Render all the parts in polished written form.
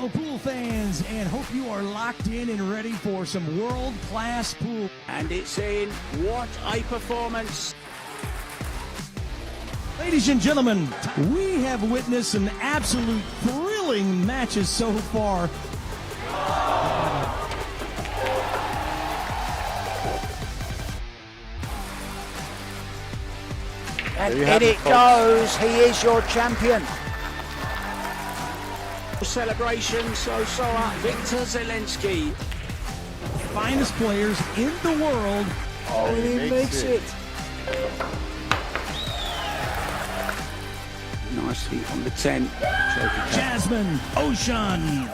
Hello, pool fans, and hope you are locked in and ready for some world-class pool. And it's in. What a performance. Ladies and gentlemen, we have witnessed some absolute thrilling matches so far. And in it goes. He is your champion. Celebration, so are Victor Zelensky. Finest players in the world. Oh, he makes it. Nicely on the 10. Jasmine Ocean.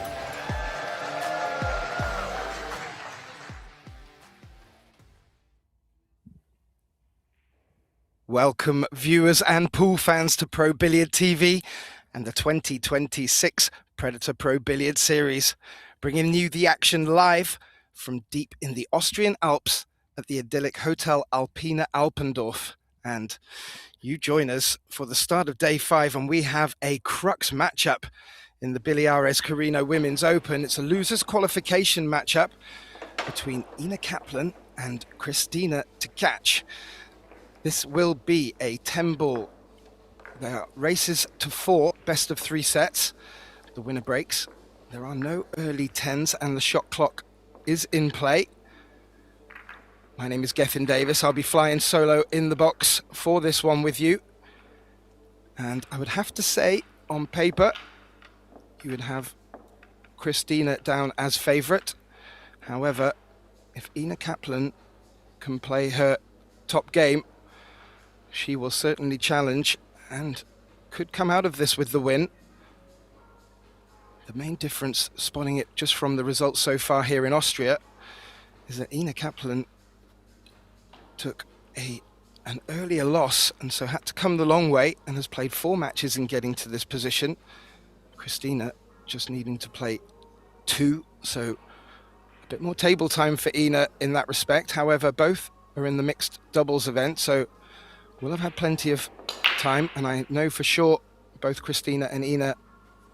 Welcome viewers and pool fans to Pro Billiard TV and the 2026 Predator Pro Billiard Series, bringing you the action live from deep in the Austrian Alps at the idyllic Hotel Alpina Alpendorf. And you join us for the start of day 5, and we have a crux matchup in the Billiards Carrinho Women's Open. It's a losers qualification matchup between Ina Kaplan and Christina Tkach. This will be a 10-ball. There are races to 4, best of 3 sets. The winner breaks. There are no early 10s, and the shot clock is in play. My name is Gethin Davis. I'll be flying solo in the box for this one with you. And I would have to say, on paper, you would have Christina down as favourite. However, if Ina Kaplan can play her top game, she will certainly challenge and could come out of this with the win. The main difference, spotting it just from the results so far here in Austria, is that Ina Kaplan took an earlier loss and so had to come the long way and has played 4 matches in getting to this position. Christina just needing to play 2, so a bit more table time for Ina in that respect. However, both are in the mixed doubles event, so we'll have had plenty of time, and I know for sure both Christina and Ina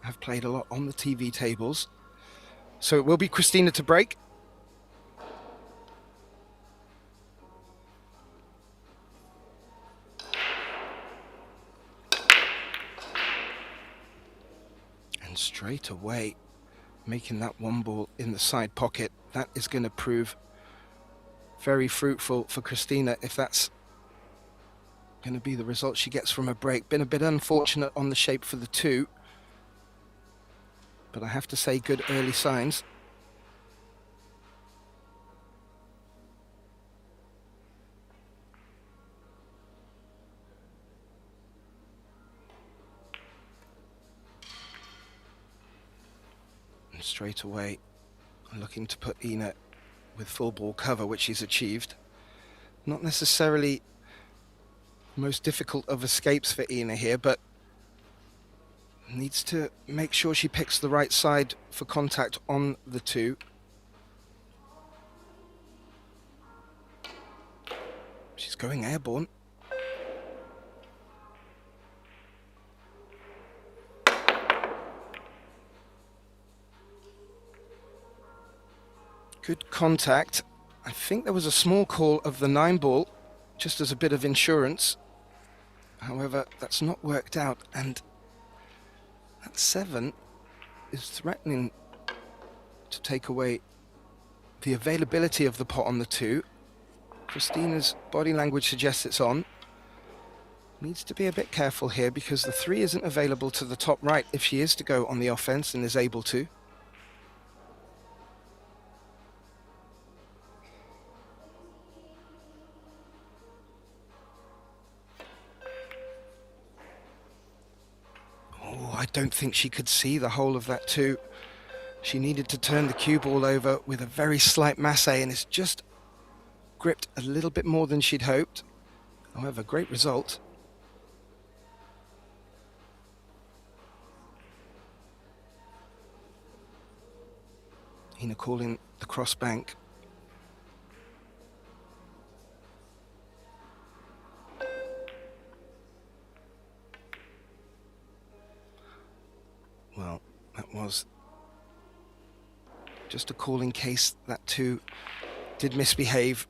have played a lot on the TV tables. So it will be Christina to break. And straight away, making that 1 ball in the side pocket. That is going to prove very fruitful for Christina if that's going to be the result she gets from a break. Been a bit unfortunate on the shape for the 2. But I have to say, good early signs. And straight away, looking to put Ina with full ball cover, which she's achieved. Not necessarily most difficult of escapes for Ina here, but needs to make sure she picks the right side for contact on the 2. She's going airborne. Good contact. I think there was a small call of the 9 ball, just as a bit of insurance. However, that's not worked out, and that 7 is threatening to take away the availability of the pot on the 2. Christina's body language suggests it's on. Needs to be a bit careful here because the 3 isn't available to the top right if she is to go on the offense and is able to. I don't think she could see the whole of that 2. She needed to turn the cue ball over with a very slight masse, and it's just gripped a little bit more than she'd hoped. However, great result. Ina calling the cross bank. Well, that was just a call in case that 2 did misbehave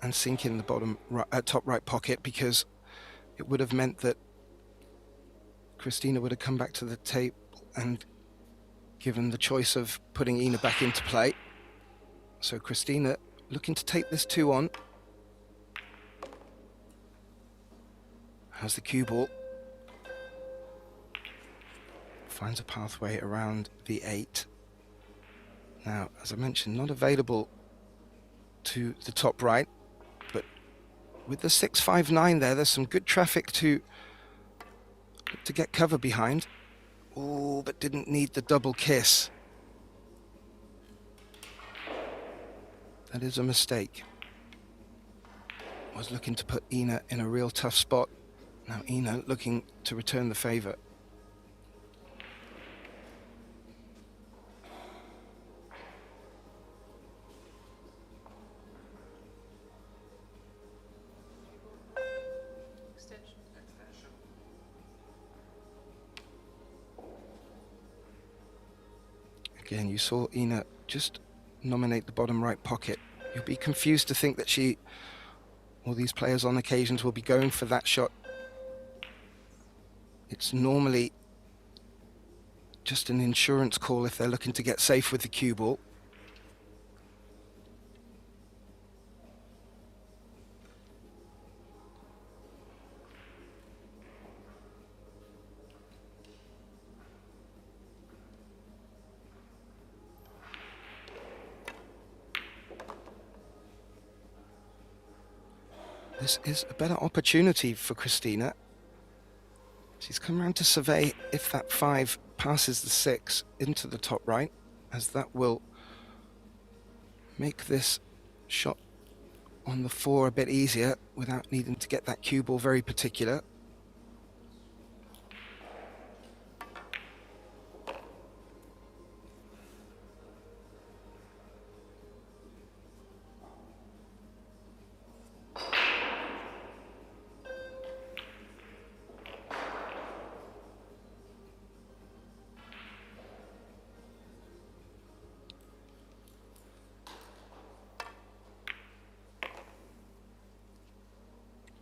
and sink in the bottom top right pocket, because it would have meant that Christina would have come back to the table and given the choice of putting Ina back into play. So Christina looking to take this 2 on. Has the cue ball. Finds a pathway around the 8. Now, as I mentioned, not available to the top right, but with the 6-5-9 there's some good traffic to get cover behind. Oh, but didn't need the double kiss. That is a mistake. Was looking to put Ina in a real tough spot. Now Ina looking to return the favour. Again, you saw Ina just nominate the bottom right pocket. You'll be confused to think that these players on occasions will be going for that shot. It's normally just an insurance call if they're looking to get safe with the cue ball. This is a better opportunity for Christina. She's come around to survey if that 5 passes the 6 into the top right, as that will make this shot on the 4 a bit easier without needing to get that cue ball very particular.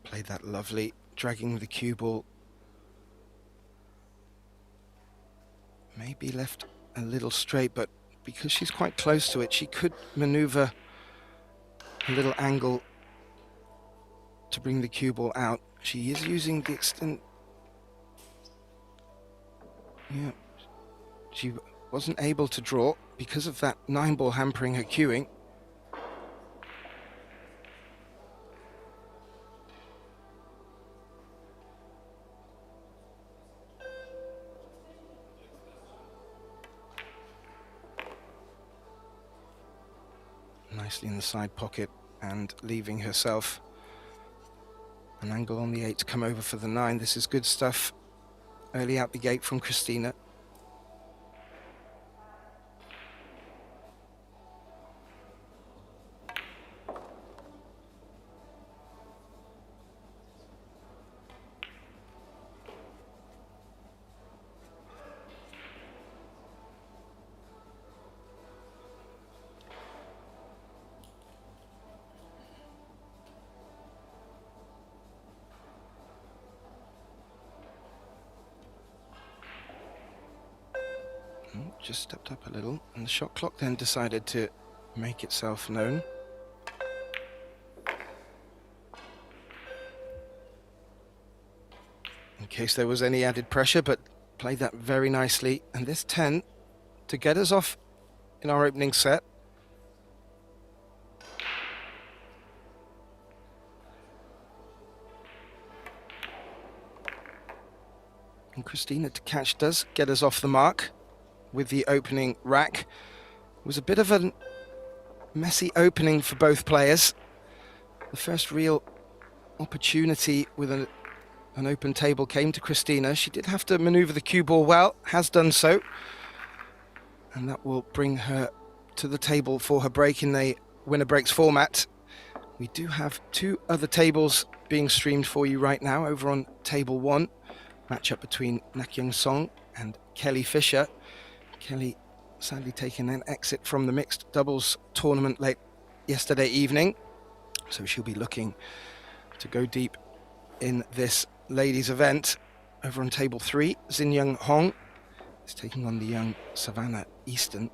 Played that lovely, dragging the cue ball. Maybe left a little straight, but because she's quite close to it, she could maneuver a little angle to bring the cue ball out. She is using the extent. Yeah, she wasn't able to draw because of that 9 ball hampering her cueing. Nicely in the side pocket and leaving herself an angle on the 8 to come over for the 9. This is good stuff early out the gate from Christina. Just stepped up a little, and the shot clock then decided to make itself known. In case there was any added pressure, but played that very nicely. And this 10 to get us off in our opening set. And Christina to catch does get us off the mark with the opening rack. It was a bit of a messy opening for both players. The first real opportunity with an open table came to Christina. She did have to maneuver the cue ball well, has done so. And that will bring her to the table for her break in the winner breaks format. We do have 2 other tables being streamed for you right now over on table 1. Matchup between Nak Young Song and Kelly Fisher. Kelly sadly taking an exit from the mixed doubles tournament late yesterday evening. So she'll be looking to go deep in this ladies event. Over on table 3, Xin Young Hong is taking on the young Savannah Easton.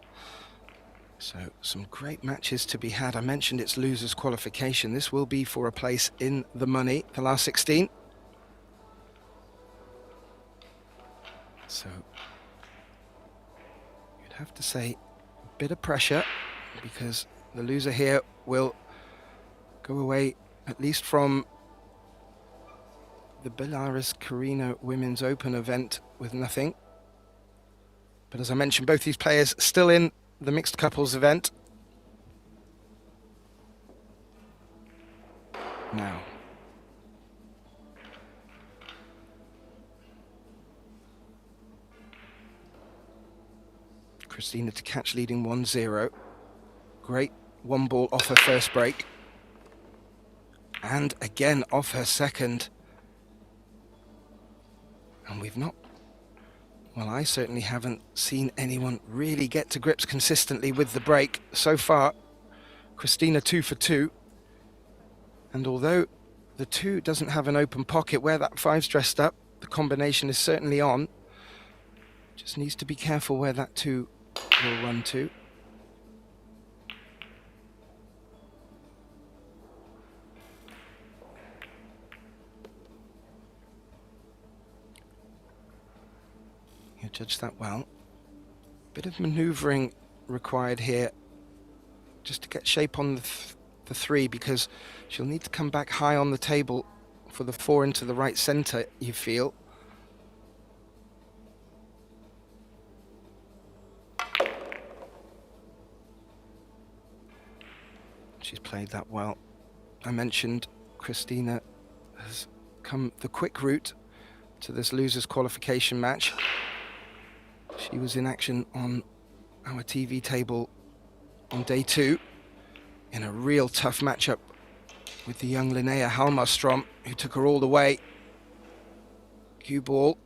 So some great matches to be had. I mentioned it's losers qualification. This will be for a place in the money, the last 16. So you'd have to say a bit of pressure, because the loser here will go away at least from the Belarus Carrinho Women's Open event with nothing. But as I mentioned, both these players still in the mixed couples event. Now, Christina to catch leading 1-0. Great one ball off her first break. And again off her second. And we've not, well, I certainly haven't seen anyone really get to grips consistently with the break so far. Christina 2 for 2. And although the 2 doesn't have an open pocket where that 5's dressed up, the combination is certainly on. Just needs to be careful where that 2 will run to. You judged that well. Bit of manoeuvring required here just to get shape on the 3, because she'll need to come back high on the table for the 4 into the right centre, you feel. She's played that well. I mentioned Christina has come the quick route to this losers qualification match. She was in action on our TV table on day 2 in a real tough matchup with the young Linnea Halmarstrom, who took her all the way. Cue ball,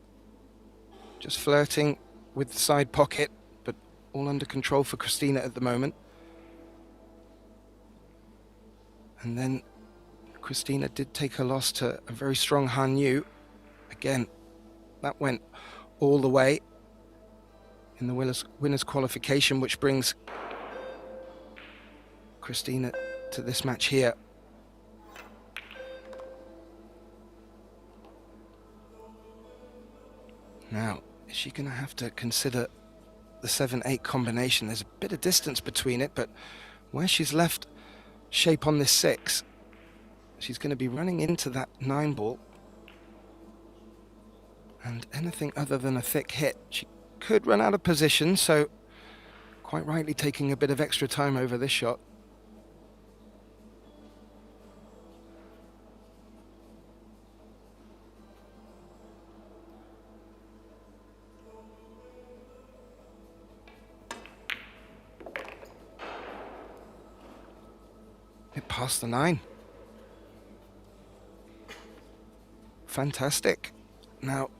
just flirting with the side pocket, but all under control for Christina at the moment. And then Christina did take her loss to a very strong Han Yu. Again, that went all the way in the winners qualification, which brings Christina to this match here. Now, is she going to have to consider the 7-8 combination? There's a bit of distance between it, but where she's left shape on this 6, she's going to be running into that 9 ball. And anything other than a thick hit, she could run out of position, so quite rightly taking a bit of extra time over this shot. It passed the 9. Fantastic. Now,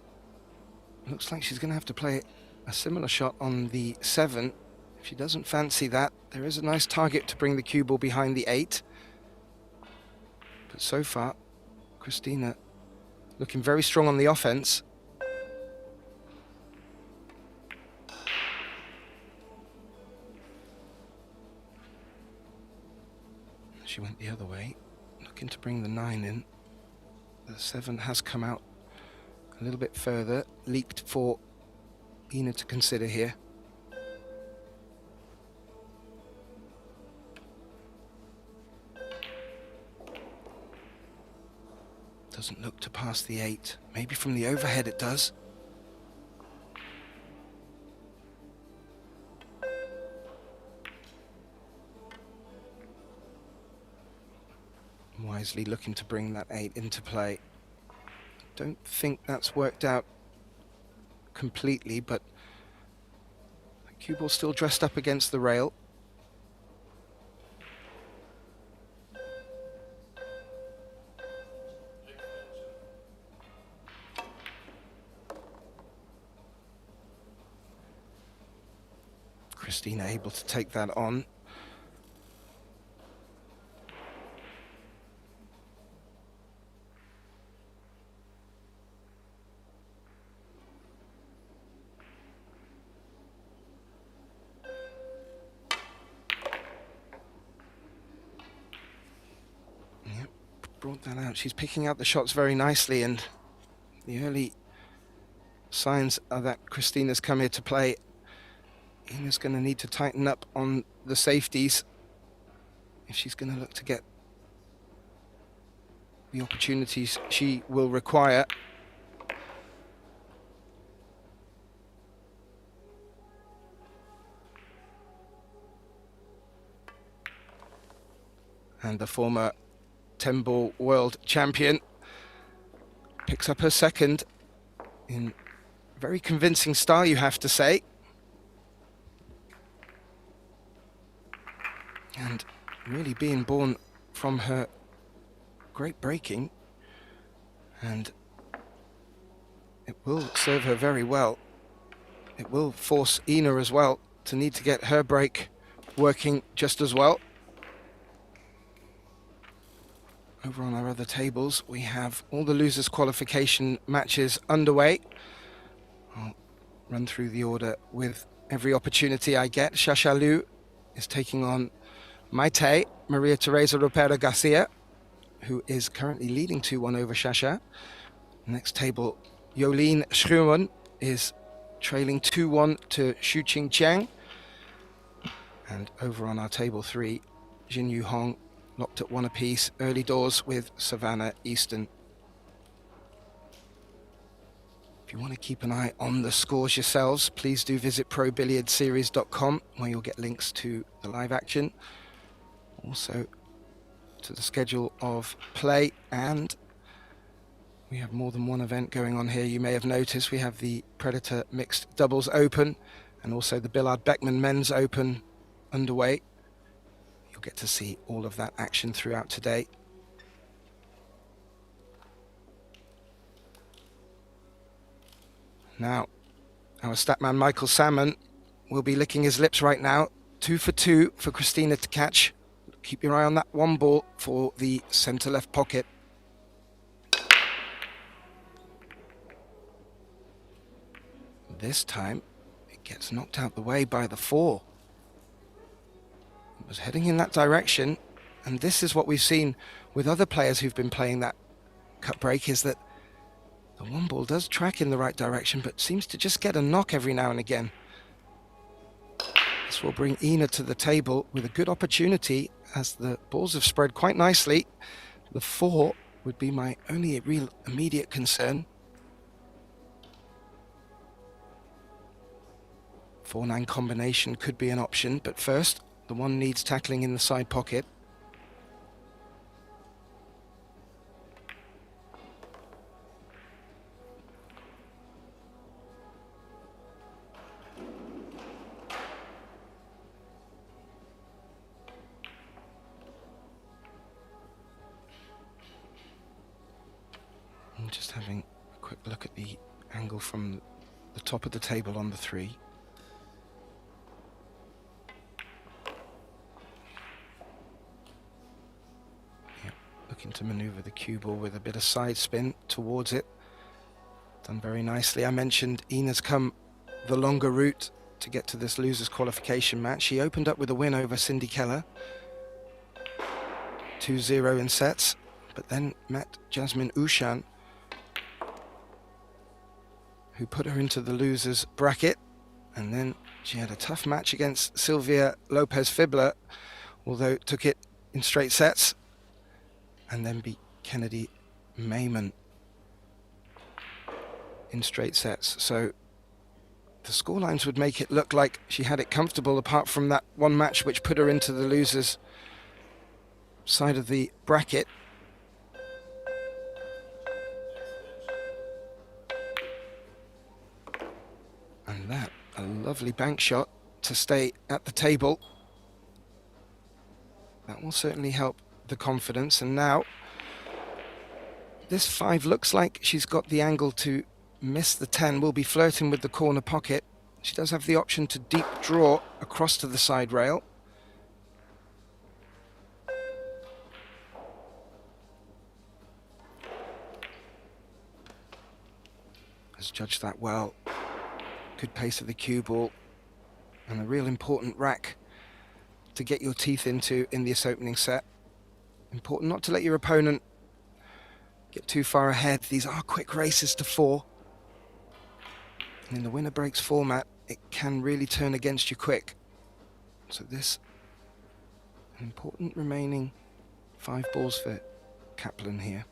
looks like she's going to have to play a similar shot on the 7. If she doesn't fancy that, there is a nice target to bring the cue ball behind the 8. But so far, Christina looking very strong on the offense. She went the other way, looking to bring the 9 in. The 7 has come out a little bit further, leaked for Ina to consider here. Doesn't look to pass the 8. Maybe from the overhead it does. Wisely looking to bring that 8 into play. Don't think that's worked out completely, but the cue ball still dressed up against the rail. Christina able to take that on. Yep, brought that out. She's picking out the shots very nicely, and the early signs are that Christina's come here to play. Ina's going to need to tighten up on the safeties if she's going to look to get the opportunities she will require. And the former 10-ball world champion picks up her second in very convincing style, you have to say. And really being born from her great breaking, and it will serve her very well. It will force Ina as well to need to get her break working just as well. Over on our other tables, we have all the losers qualification matches underway. I'll run through the order with every opportunity I get. Shashalu is taking on Maite, Maria Teresa Ropera Garcia, who is currently leading 2-1 over Shasha. Next table, Yalin Schruman is trailing 2-1 to Xu Qing Chiang. And over on our table 3, Jin Yu Hong locked at 1 apiece, early doors with Savannah Easton. If you want to keep an eye on the scores yourselves, please do visit ProBilliardSeries.com, where you'll get links to the live action, also to the schedule of play, and we have more than one event going on here. You may have noticed we have the Predator Mixed Doubles Open and also the Billard Beckmann Men's Open underway. You'll get to see all of that action throughout today. Now, our statman Michael Salmon will be licking his lips right now. 2 for 2 for Christina to catch. Keep your eye on that one ball for the centre left pocket. This time, it gets knocked out the way by the 4. It was heading in that direction, and this is what we've seen with other players who've been playing that cut break, is that the one ball does track in the right direction, but seems to just get a knock every now and again. This will bring Ina to the table with a good opportunity, as the balls have spread quite nicely. The 4 would be my only real immediate concern. 4-9 combination could be an option, but first, the 1 needs tackling in the side pocket. I'm just having a quick look at the angle from the top of the table on the 3. Looking to maneuver the cue ball with a bit of side spin towards it. Done very nicely. I mentioned Ina's come the longer route to get to this losers qualification match. She opened up with a win over Cindy Keller, 2-0 in sets, but then met Jasmine Ushan, who put her into the losers bracket, and then she had a tough match against Sylvia Lopez-Fibler, although took it in straight sets, and then beat Kennedy Mayman in straight sets. So the scorelines would make it look like she had it comfortable, apart from that one match which put her into the losers side of the bracket. And that, a lovely bank shot to stay at the table. That will certainly help the confidence. And now this 5 looks like she's got the angle to miss the 10. Will be flirting with the corner pocket. she does have the option to deep draw across to the side rail. Has judged that well. Good pace of the cue ball, and a real important rack to get your teeth into in this opening set. Important not to let your opponent get too far ahead. These are quick races to 4. And in the winner breaks format, it can really turn against you quick. So this, an important remaining 5 balls for Kaplan here.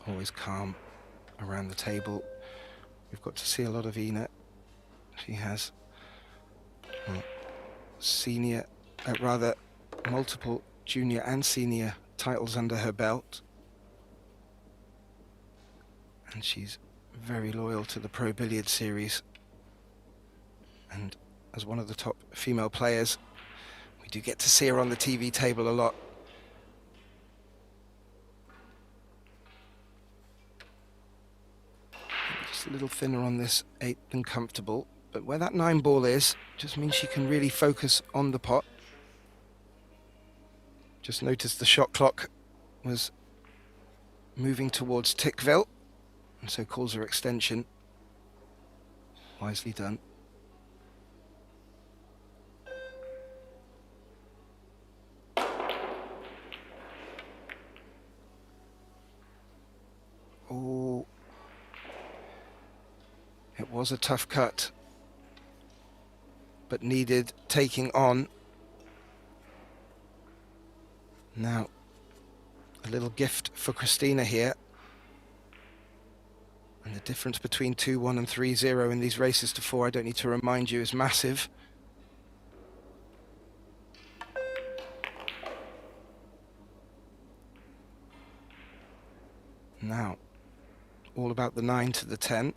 Always calm around the table. We've got to see a lot of Ina. She has multiple junior and senior titles under her belt. And she's very loyal to the Pro Billiard series. And as one of the top female players, we do get to see her on the TV table a lot. A little thinner on this 8 than comfortable, but where that 9 ball is just means she can really focus on the pot. Just noticed the shot clock was moving towards Tickville, and so calls her extension. Wisely done. Oh. It was a tough cut, but needed taking on. Now, a little gift for Christina here. And the difference between 2-1 and 3-0 in these races to 4, I don't need to remind you, is massive. Now, all about the 9 to the 10.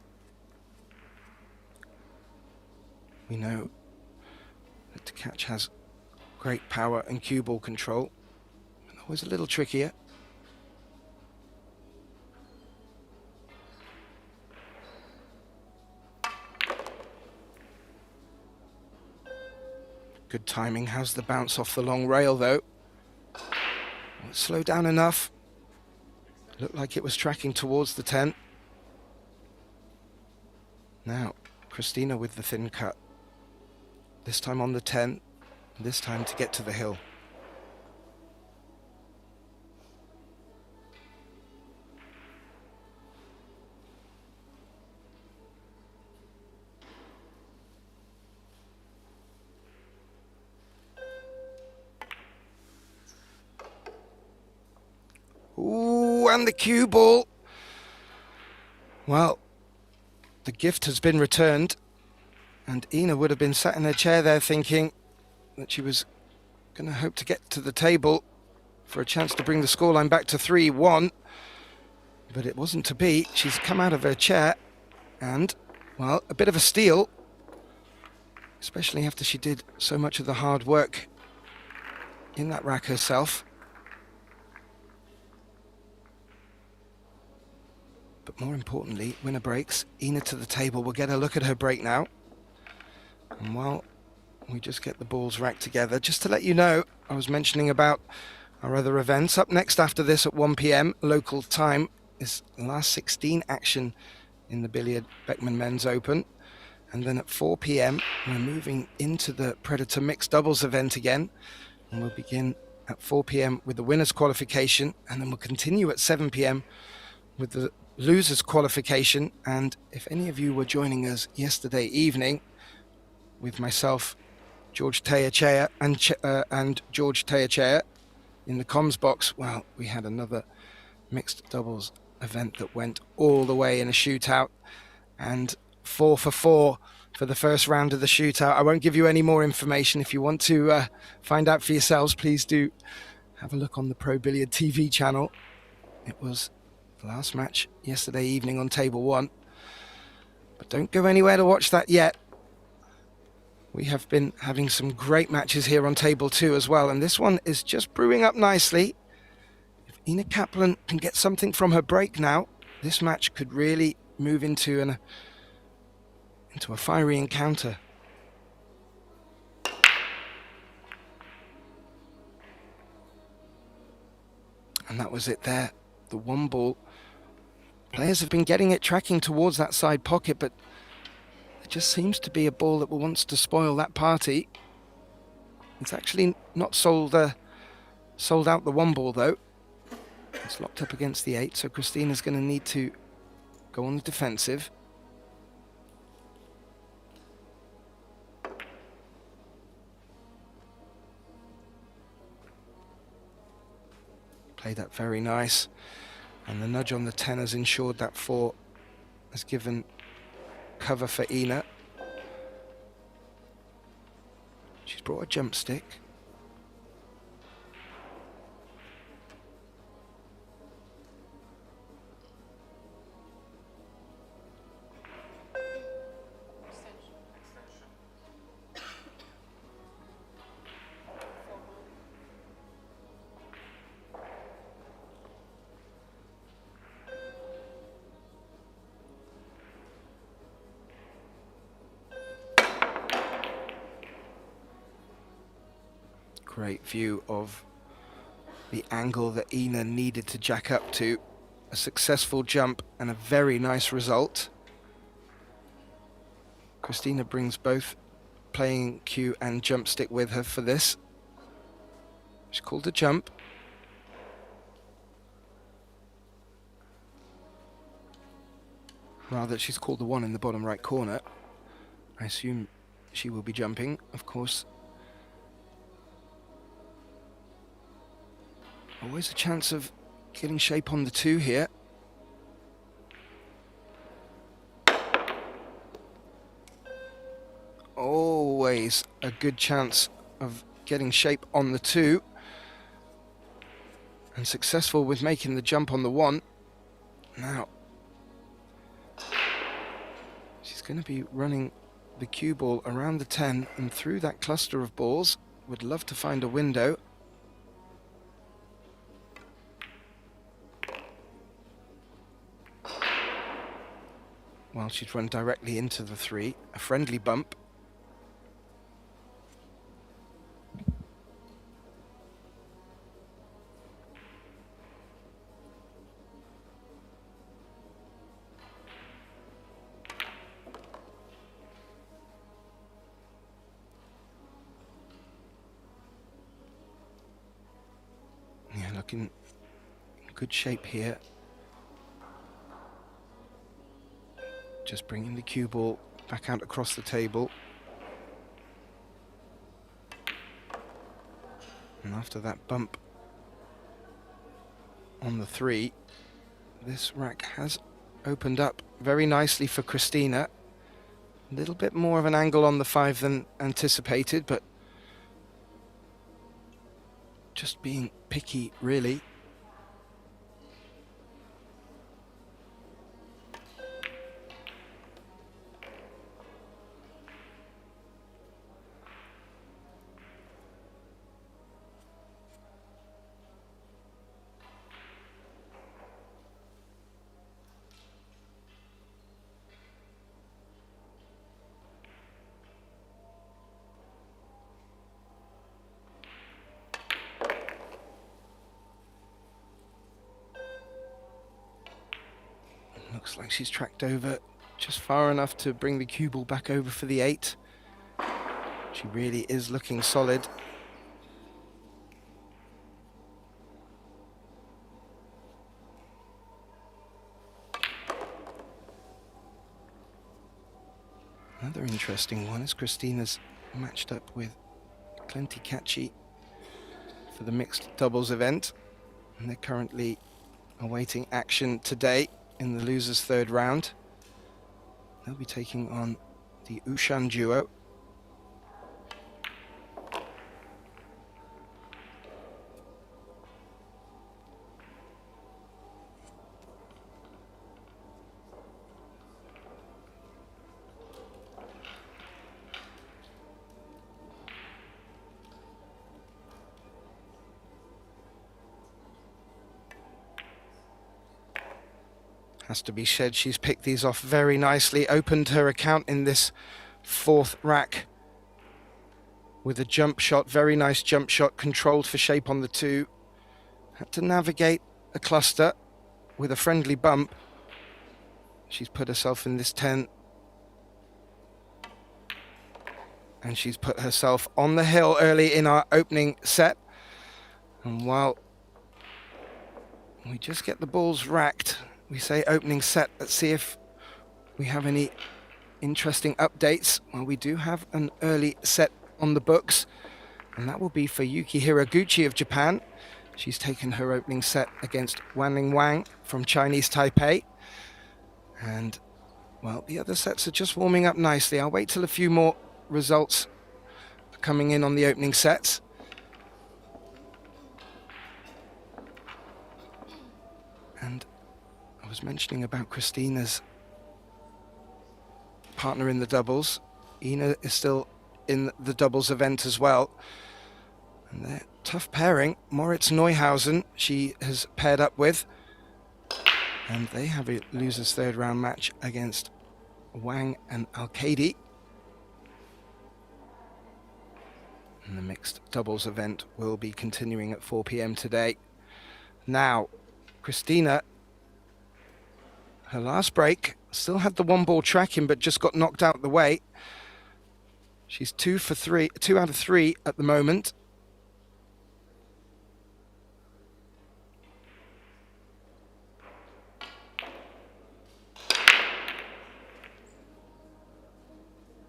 We know that the catch has great power and cue ball control, and always a little trickier. Good timing. How's the bounce off the long rail though? Well, slow down enough. Looked like it was tracking towards the 10. Now, Christina with the thin cut. This time on the 10, this time to get to the hill. Ooh, and the cue ball. Well, the gift has been returned. And Ina would have been sat in her chair there thinking that she was going to hope to get to the table for a chance to bring the scoreline back to 3-1. But it wasn't to be. She's come out of her chair and, well, a bit of a steal. Especially after she did so much of the hard work in that rack herself. But more importantly, winner breaks. Ina to the table. We'll get a look at her break now. And while we just get the balls racked together, just to let you know, I was mentioning about our other events. Up next after this at 1 p.m. local time is the last 16 action in the Billard Beckmann Men's Open. And then at 4 p.m. we're moving into the Predator Mixed Doubles event again. And we'll begin at 4 p.m. with the winners qualification. And then we'll continue at 7 p.m. with the losers qualification. And if any of you were joining us yesterday evening, with myself, George Teachea, and George Teachea in the comms box, well, we had another mixed doubles event that went all the way in a shootout, and 4 for 4 for the first round of the shootout. I won't give you any more information. If you want to find out for yourselves, please do have a look on the Pro Billiard TV channel. It was the last match yesterday evening on table 1. But don't go anywhere to watch that yet. We have been having some great matches here on table 2 as well, and this one is just brewing up nicely. If Ina Kaplan can get something from her break now, this match could really move into a fiery encounter. And that was it there, the one ball. Players have been getting it tracking towards that side pocket, but it just seems to be a ball that wants to spoil that party. It's actually not sold out the one ball though. It's locked up against the 8, so Christina's going to need to go on the defensive. Played that very nice, and the nudge on the 10 has ensured that 4 has given cover for Ina. She's brought a jump stick. Great view of the angle that Ina needed to jack up to. A successful jump and a very nice result. Christina brings both playing cue and jump stick with her for this. She's called a jump. Rather, she's called the 1 in the bottom right corner. I assume she will be jumping, of course. Always a chance of getting shape on the 2 here. Always a good chance of getting shape on the 2. And successful with making the jump on the 1. Now, she's going to be running the cue ball around the 10 and through that cluster of balls. Would love to find a window. Well, she'd run directly into the 3, a friendly bump. Yeah, looking in good shape here. Just bringing the cue ball back out across the table. And after that bump on the 3, this rack has opened up very nicely for Christina. A little bit more of an angle on the 5 than anticipated, but just being picky, really. Looks like she's tracked over just far enough to bring the cue ball back over for the 8. She really is looking solid. Another interesting one is Christina's matched up with Clenty Catchy for the mixed doubles event. And they're currently awaiting action today in the losers' 3rd round. They'll be taking on the Ushan duo. Has to be said, she's picked these off very nicely. Opened her account in this fourth rack with a jump shot, very nice jump shot, controlled for shape on the 2. Had to navigate a cluster with a friendly bump. She's put herself in this 10. And she's put herself on the hill early in our opening set. And while we just get the balls racked, we say opening set. Let's see if we have any interesting updates. Well, we do have an early set on the books, and that will be for Yuki Hiraguchi of Japan. She's taken her opening set against Wanling Wang from Chinese Taipei. And, well, the other sets are just warming up nicely. I'll wait till a few more results are coming in on the opening sets. And I was mentioning about Christina's partner in the doubles. Ina is still in the doubles event as well. And they're tough pairing. Moritz Neuhausen, she has paired up with. And they have a losers third round match against Wang and Al-Qaidi. And the mixed doubles event will be continuing at 4 p.m. today. Now, Christina, her last break, still had the 1-ball tracking, but just got knocked out the way. She's 2 out of 3 at the moment.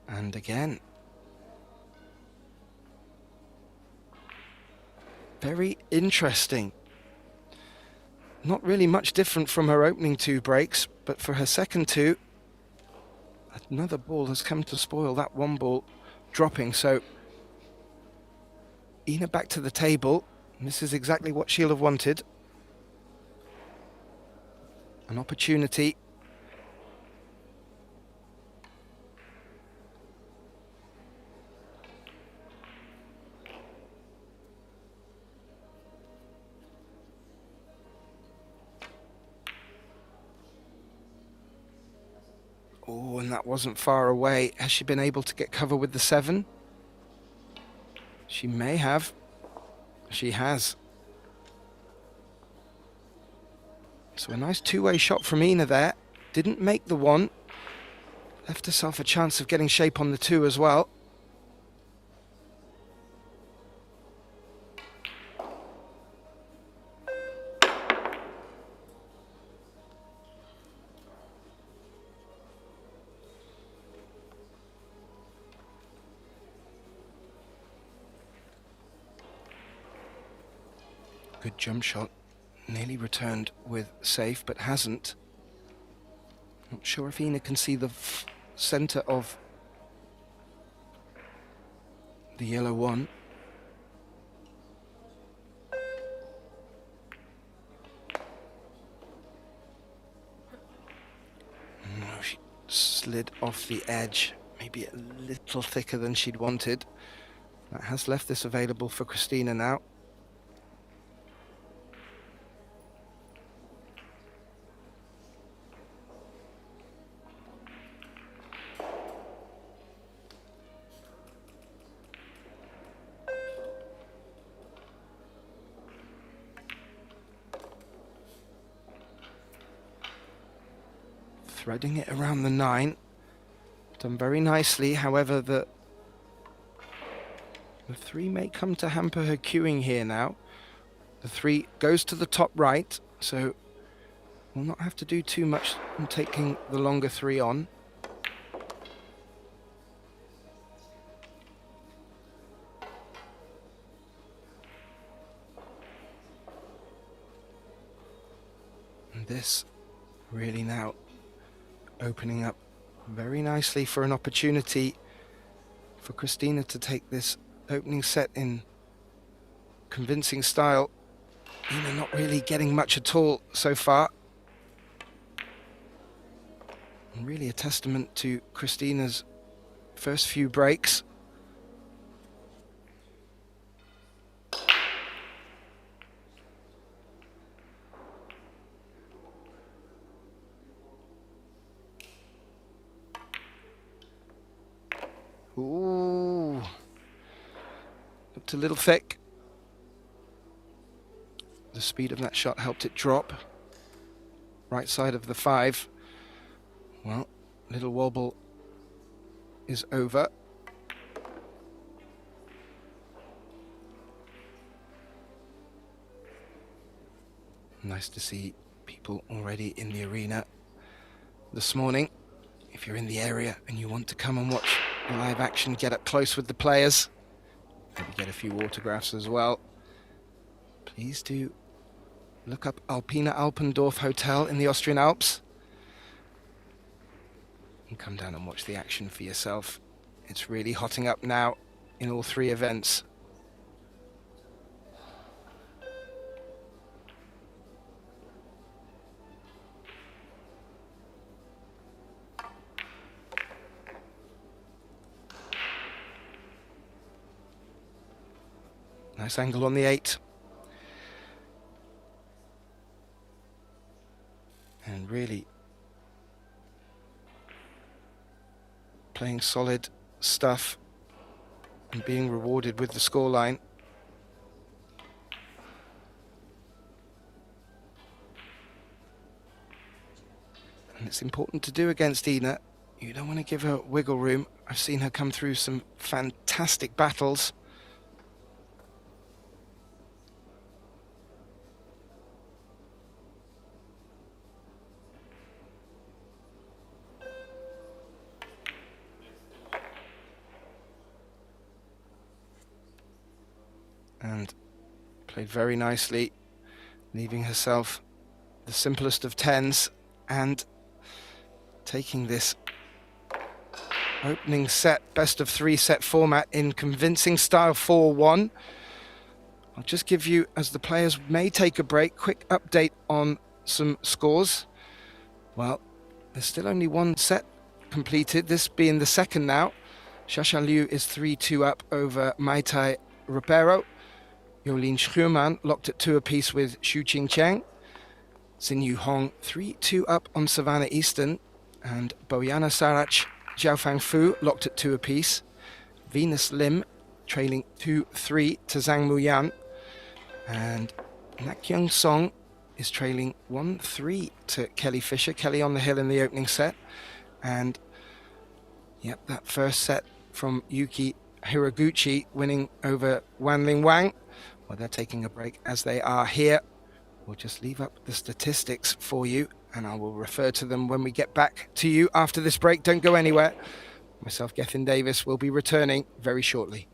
And again, very interesting. Not really much different from her opening 2 breaks, but for her second 2, another ball has come to spoil that 1 ball dropping. So Ina back to the table. And this is exactly what she'll have wanted. An opportunity. Oh, and that wasn't far away. Has she been able to get cover with the 7? She may have. She has. So a nice 2-way shot from Ina there. Didn't make the 1. Left herself a chance of getting shape on the 2 as well. Good jump shot, nearly returned with safe, but hasn't. Not sure if Ina can see the center of the yellow 1. No, she slid off the edge, maybe a little thicker than she'd wanted. That has left this available for Christina now. Threading it around the 9. Done very nicely. However, the 3 may come to hamper her cueing here now. The 3 goes to the top right, so we'll not have to do too much in taking the longer 3 on. And this really now opening up very nicely for an opportunity for Christina to take this opening set in convincing style. Ina not really getting much at all so far. And really a testament to Christina's first few breaks. Ooh. Looked a little thick. The speed of that shot helped it drop. Right side of the 5. Well, little wobble is over. Nice to see people already in the arena this morning. If you're in the area and you want to come and watch live action, get up close with the players, maybe get a few autographs as well, please do look up Alpina Alpendorf Hotel in the Austrian Alps and come down and watch the action for yourself. It's really hotting up now in all 3 events. Nice angle on the 8. And really playing solid stuff and being rewarded with the scoreline. And it's important to do against Ina. You don't want to give her wiggle room. I've seen her come through some fantastic battles. And played very nicely, leaving herself the simplest of 10s and taking this opening set, best of 3 set format in convincing style 4-1. I'll just give you, as the players may take a break, quick update on some scores. Well, there's still only 1 set completed, this being the second now. Xia Liu is 3-2 up over Maitai Ropero. Yalin Schumann locked at 2 apiece with Xu Qingqiang. Xinyu Hong 3-2 up on Savannah Eastern. And Boyana Sarach, Zhao Fu locked at 2 apiece. Venus Lim trailing 2-3 to Zhang Muyan. And Nak Kyung Song is trailing 1-3 to Kelly Fisher. Kelly on the hill in the opening set. And yep, that first set from Yuki Hiraguchi winning over Wanling Wang. Well, they're taking a break as they are here. We'll just leave up the statistics for you and I will refer to them when we get back to you after this break. Don't go anywhere. Myself, Gethin Davis, will be returning very shortly.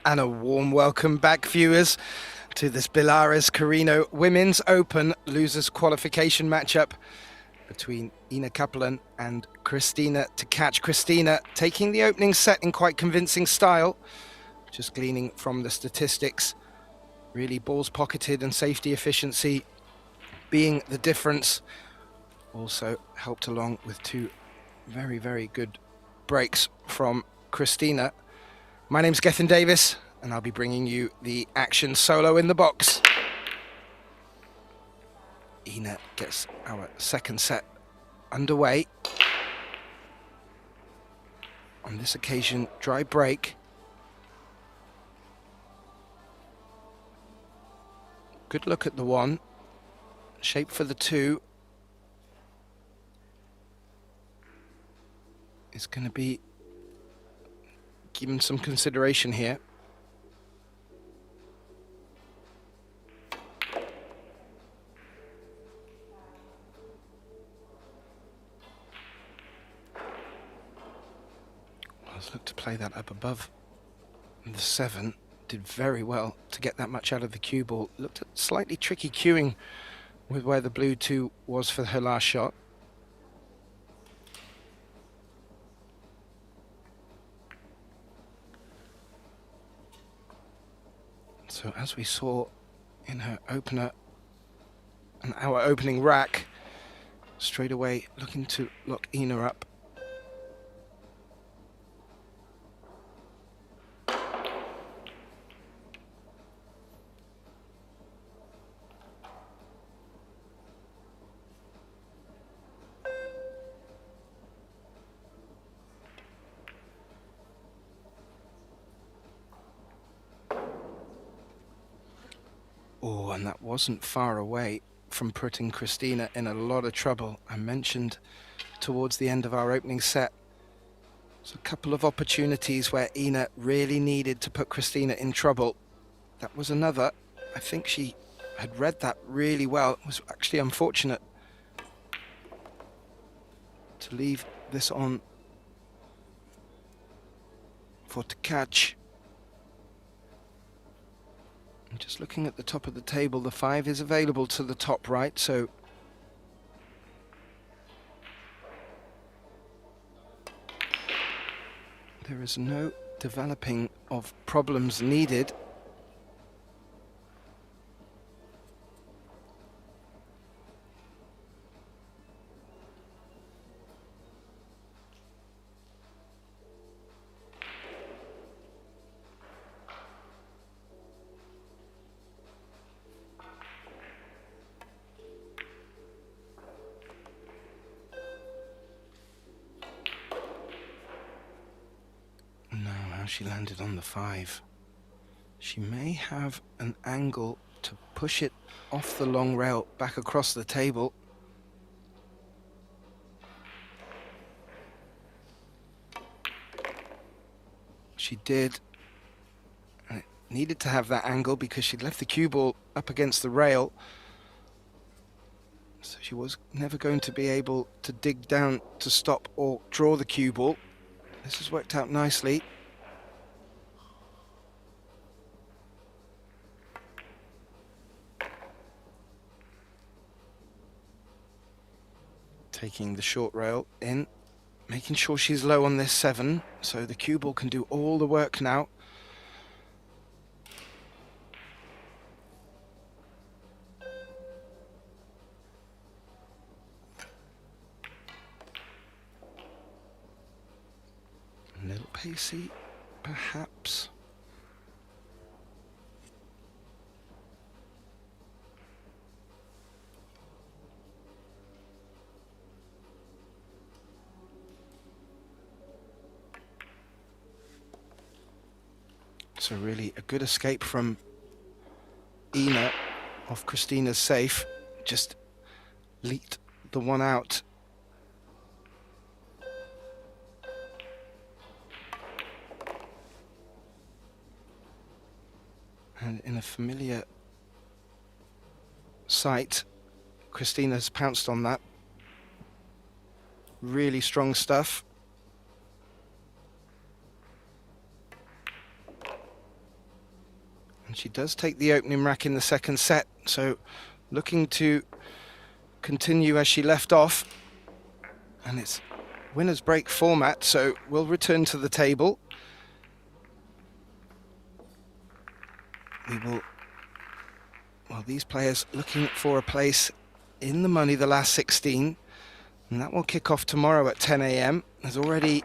And a warm welcome back, viewers, to this Billiards Carrinho Women's Open losers qualification matchup between Ina Kaplan and Christina to catch. Christina taking the opening set in quite convincing style, just gleaning from the statistics. Really balls pocketed and safety efficiency being the difference. Also helped along with two very, very good breaks from Christina. My name's Gethin Davis, and I'll be bringing you the action solo in the box. Ina gets our second set underway. On this occasion, dry break. Good look at the one. Shape for the two. Is going to be given some consideration here. Let's look to play that up above the 7. Did very well to get that much out of the cue ball. Looked at slightly tricky cueing with where the blue 2 was for her last shot. So as we saw in her opener and our opening rack, straight away looking to lock Ina up. Oh, and that wasn't far away from putting Christina in a lot of trouble. I mentioned towards the end of our opening set, there's a couple of opportunities where Ina really needed to put Christina in trouble. That was another. I think she had read that really well. It was actually unfortunate to leave this on for to catch. Just looking at the top of the table, the 5 is available to the top right, so there is no developing of problems needed. She landed on the 5. She may have an angle to push it off the long rail back across the table. She did. And it needed to have that angle because she'd left the cue ball up against the rail. So she was never going to be able to dig down to stop or draw the cue ball. This has worked out nicely. Taking the short rail in, making sure she's low on this 7, so the cue ball can do all the work now. A little pacey, perhaps. So really a good escape from Ina off Christina's safe. Just leaked the one out. And in a familiar sight, Christina's pounced on that. Really strong stuff. And she does take the opening rack in the second set, so looking to continue as she left off. And it's winner's break format, so we'll return to the table. These players looking for a place in the money, the last 16, and that will kick off tomorrow at 10 a.m. There's already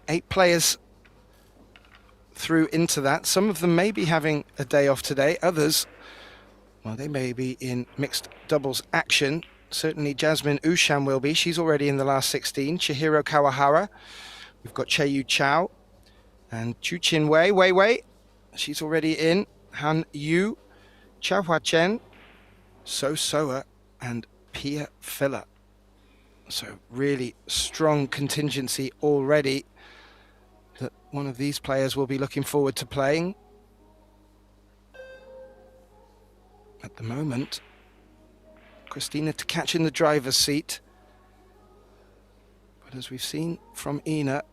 8 players through into that. Some of them may be having a day off today. Others, well, they may be in mixed doubles action. Certainly Jasmine Ushan will be. She's already in the last 16. Chihiro Kawahara. We've got Cheyu Chao and Chu Chin Wei. She's already in. Han Yu, Chao Hua Chen, So Soa, and Pia Filler. So really strong contingency already that one of these players will be looking forward to playing. At the moment, Christina to catch in the driver's seat. But as we've seen from Ina,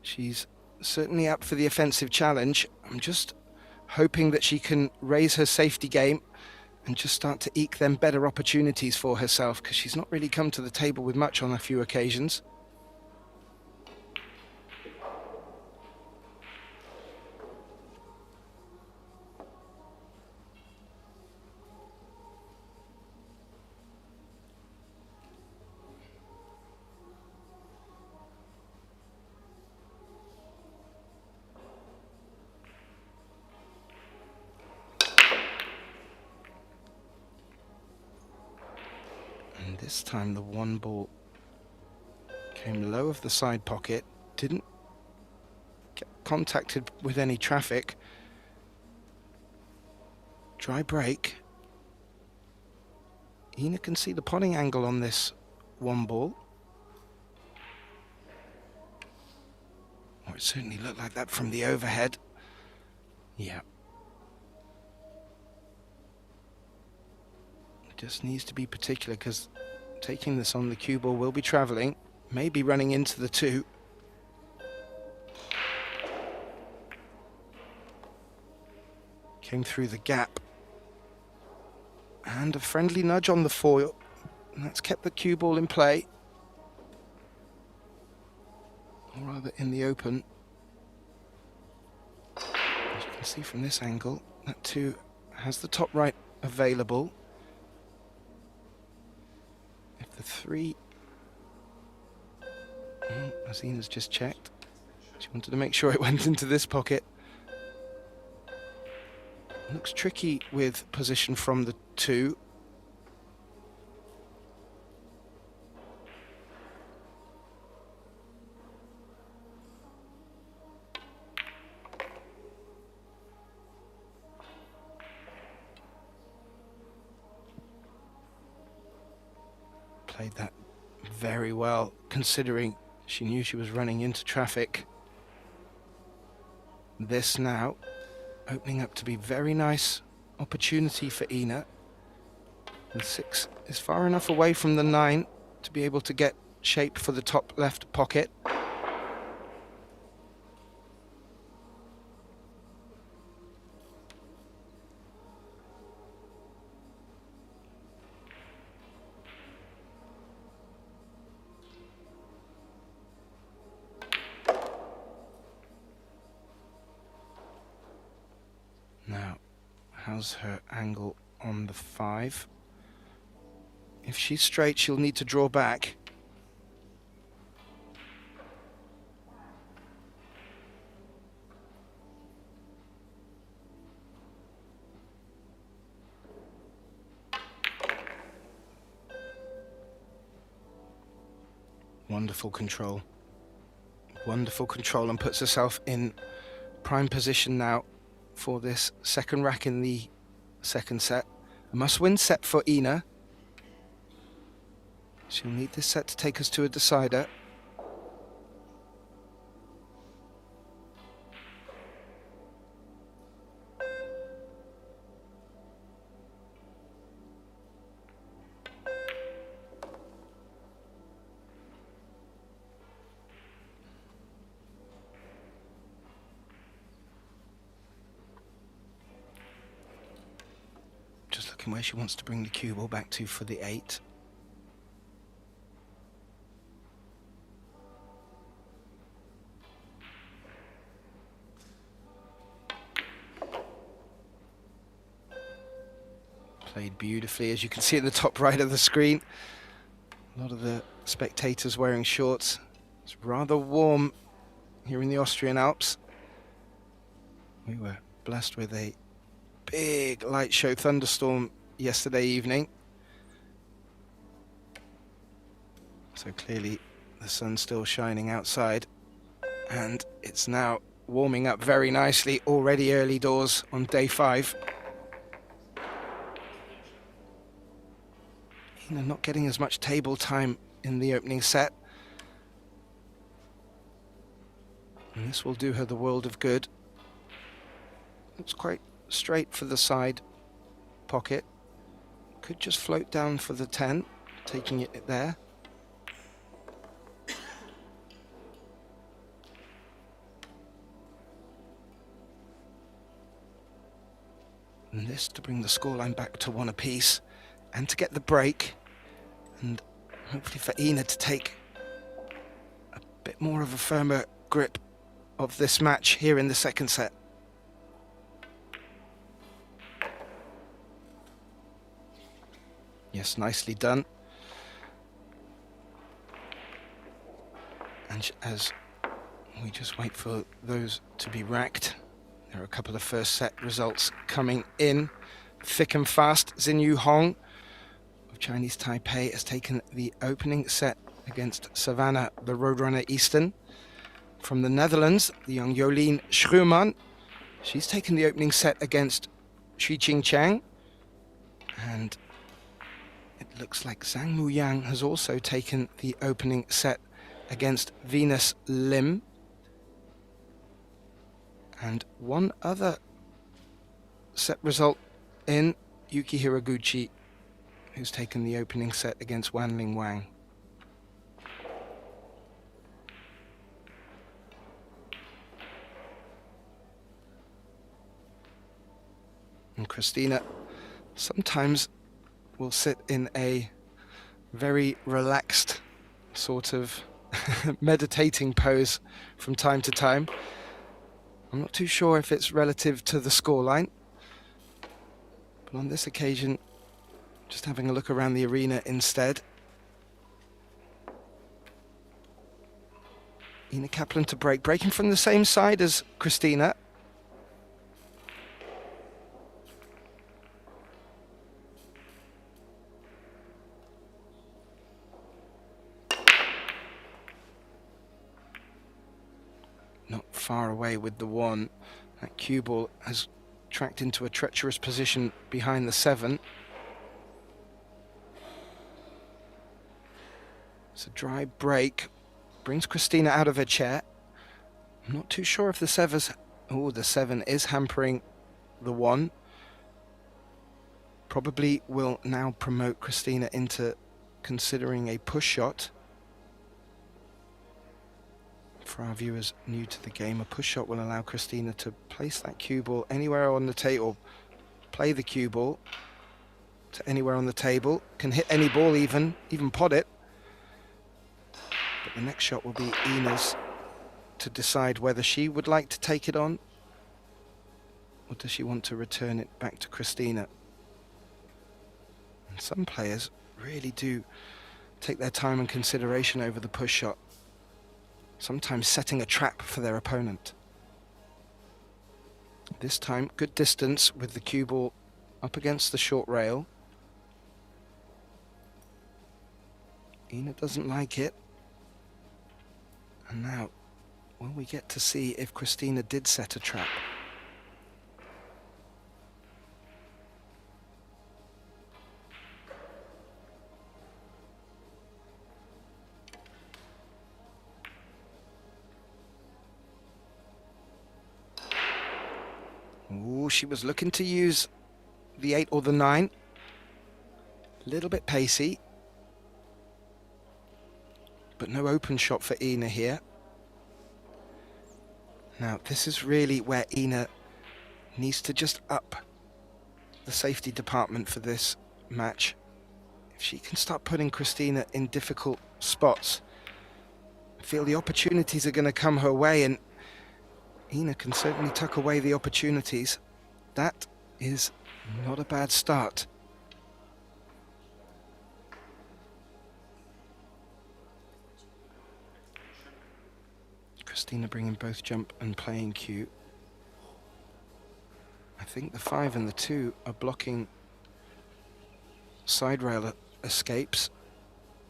she's certainly up for the offensive challenge. I'm just hoping that she can raise her safety game and just start to eke them better opportunities for herself, because she's not really come to the table with much on a few occasions. This time the one ball came low of the side pocket, didn't get contacted with any traffic. Dry break. Ina can see the potting angle on this one ball. Or it certainly looked like that from the overhead. Yeah. It just needs to be particular, because taking this on the cue ball will be travelling, maybe running into the 2. Came through the gap. And a friendly nudge on the foil. And that's kept the cue ball in play. Or rather in the open. As you can see from this angle, that 2 has the top right available. The 3, as Ina's just checked, she wanted to make sure it went into this pocket. Looks tricky with position from the 2. Played that very well, considering she knew she was running into traffic. This now opening up to be very nice opportunity for Ina. The 6 is far enough away from the 9 to be able to get shape for the top left pocket. Now, how's her angle on the 5? If she's straight, she'll need to draw back. Wonderful control. Wonderful control, and puts herself in prime position now for this second rack in the second set. A must-win set for Ina. She'll need this set to take us to a decider. thinking where she wants to bring the cue ball back to for the 8. Played beautifully, as you can see in the top right of the screen. A lot of the spectators wearing shorts. It's rather warm here in the Austrian Alps. We were blessed with a big light show thunderstorm yesterday evening. So clearly the sun's still shining outside, and it's now warming up very nicely, already early doors on day 5. Ina not getting as much table time in the opening set. And this will do her the world of good. It's quite straight for the side pocket. Could just float down for the 10, taking it there. And this to bring the scoreline back to 1 apiece, and to get the break, and hopefully for Ina to take a bit more of a firmer grip of this match here in the second set. Yes, nicely done. And as we just wait for those to be racked, there are a couple of first set results coming in thick and fast. Xinyu Hong of Chinese Taipei has taken the opening set against Savannah, the Roadrunner Eastern. From the Netherlands, the young Yalin Schrumann, she's taken the opening set against Xu Qingqiang. And it looks like Zhang Muyang has also taken the opening set against Venus Lim. And one other set result in Yuki Hiraguchi, who's taken the opening set against Wanling Wang. And Christina sometimes will sit in a very relaxed sort of meditating pose from time to time. I'm not too sure if it's relative to the scoreline, but on this occasion, just having a look around the arena instead. Ina Kaplan to break, breaking from the same side as Christina. Not far away with the 1. That cue ball has tracked into a treacherous position behind the 7. It's a dry break, brings Christina out of her chair. I'm not too sure if the 7 is hampering the 1. Probably will now promote Christina into considering a push shot. For our viewers new to the game, a push shot will allow Christina to place that cue ball anywhere on the table, play the cue ball to anywhere on the table, can hit any ball, even pot it. But the next shot will be Ina's to decide whether she would like to take it on, or does she want to return it back to Christina. And some players really do take their time and consideration over the push shot, sometimes setting a trap for their opponent. This time, good distance with the cue ball up against the short rail. Ina doesn't like it. And now, will we get to see if Christina did set a trap? Ooh, she was looking to use the 8 or the 9. A little bit pacey, but no open shot for Ina here. Now, this is really where Ina needs to just up the safety department for this match. If she can start putting Christina in difficult spots, I feel the opportunities are going to come her way, and Ina can certainly tuck away the opportunities. That is not a bad start. Christina bringing both jump and playing cue. I think the 5 and the 2 are blocking side rail escapes.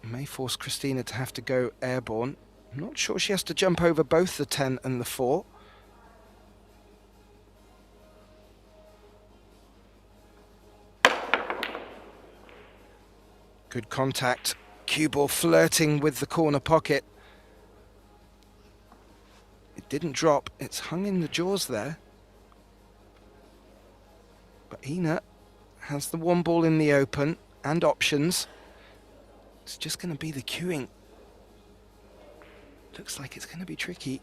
May force Christina to have to go airborne. I'm not sure she has to jump over both the 10 and the 4. Good contact. Cue ball flirting with the corner pocket. It didn't drop, it's hung in the jaws there. But Ina has the 1 ball in the open and options. It's just going to be the cueing. Looks like it's going to be tricky.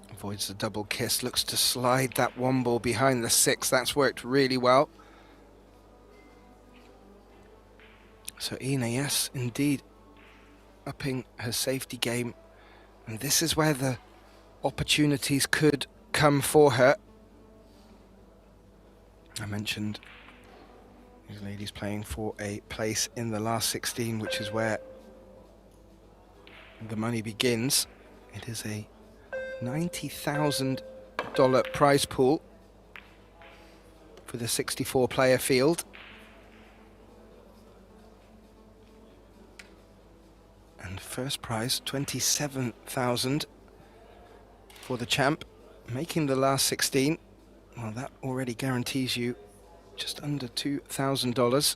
Avoids the double kiss, looks to slide that 1 ball behind the 6. That's worked really well. So Ina, yes, indeed, upping her safety game. And this is where the opportunities could come for her. I mentioned these ladies playing for a place in the last 16, which is where the money begins. It is a $90,000 prize pool for the 64-player field. And first prize, $27,000 for the champ, making the last 16. Well, that already guarantees you just under $2,000.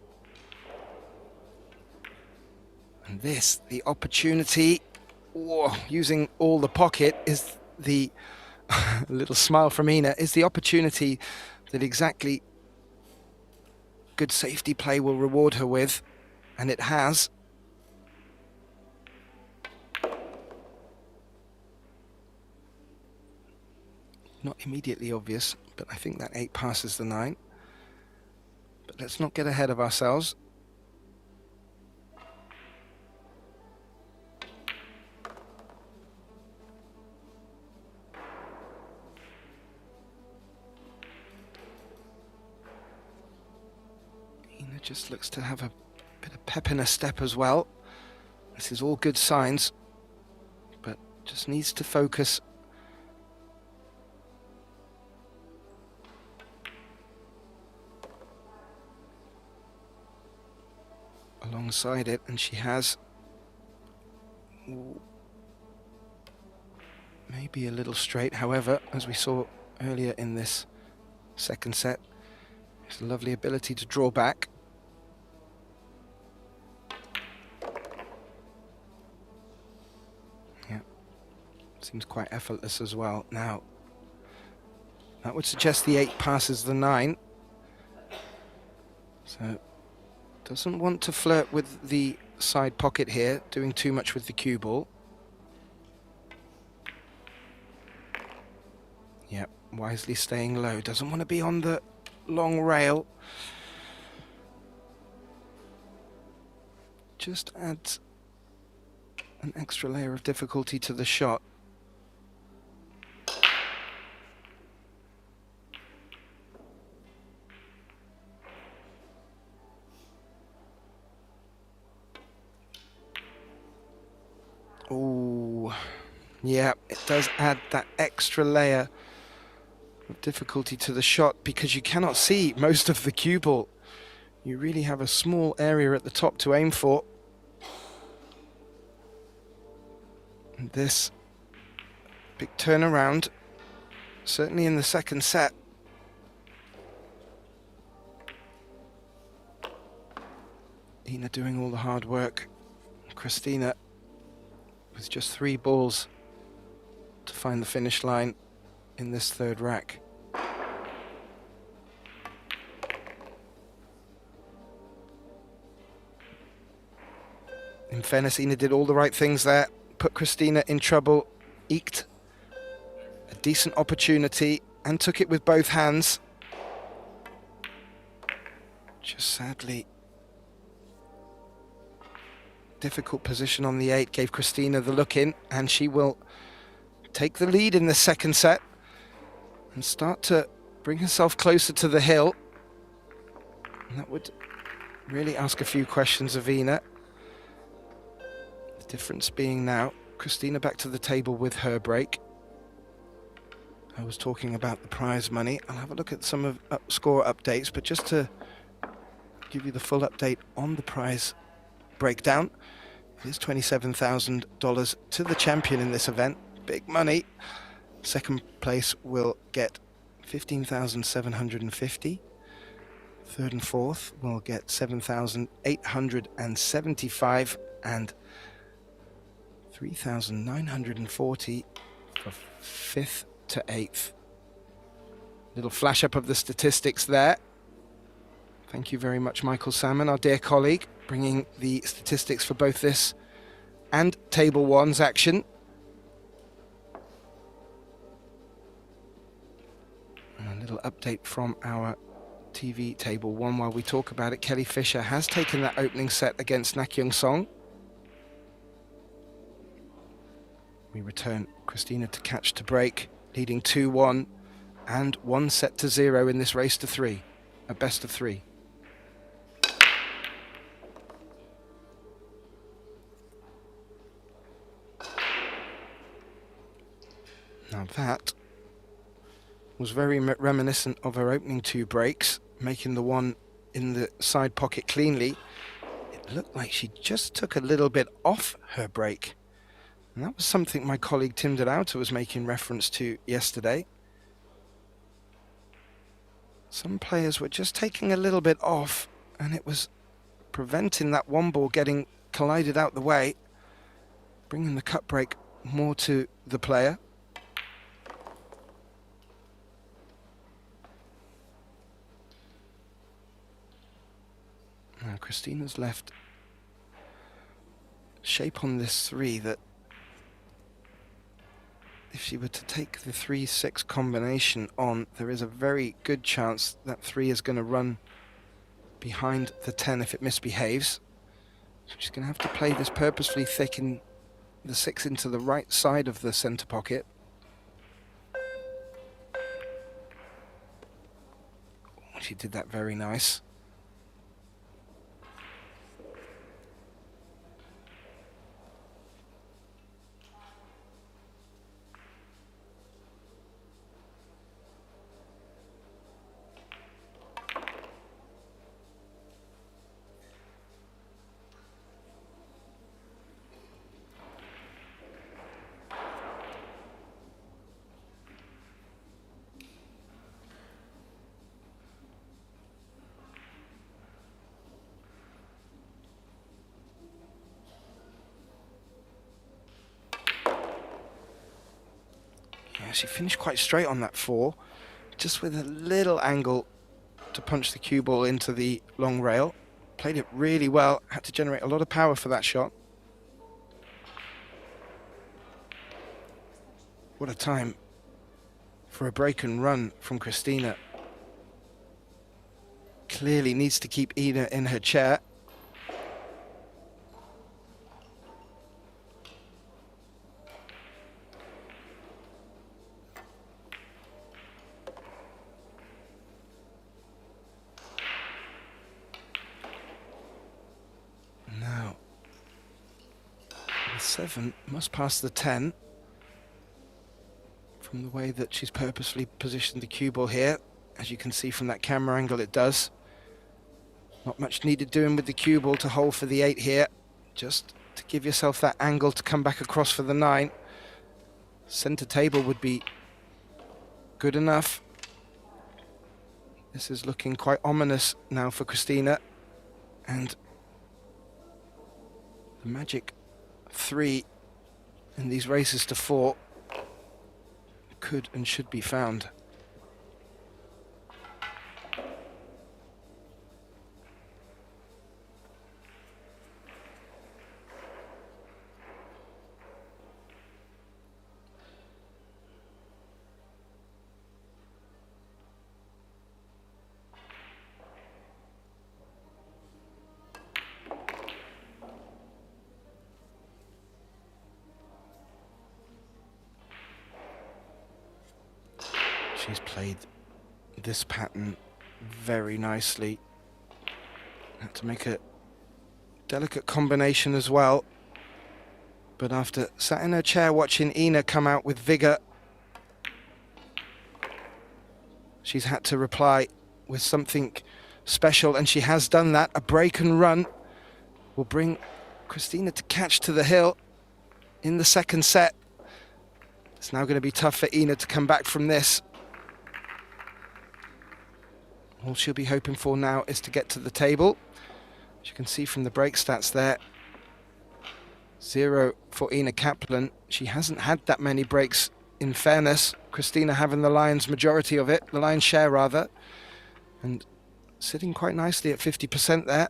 And this, the opportunity, using all the pocket, is the little smile from Ina, is the opportunity that exactly good safety play will reward her with, and it has. Not immediately obvious, but I think that 8 passes the 9. But let's not get ahead of ourselves. Just looks to have a bit of pep in her step as well. This is all good signs, but just needs to focus. Alongside it, and she has maybe a little straight. However, as we saw earlier in this second set, it's a lovely ability to draw back. Seems quite effortless as well. Now, that would suggest the 8 passes the 9. So, doesn't want to flirt with the side pocket here, doing too much with the cue ball. Yep, wisely staying low. Doesn't want to be on the long rail. Just adds an extra layer of difficulty to the shot. Oh, yeah, it does add that extra layer of difficulty to the shot because you cannot see most of the cue ball. You really have a small area at the top to aim for. And this big turnaround, certainly in the second set. Ina doing all the hard work. Christina with just 3 balls to find the finish line in this third rack. In fairness, Ina did all the right things there, put Christina in trouble, eked a decent opportunity and took it with both hands. Just sadly, difficult position on the 8 gave Christina the look in, and she will take the lead in the second set and start to bring herself closer to the hill. And that would really ask a few questions of Ina. The difference being now, Christina back to the table with her break. I was talking about the prize money. I'll have a look at some of score updates, but just to give you the full update on the prize breakdown, it is $27,000 to the champion in this event. Big money. Second place will get $15,750. Third and fourth will get $7,875 and $3,940 for 5th to 8th. Little flash up of the statistics there. Thank you very much, Michael Salmon, our dear colleague, bringing the statistics for both this and Table 1's action. And a little update from our TV Table 1 while we talk about it. Kelly Fisher has taken that opening set against Na Kyung Song. We return Christina to catch to break, leading 2-1 and 1-0 in this race to 3, a best of 3. Now that was very reminiscent of her opening 2 breaks, making the one in the side pocket cleanly. It looked like she just took a little bit off her break. And that was something my colleague Tim Delauter was making reference to yesterday. Some players were just taking a little bit off, and it was preventing that one ball getting collided out the way, bringing the cut break more to the player. Now Christina's left shape on this 3 that if she were to take the 3-6 combination on, there is a very good chance that 3 is going to run behind the 10 if it misbehaves. So she's going to have to play this purposefully thick in the 6 into the right side of the centre pocket. Oh, she did that very nice. She finished quite straight on that 4, just with a little angle to punch the cue ball into the long rail. Played it really well, had to generate a lot of power for that shot. What a time for a break and run from Christina. Clearly needs to keep Ina in her chair. Now, the 7 must pass the 10 from the way that she's purposefully positioned the cue ball here. As you can see from that camera angle, it does. Not much needed doing with the cue ball to hold for the 8 here, just to give yourself that angle to come back across for the 9. Center table would be good enough. This is looking quite ominous now for Christina, and The magic 3 in these races to 4 could and should be found. She's played this pattern very nicely. Had to make a delicate combination as well. But after sat in her chair watching Ina come out with vigour, she's had to reply with something special, and she has done that. A break and run will bring Christina to catch to the hill in the second set. It's now going to be tough for Ina to come back from this. All she'll be hoping for now is to get to the table. As you can see from the break stats there, 0 for Ina Kaplan. She hasn't had that many breaks, in fairness. Christina having the lion's majority of it, the lion's share rather, and sitting quite nicely at 50% there.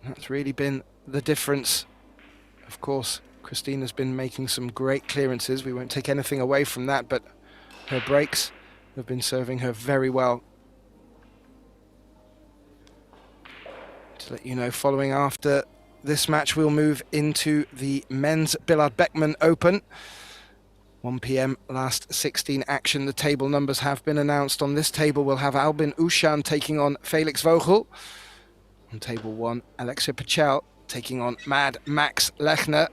That's really been the difference. Of course, Christina's been making some great clearances. We won't take anything away from that, but her breaks have been serving her very well. To let you know, following after this match, we'll move into the men's Billard Beckmann Open. 1 p.m. last 16 action. The table numbers have been announced. On this table, we'll have Albin Ushan taking on Felix Vogel. On table 1, Alexia Pachel taking on Mad Max Lechner.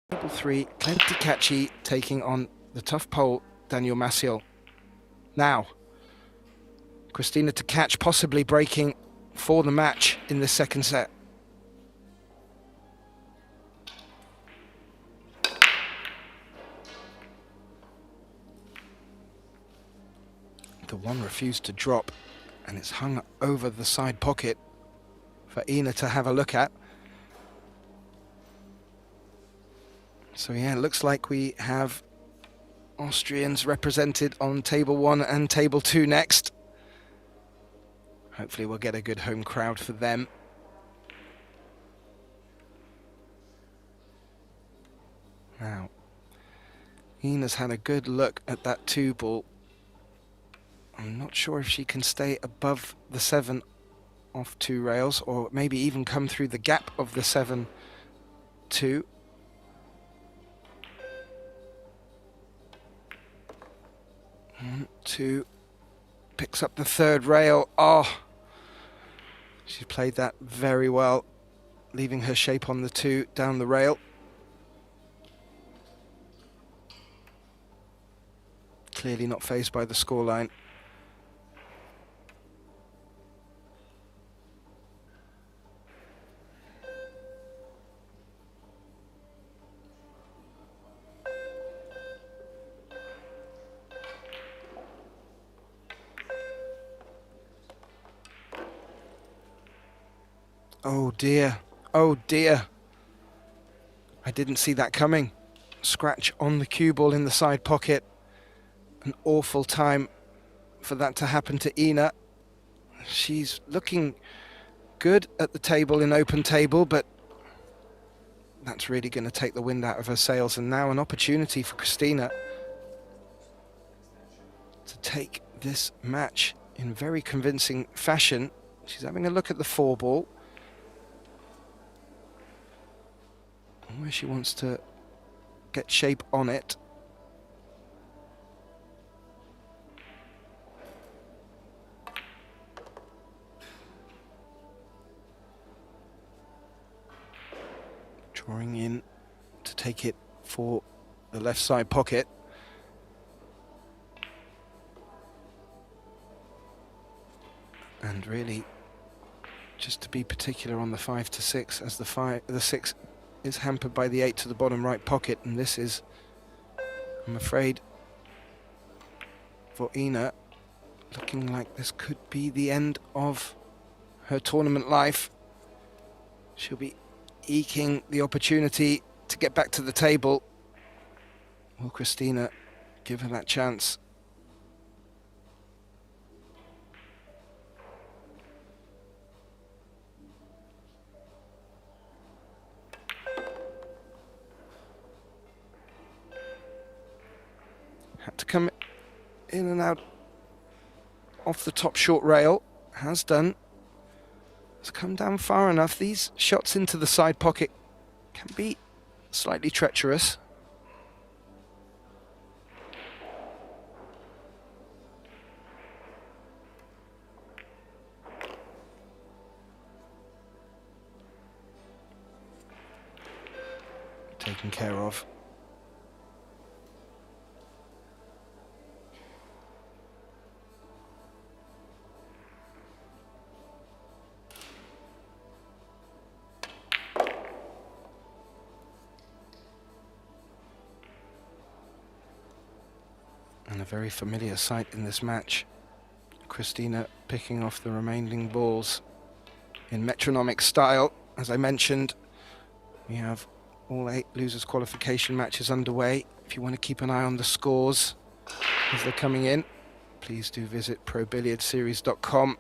Table 3, Clint Kachi taking on the tough Pole, Daniel Maciel. Now, Christina to catch, possibly breaking for the match in the second set. The one refused to drop, and it's hung over the side pocket for Ina to have a look at. So yeah, it looks like we have Austrians represented on table 1 and table 2 next. Hopefully we'll get a good home crowd for them. Now, Ina's had a good look at that 2 ball. I'm not sure if she can stay above the 7 off 2 rails, or maybe even come through the gap of the 7-2. 1, 2, picks up the 3rd rail. Oh, she played that very well, leaving her shape on the 2 down the rail. Clearly not fazed by the scoreline. Oh dear, oh dear. I didn't see that coming. Scratch on the cue ball in the side pocket. An awful time for that to happen to Ina. She's looking good at the table in open table, but that's really going to take the wind out of her sails. And now an opportunity for Christina to take this match in very convincing fashion. She's having a look at the 4 ball, where she wants to get shape on it. Drawing in to take it for the left side pocket. And really, just to be particular on the 5 to 6, as the 6 is hampered by the 8 to the bottom right pocket, and this is, I'm afraid, for Ina, looking like this could be the end of her tournament life. She'll be eking the opportunity to get back to the table. Will Christina give her that chance? Had to come in and out off the top short rail. Has done. Has come down far enough. These shots into the side pocket can be slightly treacherous. Taken care of. And a very familiar sight in this match. Christina picking off the remaining balls in metronomic style. As I mentioned, we have all 8 losers qualification matches underway. If you want to keep an eye on the scores as they're coming in, please do visit probilliardseries.com.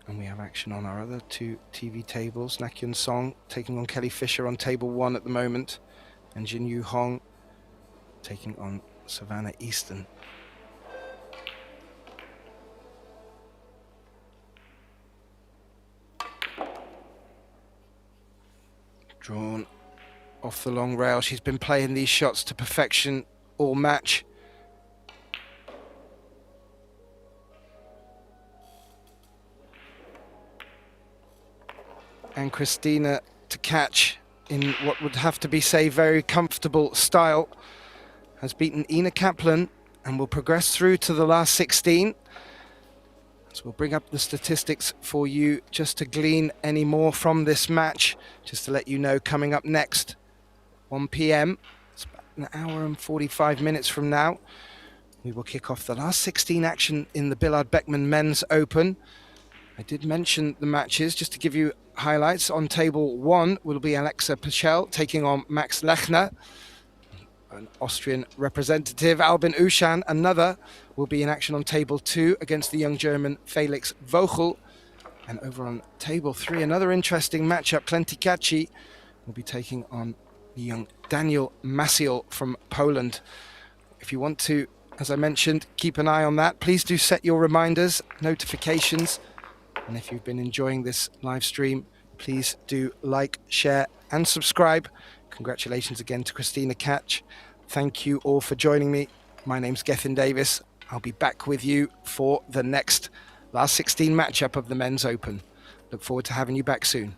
And we have action on our other 2 TV tables. Nakyun Song taking on Kelly Fisher on table 1 at the moment, and Jin Yu Hong taking on Savannah Easton. Drawn off the long rail. She's been playing these shots to perfection all match. And Christina to catch in what would have to be, say, very comfortable style. Has beaten Ina Kaplan and will progress through to the last 16. So we'll bring up the statistics for you just to glean any more from this match. Just to let you know, coming up next, 1 p.m, it's about an hour and 45 minutes from now, we will kick off the last 16 action in the Billard Beckmann Men's Open. I did mention the matches just to give you highlights. On table 1 will be Alexa Pichel taking on Max Lechner, an Austrian representative. Albin Ushan, another, will be in action on table 2 against the young German Felix Vogel. And over on table 3, another interesting matchup. Klenti Kaci will be taking on the young Daniel Maciel from Poland. If you want to, as I mentioned, keep an eye on that. Please do set your reminders, notifications. And if you've been enjoying this live stream, please do like, share and subscribe. Congratulations again to Christina Katch. Thank you all for joining me. My name's Gethin Davis. I'll be back with you for the next last 16 matchup of the Men's Open. Look forward to having you back soon.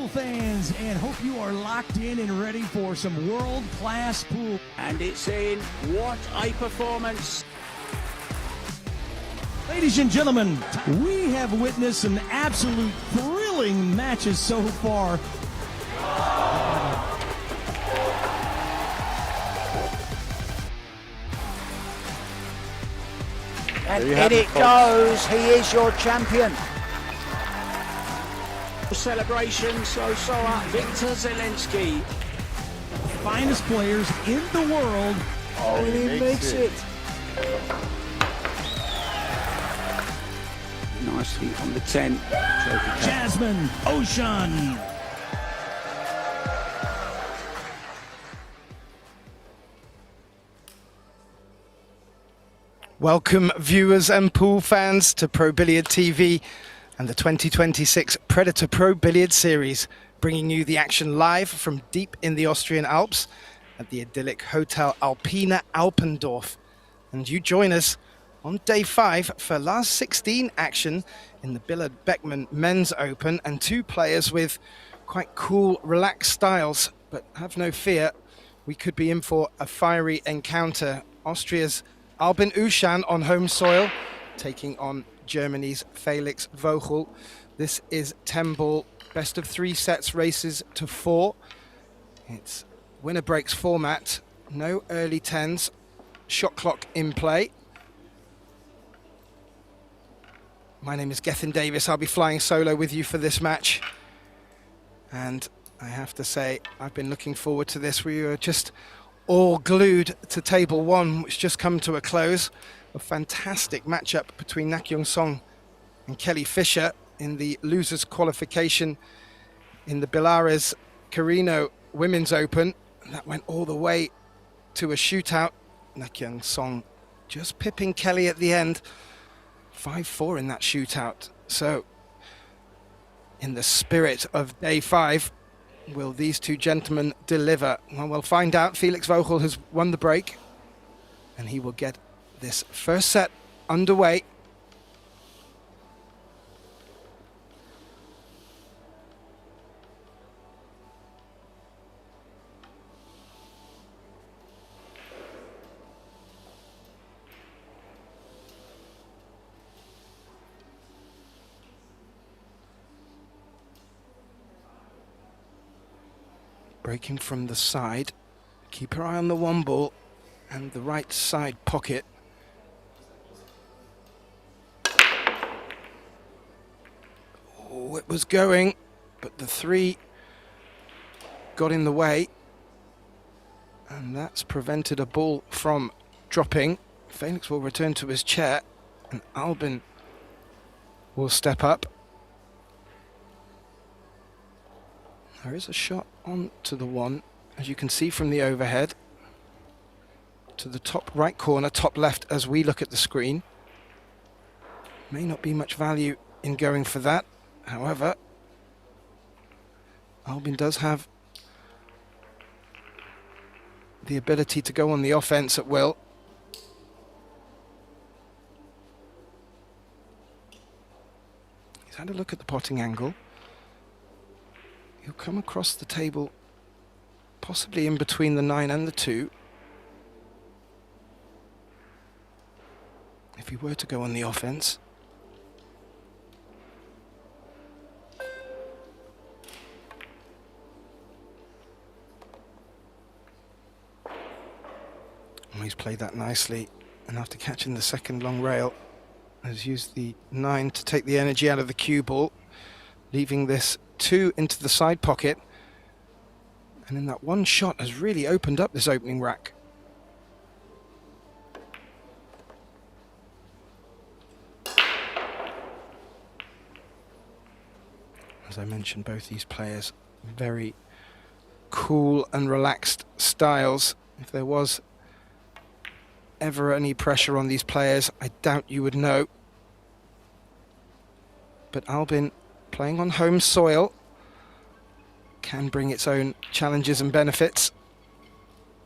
fans, and hope you are locked in and ready for some world-class pool. And it's in. What a performance. Ladies and gentlemen, we have witnessed some absolute thrilling matches so far. And in it goes. He is your champion. Celebration, so Victor Zelensky. Finest players in the world. Oh, he makes it. Nicely on the 10. Jasmine Ocean. Welcome, viewers and pool fans, to Pro Billiard TV and the 2026 Predator Pro Billiard Series, bringing you the action live from deep in the Austrian Alps at the idyllic Hotel Alpina Alpendorf. And you join us on day 5 for last 16 action in the Billard Beckmann Men's Open, and 2 players with quite cool, relaxed styles. But have no fear, we could be in for a fiery encounter. Austria's Albin Ushan on home soil, taking on Germany's Felix Vogel. This is 10-ball, best of 3 sets, races to 4. It's winner breaks format, no early 10s, shot clock in play. My name is Gethin Davis. I'll be flying solo with you for this match. And I have to say, I've been looking forward to this. We were just all glued to table 1, which just come to a close. A fantastic matchup between Nak Young Song and Kelly Fisher in the losers qualification in the Billiards Carrinho Women's Open. And that went all the way to a shootout. Nak Young Song just pipping Kelly at the end. 5-4 in that shootout. So, in the spirit of day 5, will these 2 gentlemen deliver? Well, we'll find out. Felix Vogel has won the break, and he will get this first set underway. Breaking from the side. Keep your eye on the 1 ball and the right side pocket. Oh, it was going, but the 3 got in the way, and that's prevented a ball from dropping. Felix will return to his chair, and Albin will step up. There is a shot on to the 1, as you can see from the overhead, to the top right corner, top left as we look at the screen. May not be much value in going for that. However, Albin does have the ability to go on the offense at will. He's had a look at the potting angle. He'll come across the table, possibly in between the 9 and the 2. If he were to go on the offense. Oh, he's played that nicely, and after catching the second long rail, has used the 9 to take the energy out of the cue ball, leaving this 2 into the side pocket, and in that 1 shot has really opened up this opening rack. As I mentioned, both these players very cool and relaxed styles. If there was ever any pressure on these players, I doubt you would know. But Albin, playing on home soil, can bring its own challenges and benefits.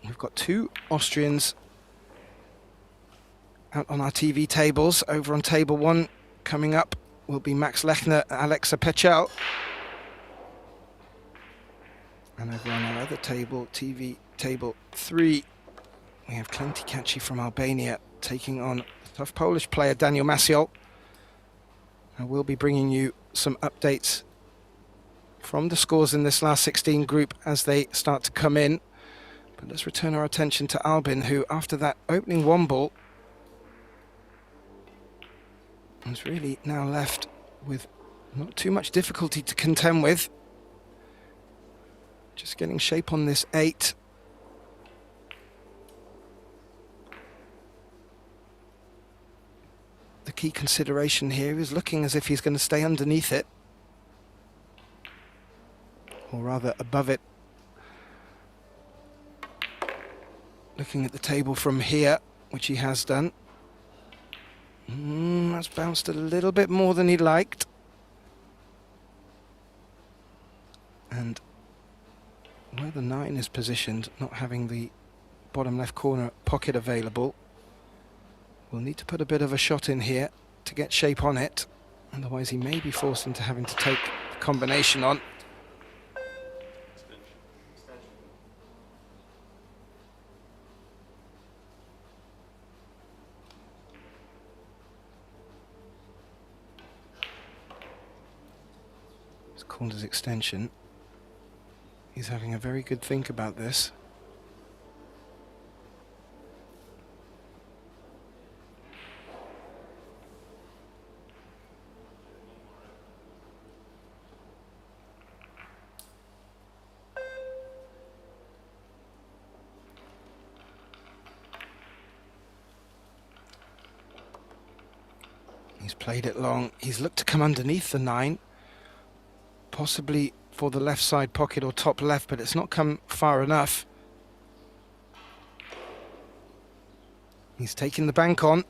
We've got 2 Austrians out on our TV tables. Over on table 1 coming up will be Max Lechner and Alexa Pechel. And over on our other table, TV table 3, we have Klenty Kaci from Albania taking on the tough Polish player Daniel Maciol. I will be bringing you some updates from the scores in this last 16 group as they start to come in. But let's return our attention to Albin, who after that opening one ball is really now left with not too much difficulty to contend with. Just getting shape on this 8. The key consideration here is looking as if he's going to stay underneath it, or rather above it. Looking at the table from here, which he has done. That's bounced a little bit more than he liked. And where the 9 is positioned, not having the bottom left corner pocket available, we'll need to put a bit of a shot in here to get shape on it. Otherwise he may be forced into having to take the combination on. It's called as extension. He's having a very good think about this. He's played it long. He's looked to come underneath the 9, possibly for the left side pocket or top left, but it's not come far enough. He's taking the bank on.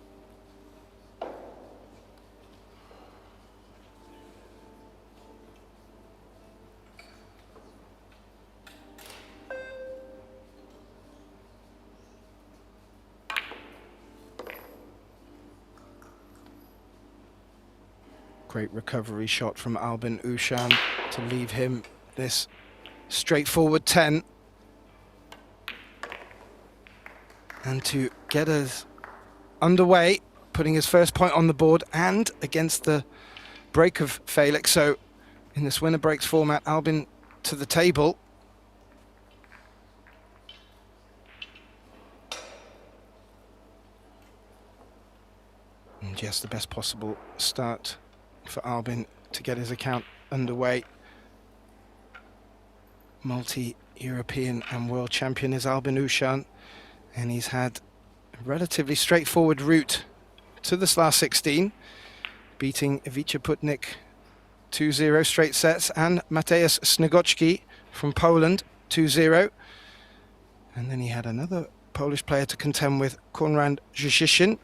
Great recovery shot from Albin Ushan to leave him this straightforward 10. And to get us underway, putting his first point on the board and against the break of Felix. So in this winner breaks format, Albin to the table. And yes, the best possible start for Albin to get his account underway. Multi-European and world champion is Albin Ushan, and he's had a relatively straightforward route to this last 16, beating Ivica Putnik 2-0 straight sets and Mateusz Snegocki from Poland 2-0. And then he had another Polish player to contend with, Konrad Zsishin.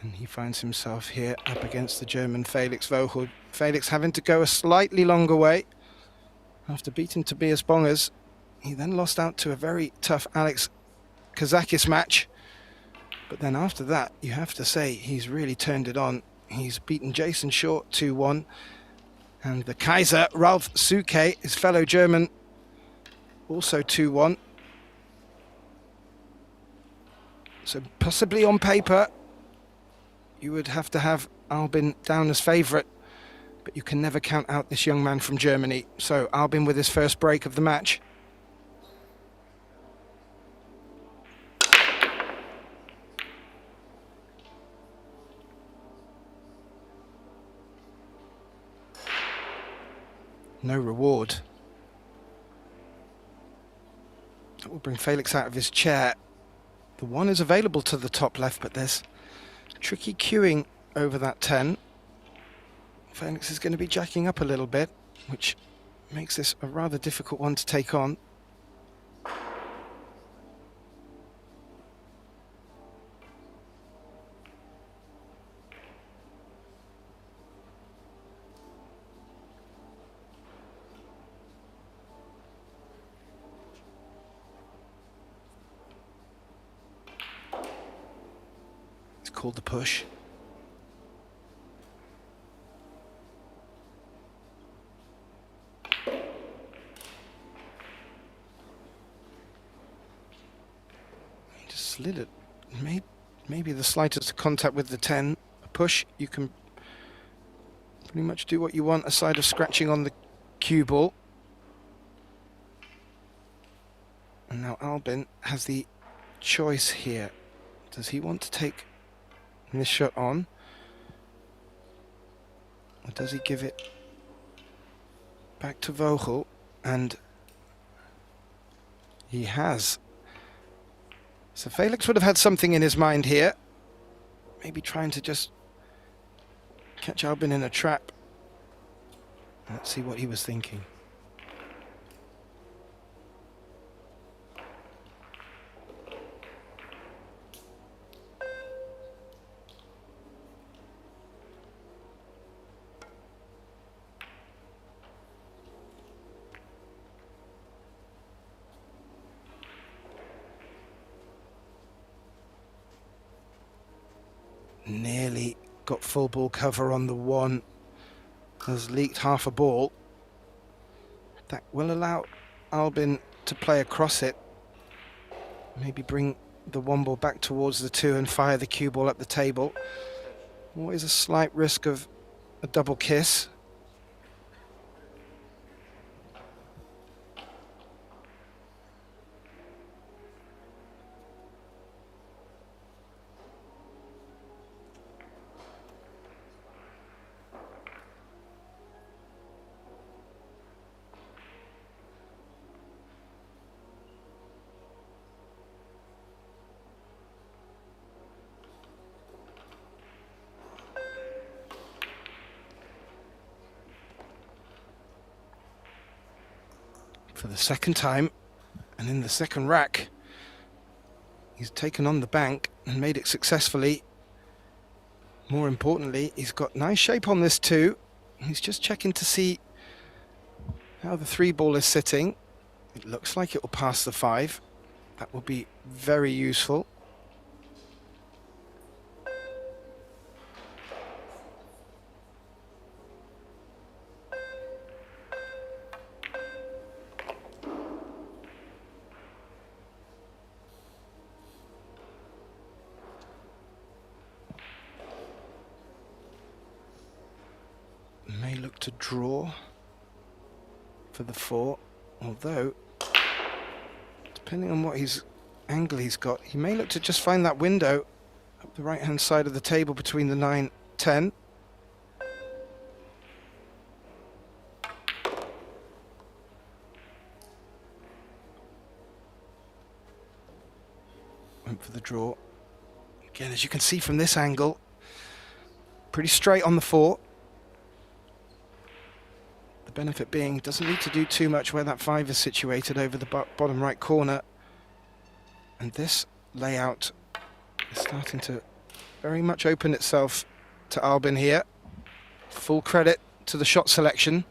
And he finds himself here up against the German Felix Vohud. Felix having to go a slightly longer way after beating Tobias Bongers. He then lost out to a very tough Alex Kazakis match. But then after that, you have to say he's really turned it on. He's beaten Jason Short 2-1. And the Kaiser, Ralf Suke, his fellow German, also 2-1. So possibly on paper, you would have to have Albin down as favourite, but you can never count out this young man from Germany. So Albin with his first break of the match. No reward. That will bring Felix out of his chair. The 1 is available to the top left, but there's tricky queuing over that 10. Felix is going to be jacking up a little bit, which makes this a rather difficult one to take on. It's called the push. little, maybe the slightest contact with the 10. A push, you can pretty much do what you want aside of scratching on the cue ball. And now Albin has the choice here. Does he want to take this shot on? Or does he give it back to Vogel? And he has. So Felix would have had something in his mind here. Maybe trying to just catch Albin in a trap. Let's see what he was thinking. Nearly got full ball cover on the 1. Has leaked half a ball. That will allow Albin to play across it. Maybe bring the 1 ball back towards the 2 and fire the cue ball up the table. Always a slight risk of a double kiss. For the second time, and in the second rack, he's taken on the bank and made it successfully. More importantly, he's got nice shape on this 2. He's just checking to see how the 3 ball is sitting. It looks like it will pass the 5. That will be very useful. May look to draw for the 4, although depending on what angle he's got, he may look to just find that window up the right hand side of the table between the 9-10. Went for the draw again. As you can see from this angle, pretty straight on the 4. The benefit being, doesn't need to do too much where that 5 is situated over the bottom right corner. And this layout is starting to very much open itself to Albin here. Full credit to the shot selection.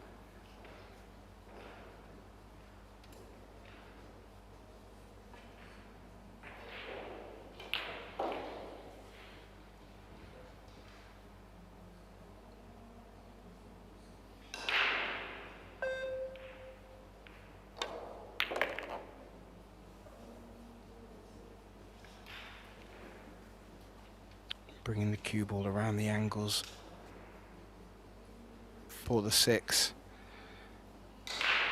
Bringing the cue ball around the angles for the 6.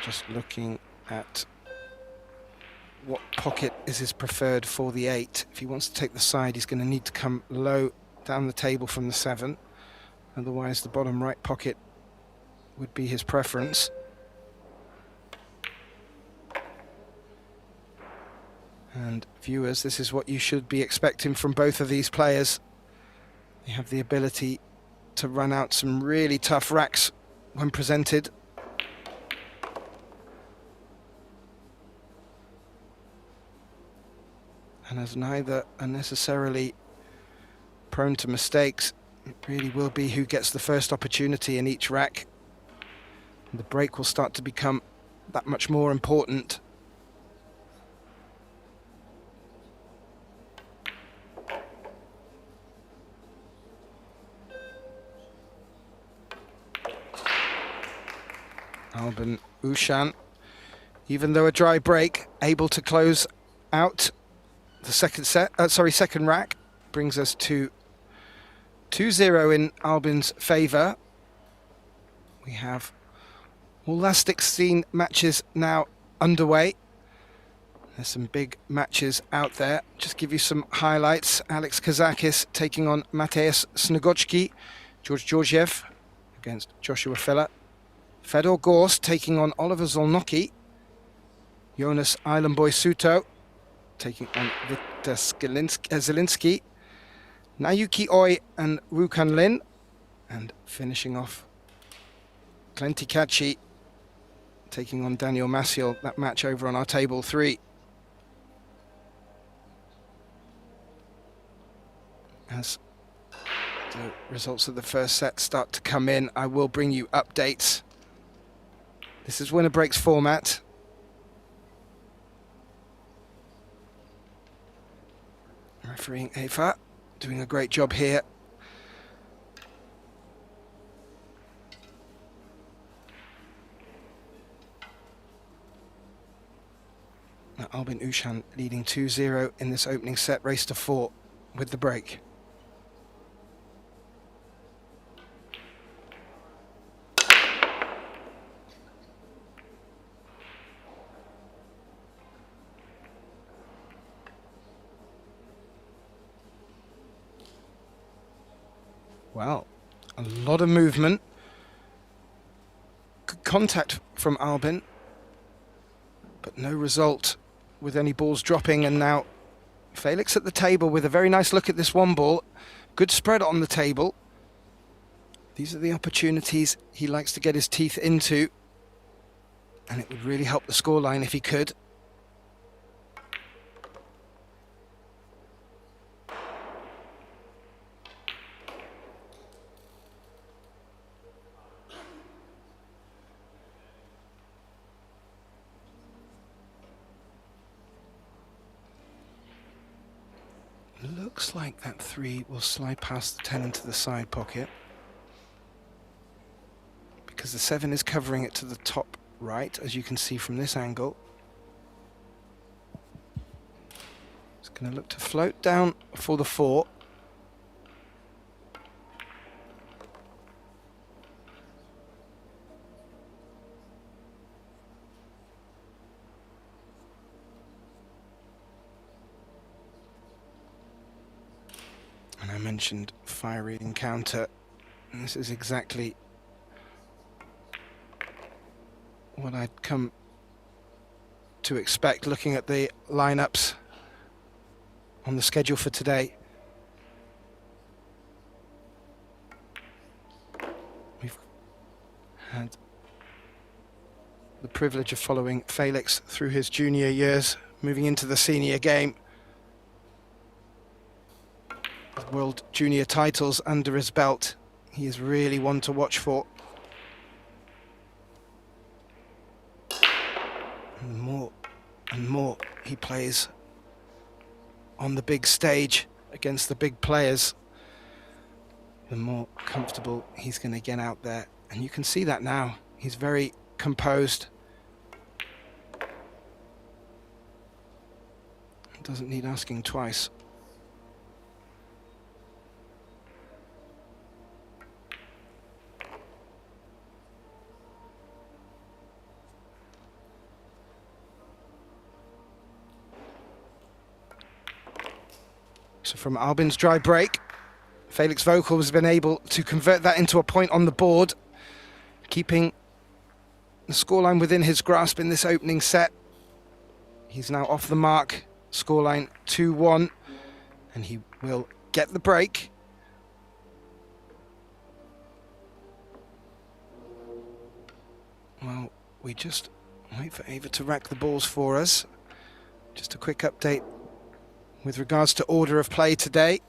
Just looking at what pocket is his preferred for the 8. If he wants to take the side, he's going to need to come low down the table from the 7. Otherwise, the bottom right pocket would be his preference. And viewers, this is what you should be expecting from both of these players. They have the ability to run out some really tough racks when presented. And as neither are necessarily prone to mistakes, it really will be who gets the first opportunity in each rack. And the break will start to become that much more important. Albin Ushan, even though a dry break, able to close out the second rack brings us to 2-0 in Albin's favour. We have all last 16 matches now underway. There's some big matches out there. Just give you some highlights. Alex Kazakis taking on Mateusz Snegocki. George Georgiev against Joshua Filler. Fedor Gorst taking on Oliver Zolnocki. Jonas Islandboy Suto taking on Viktor Zielinski. Nayuki Oi and Rukan Lin. And finishing off Klenti Kachi taking on Daniel Maciel. That match over on our table 3. As the results of the first set start to come in, I will bring you updates. This is winner breaks format. Refereeing Eva doing a great job here. Now Albin Ushan leading 2-0 in this opening set, race to 4 with the break. Well, a lot of movement. Good contact from Albin, but no result with any balls dropping. And now Felix at the table with a very nice look at this one ball. Good spread on the table. These are the opportunities he likes to get his teeth into, and it would really help the scoreline if he could. Looks like that 3 will slide past the 10 into the side pocket, because the 7 is covering it to the top right, as you can see from this angle. It's going to look to float down for the 4. And I mentioned fiery encounter, and this is exactly what I'd come to expect looking at the lineups on the schedule for today. We've had the privilege of following Felix through his junior years, moving into the senior game. World junior titles under his belt. He is really one to watch for. And the more and more he plays on the big stage against the big players, the more comfortable he's going to get out there. And you can see that now. He's very composed. Doesn't need asking twice. So from Albin's dry break, Felix Vogel has been able to convert that into a point on the board, keeping the scoreline within his grasp in this opening set. He's now off the mark, scoreline 2-1, and he will get the break. Well, we just wait for Ava to rack the balls for us. Just a quick update with regards to order of play today.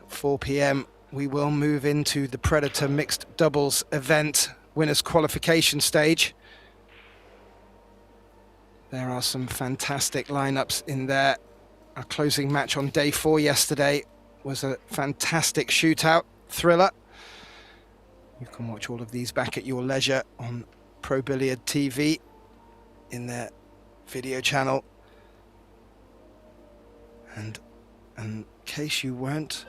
At 4 p.m. we will move into the Predator mixed doubles event winners qualification stage. There are some fantastic lineups in there. Our closing match on day 4 yesterday was a fantastic shootout thriller. You can watch all of these back at your leisure on Pro Billiard TV in their video channel. And in case you weren't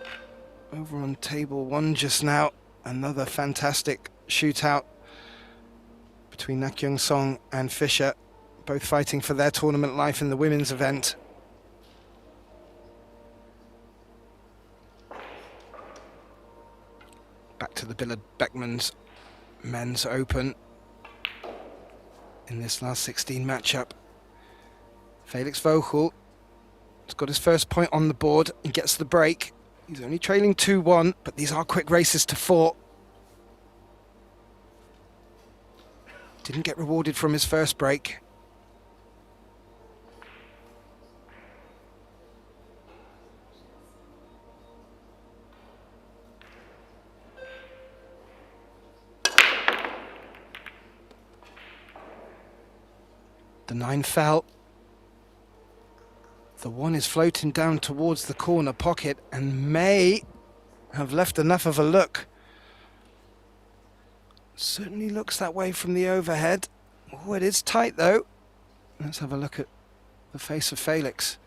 over on table 1 just now, another fantastic shootout between Nak Young Song and Fischer, both fighting for their tournament life in the women's event. Back to the Billard Beckmann's men's open in this last 16 matchup. Felix Vogel has got his first point on the board and gets the break. He's only trailing 2-1, but these are quick races to 4. Didn't get rewarded from his first break. The 9 fell. The 1 is floating down towards the corner pocket and may have left enough of a look. Certainly looks that way from the overhead. Oh, it is tight though. Let's have a look at the face of Felix.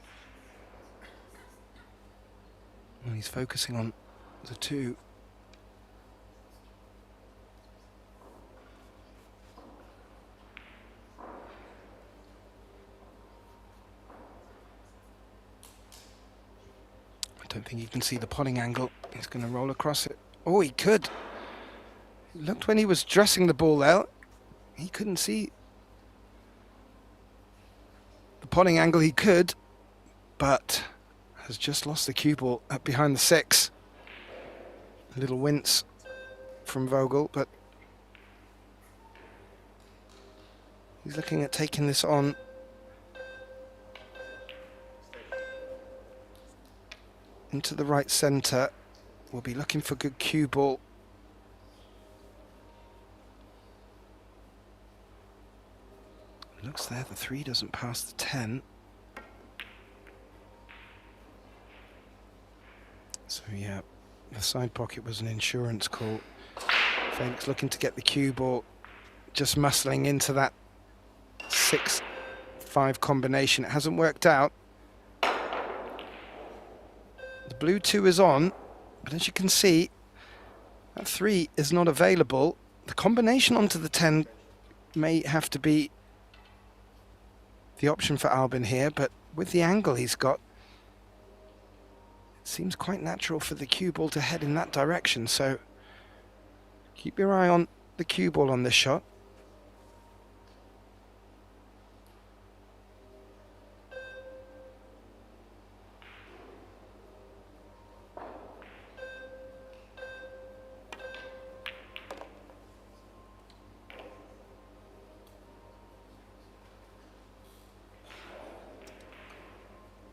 Well, he's focusing on the 2. I don't think you can see the potting angle. He's going to roll across it. Oh, he could. It looked when he was dressing the ball there. He couldn't see the potting angle. He could, but has just lost the cue ball up behind the 6. A little wince from Vogel, but he's looking at taking this on. Into the right centre. We'll be looking for good cue ball. Looks there, the 3 doesn't pass the 10. So yeah, the side pocket was an insurance call. Felix looking to get the cue ball, just muscling into that 6-5 combination. It hasn't worked out. The blue 2 is on, but as you can see, that 3 is not available. The combination onto the 10 may have to be the option for Albin here, but with the angle he's got, it seems quite natural for the cue ball to head in that direction. So keep your eye on the cue ball on this shot.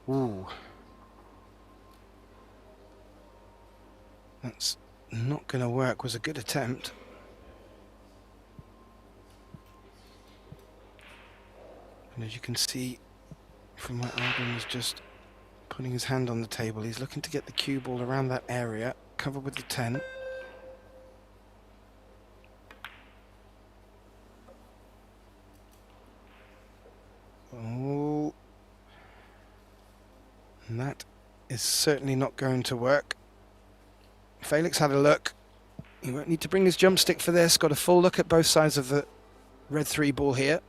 Ooh. That's not going to work. Was a good attempt. And as you can see from where Albin was just putting his hand on the table, he's looking to get the cue ball around that area, covered with the 10. Oh. And that is certainly not going to work. Felix had a look. He won't need to bring his jump stick for this. Got a full look at both sides of the red 3 ball here.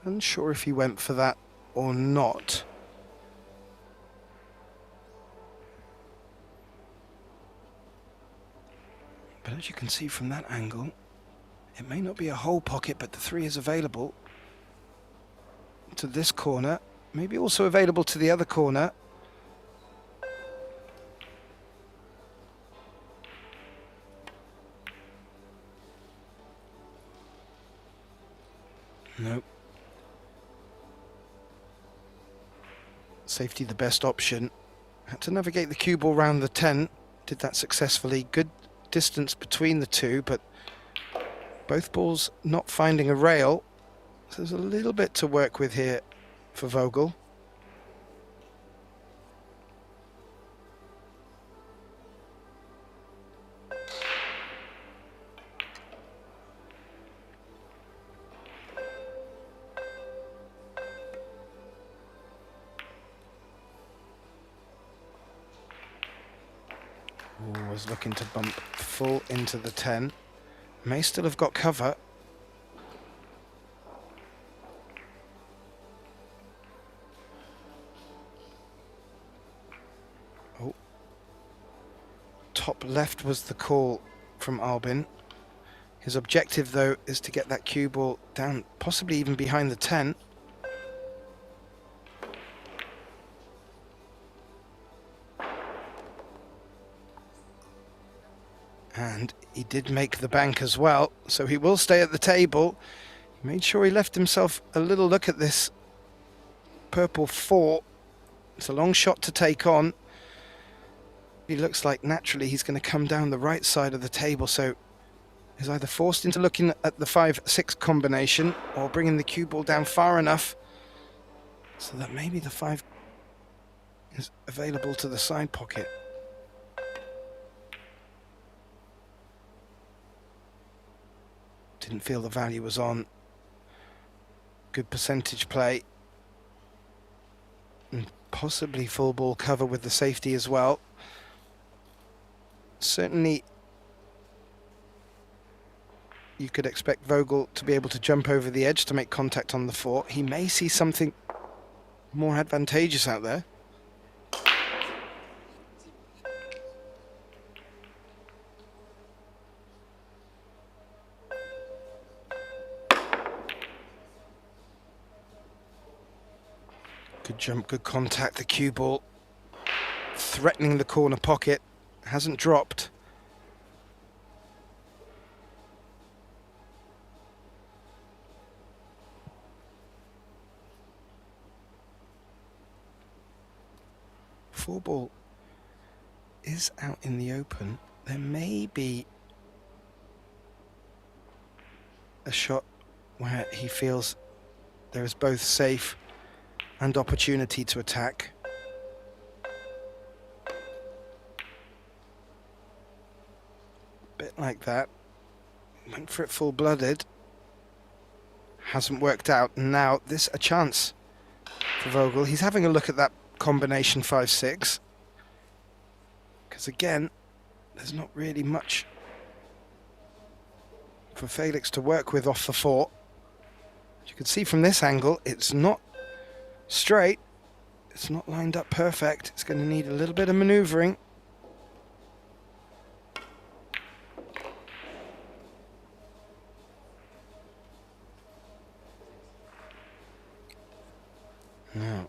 Unsure if he went for that or not. But as you can see from that angle, it may not be a whole pocket, but the 3 is available to this corner, maybe also available to the other corner. Nope. Safety the best option. Had to navigate the cue ball round the 10. Did that successfully. Good distance between the two, but both balls not finding a rail. So there's a little bit to work with here for Vogel. Was looking to bump full into the 10. May still have got cover. Oh. Top left was the call from Albin. His objective, though, is to get that cue ball down, possibly even behind the 10. And he did make the bank as well, so he will stay at the table. He made sure he left himself a little look at this purple 4. It's a long shot to take on. He looks like naturally he's going to come down the right side of the table, so he's either forced into looking at the 5-6 combination or bringing the cue ball down far enough so that maybe the 5 is available to the side pocket. Didn't feel the value was on. Good percentage play. And possibly full ball cover with the safety as well. Certainly you could expect Vogel to be able to jump over the edge to make contact on the 4. He may see something more advantageous out there. Good jump, good contact, the cue ball threatening the corner pocket, hasn't dropped. Four ball is out in the open. There may be a shot where he feels there is both safe and opportunity to attack. Bit like that. Went for it full-blooded. Hasn't worked out. And now this a chance for Vogel. He's having a look at that combination 5-6. Because again, there's not really much for Felix to work with off the 4. As you can see from this angle, it's not straight, it's not lined up perfect. It's going to need a little bit of maneuvering. Now,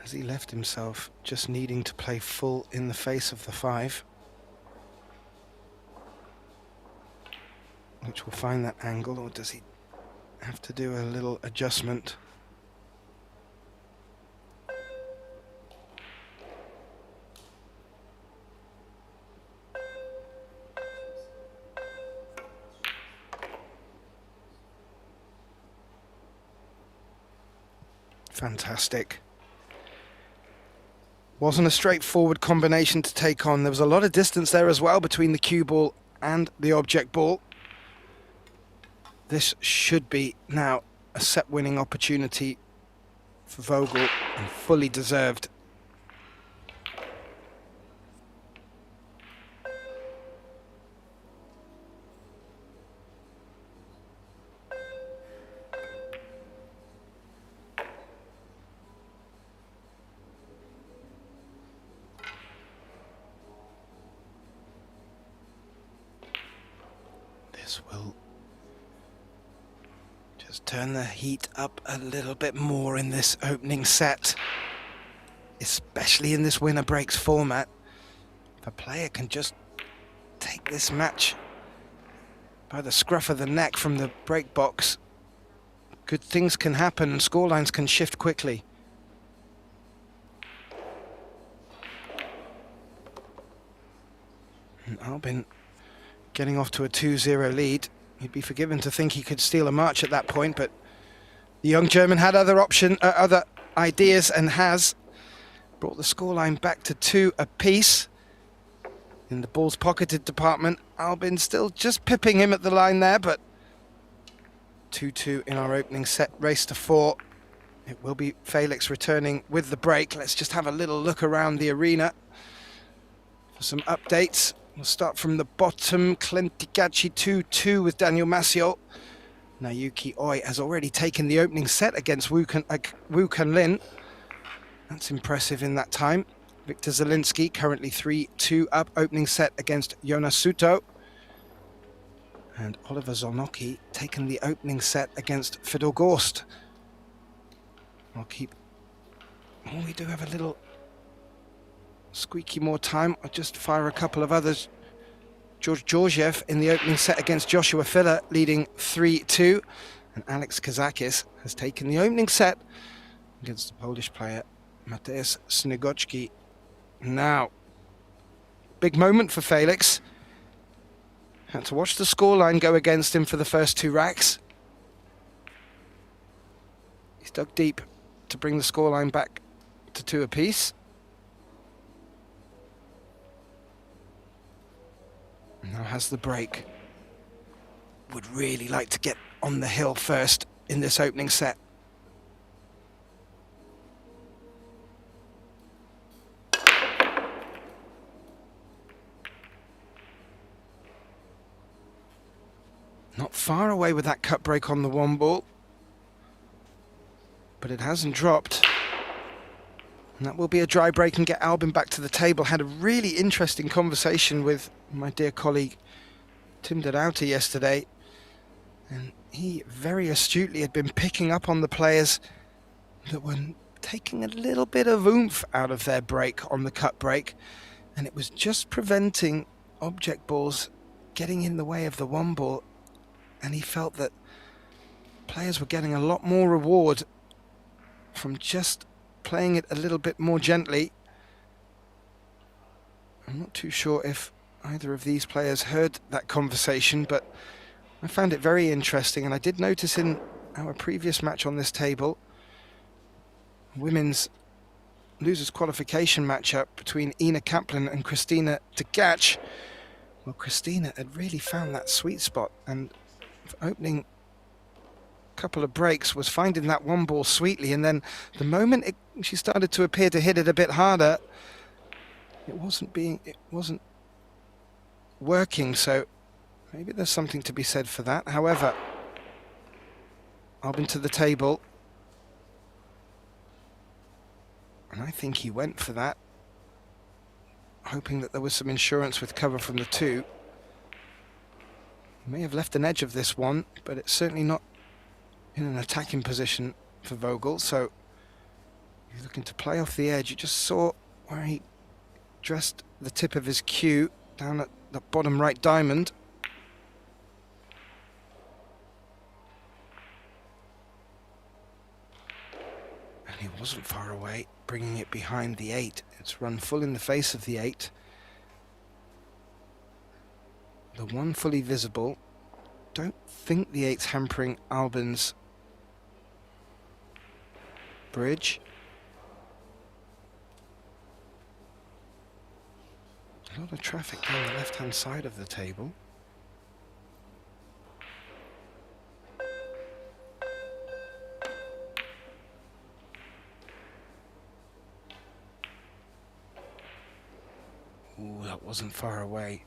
has he left himself just needing to play full in the face of the 5, which will find that angle, or does he have to do a little adjustment? Fantastic. Wasn't a straightforward combination to take on. There was a lot of distance there as well between the cue ball and the object ball. This should be now a set winning opportunity for Vogel, and fully deserved. This will just turn the heat up a little bit more in this opening set, especially in this winner breaks format. If a player can just take this match by the scruff of the neck from the break box, good things can happen and scorelines can shift quickly. And Albin getting off to a 2-0 lead. He'd be forgiven to think he could steal a march at that point, but the young German had other ideas and has brought the scoreline back to 2 apiece. In the balls pocketed department, Albin still just pipping him at the line there, but 2-2 in our opening set, race to 4. It will be Felix returning with the break. Let's just have a little look around the arena for some updates. We'll start from the bottom. Klentigachi 2-2 with Daniel Maciel. Nayuki Oi has already taken the opening set against Wu Kunlin. That's impressive in that time. Victor Zielinski currently 3-2 up, opening set against Jonas Suto. And Oliver Zornocki taken the opening set against Fedor Gorst. I'll keep... Oh, we do have a little squeaky more time. I'll just fire a couple of others. George Georgiev in the opening set against Joshua Filler, leading 3-2. And Alex Kazakis has taken the opening set against the Polish player Mateusz Snygocki. Now, big moment for Felix. Had to watch the scoreline go against him for the first 2 racks. He's dug deep to bring the scoreline back to 2 apiece. Now has the break. Would really like to get on the hill first in this opening set. Not far away with that cut break on the 1 ball. But it hasn't dropped. And that will be a dry break and get Albin back to the table. Had a really interesting conversation with my dear colleague Tim de Ruyter yesterday. And he very astutely had been picking up on the players that were taking a little bit of oomph out of their break on the cut break. And it was just preventing object balls getting in the way of the 1 ball. And he felt that players were getting a lot more reward from just playing it a little bit more gently. I'm not too sure if either of these players heard that conversation, but I found it very interesting. And I did notice in our previous match on this table, women's losers qualification matchup between Ina Kaplan and Christina Tagach. Well, Christina had really found that sweet spot, and opening couple of breaks was finding that 1 ball sweetly, and then the moment she started to appear to hit it a bit harder, it wasn't working. So maybe there's something to be said for that. However, Albin to the table, and I think he went for that, hoping that there was some insurance with cover from the 2. May have left an edge of this one, but it's certainly not in an attacking position for Vogel. So he's looking to play off the edge. You just saw where he dressed the tip of his cue down at the bottom right diamond. And he wasn't far away, bringing it behind the 8. It's run full in the face of the 8. The 1 fully visible. Don't think the 8's hampering Albin's bridge. A lot of traffic down the left-hand side of the table. Ooh, that wasn't far away.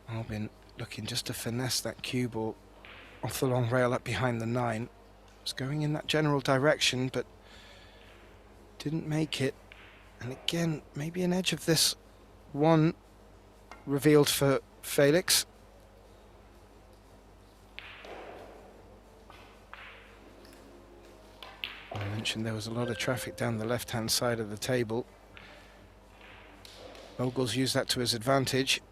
Albin looking just to finesse that cue ball off the long rail up behind the 9. Was going in that general direction, but didn't make it. And again, maybe an edge of this 1 revealed for Felix. I mentioned there was a lot of traffic down the left-hand side of the table. Vogel's used that to his advantage.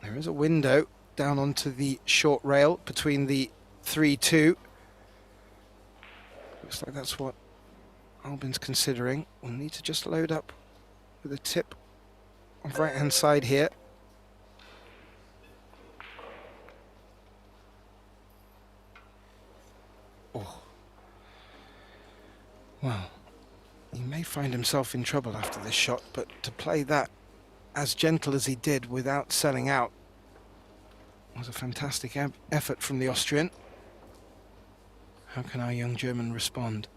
There is a window down onto the short rail between the 3-2. Looks like that's what Albin's considering. We'll need to just load up with a tip right-hand side here. Oh. Well, he may find himself in trouble after this shot, but to play that as gentle as he did without selling out was a fantastic effort from the Austrian. How can our young German respond?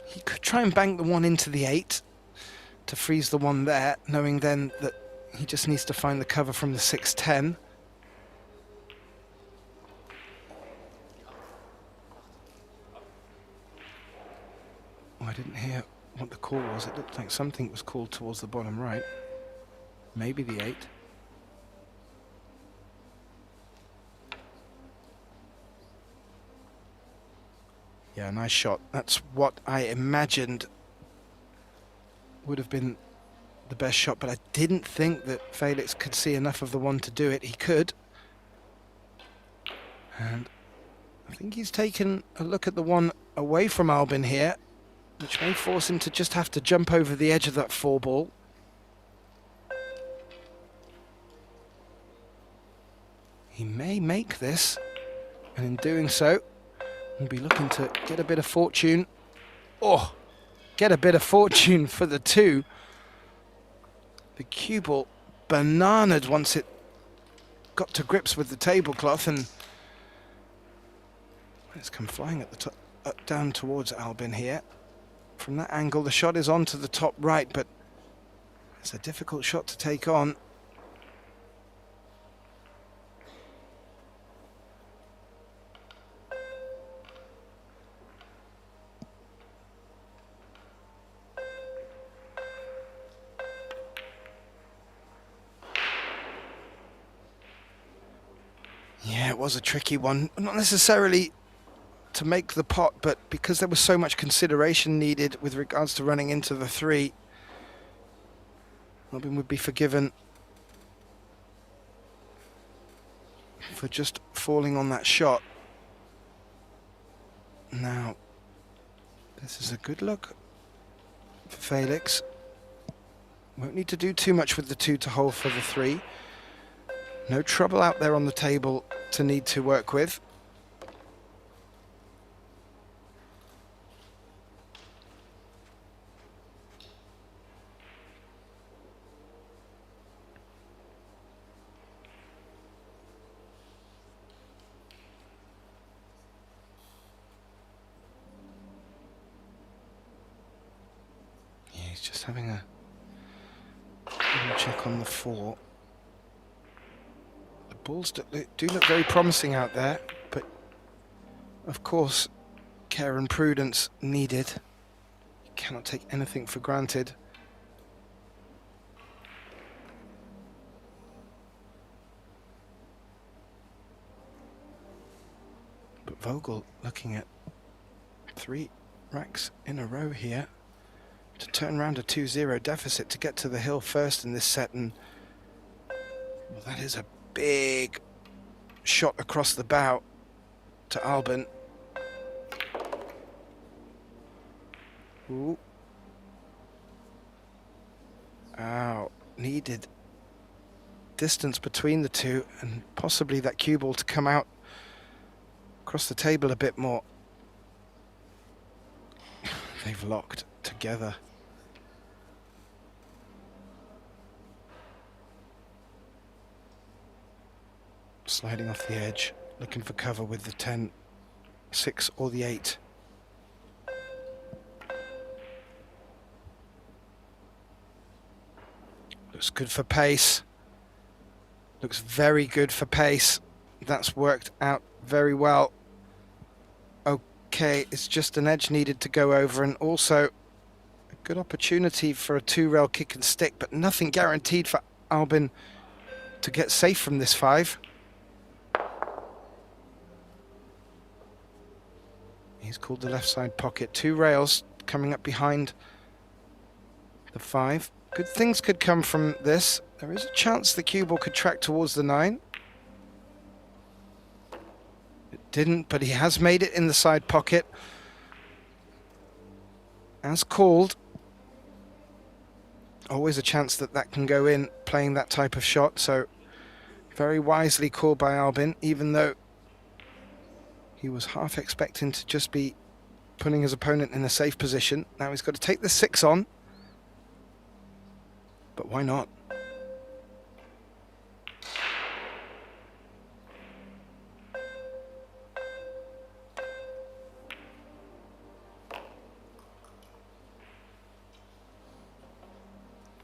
He could try and bank the one into the 8 to freeze the one there, knowing then that he just needs to find the cover from the 6-10. Oh, I didn't hear what the call was. It looked like something was called towards the bottom right. Maybe the 8. Yeah, nice shot. That's what I imagined would have been the best shot, but I didn't think that Felix could see enough of the one to do it. He could. And I think he's taken a look at the one away from Albin here, which may force him to just have to jump over the edge of that 4 ball. He may make this, and in doing so, we'll be looking to get a bit of fortune. Oh, get a bit of fortune for the 2. The cue ball bananaed once it got to grips with the tablecloth, and it's come flying at the top, down towards Albin here. From that angle, the shot is on to the top right, but it's a difficult shot to take on. Yeah, it was a tricky one. Not necessarily to make the pot, but because there was so much consideration needed with regards to running into the 3, Albin would be forgiven for just falling on that shot. Now, this is a good look for Felix. Won't need to do too much with the 2 to hold for the 3. No trouble out there on the table to need to work with. Yeah, he's just having a check on the 4. Balls do look very promising out there, but of course care and prudence needed. You cannot take anything for granted. But Vogel looking at 3 racks in a row here to turn around a 2-0 deficit to get to the hill first in this set, and well, that is a big shot across the bow to Albin. Ooh. Ow. Needed distance between the 2 and possibly that cue ball to come out across the table a bit more. They've locked together. Sliding off the edge, looking for cover with the 10, 6 or the 8. Looks good for pace. Looks very good for pace. That's worked out very well. Okay, it's just an edge needed to go over, and also a good opportunity for a 2-rail kick and stick, but nothing guaranteed for Albin to get safe from this 5. He's called the left side pocket. 2 rails coming up behind the 5. Good things could come from this. There is a chance the cue ball could track towards the 9. It didn't, but he has made it in the side pocket. As called. Always a chance that that can go in playing that type of shot, so very wisely called by Albin, even though he was half expecting to just be putting his opponent in a safe position. Now he's got to take the 6 on, but why not?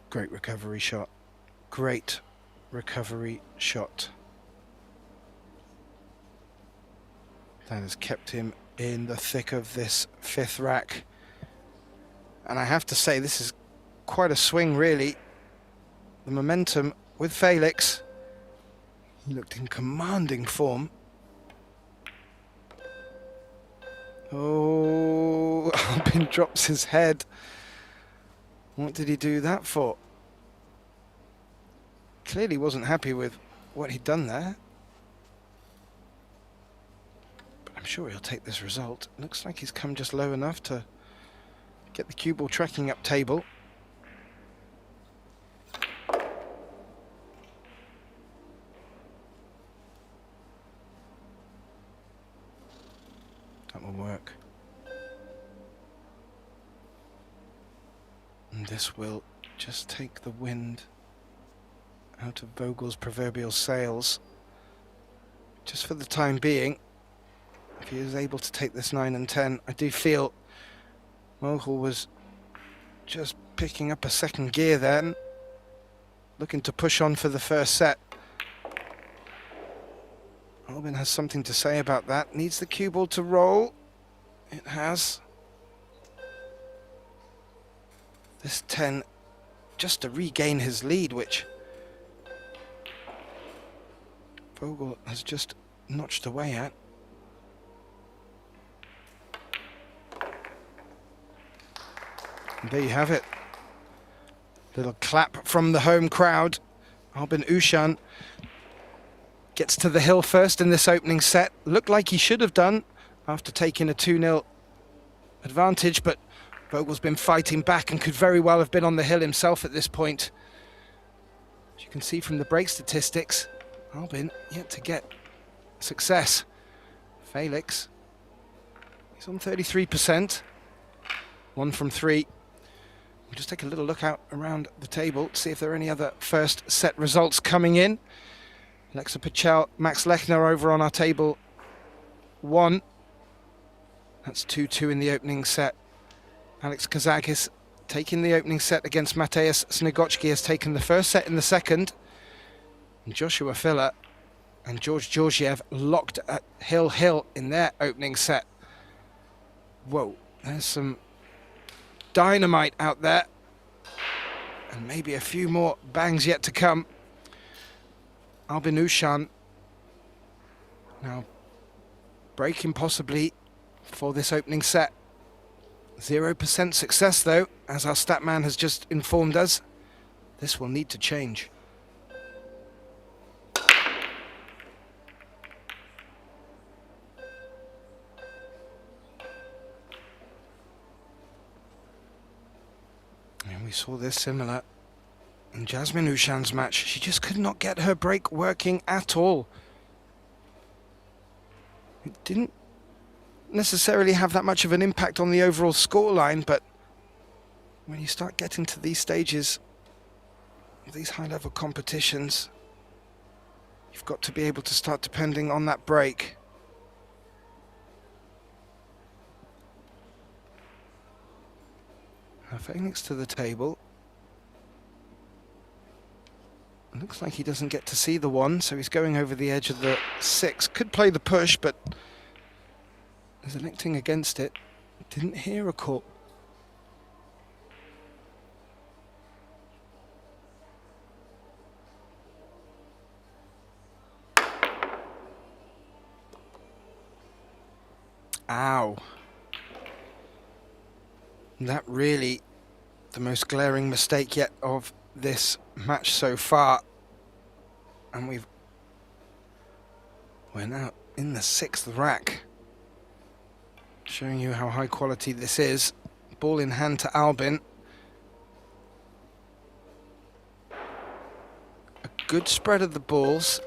Great recovery shot. Great recovery shot. That has kept him in the thick of this 5th rack. And I have to say, this is quite a swing, really. The momentum with Felix. He looked in commanding form. Oh, Albin drops his head. What did he do that for? Clearly wasn't happy with what he'd done there. But I'm sure he'll take this result. Looks like he's come just low enough to get the cue ball tracking up table. That will work. And this will just take the wind out of Vogel's proverbial sails. Just for the time being, if he is able to take this 9 and 10, I do feel Vogel was just picking up a second gear then, looking to push on for the first set. Albin has something to say about that. Needs the cue ball to roll. It has. This 10 just to regain his lead, which Vogel has just notched away at. And there you have it. Little clap from the home crowd. Albin Ushan gets to the hill first in this opening set. Looked like he should have done after taking a 2-0 advantage, but Vogel's been fighting back and could very well have been on the hill himself at this point. As you can see from the break statistics, Albin yet to get success. Felix, he's on 33%, 1 from 3. We'll just take a little look out around the table to see if there are any other first set results coming in. Alexa Pichel, Max Lechner over on our table 1. That's 2-2 in the opening set. Alex Kazakis taking the opening set against Mateusz Snegocki has taken the first set in the second. And Joshua Filler and George Georgiev locked at Hill in their opening set. Whoa, there's some dynamite out there. And maybe a few more bangs yet to come. Albin Ushan now breaking possibly for this opening set. 0% success though, as our stat man has just informed us. This will need to change. And we saw this similar in Jasmine Ushan's match. She just could not get her break working at all. It didn't necessarily have that much of an impact on the overall scoreline, but when you start getting to these stages of these high-level competitions, you've got to be able to start depending on that break. Now Felix to the table. Looks like he doesn't get to see the 1, so he's going over the edge of the 6. Could play the push, but there's electing against it. Didn't hear a call. Ow. That really the most glaring mistake yet of this match so far. And we're now in the 6th rack, showing you how high quality this is. Ball in hand to Albin. A good spread of the balls.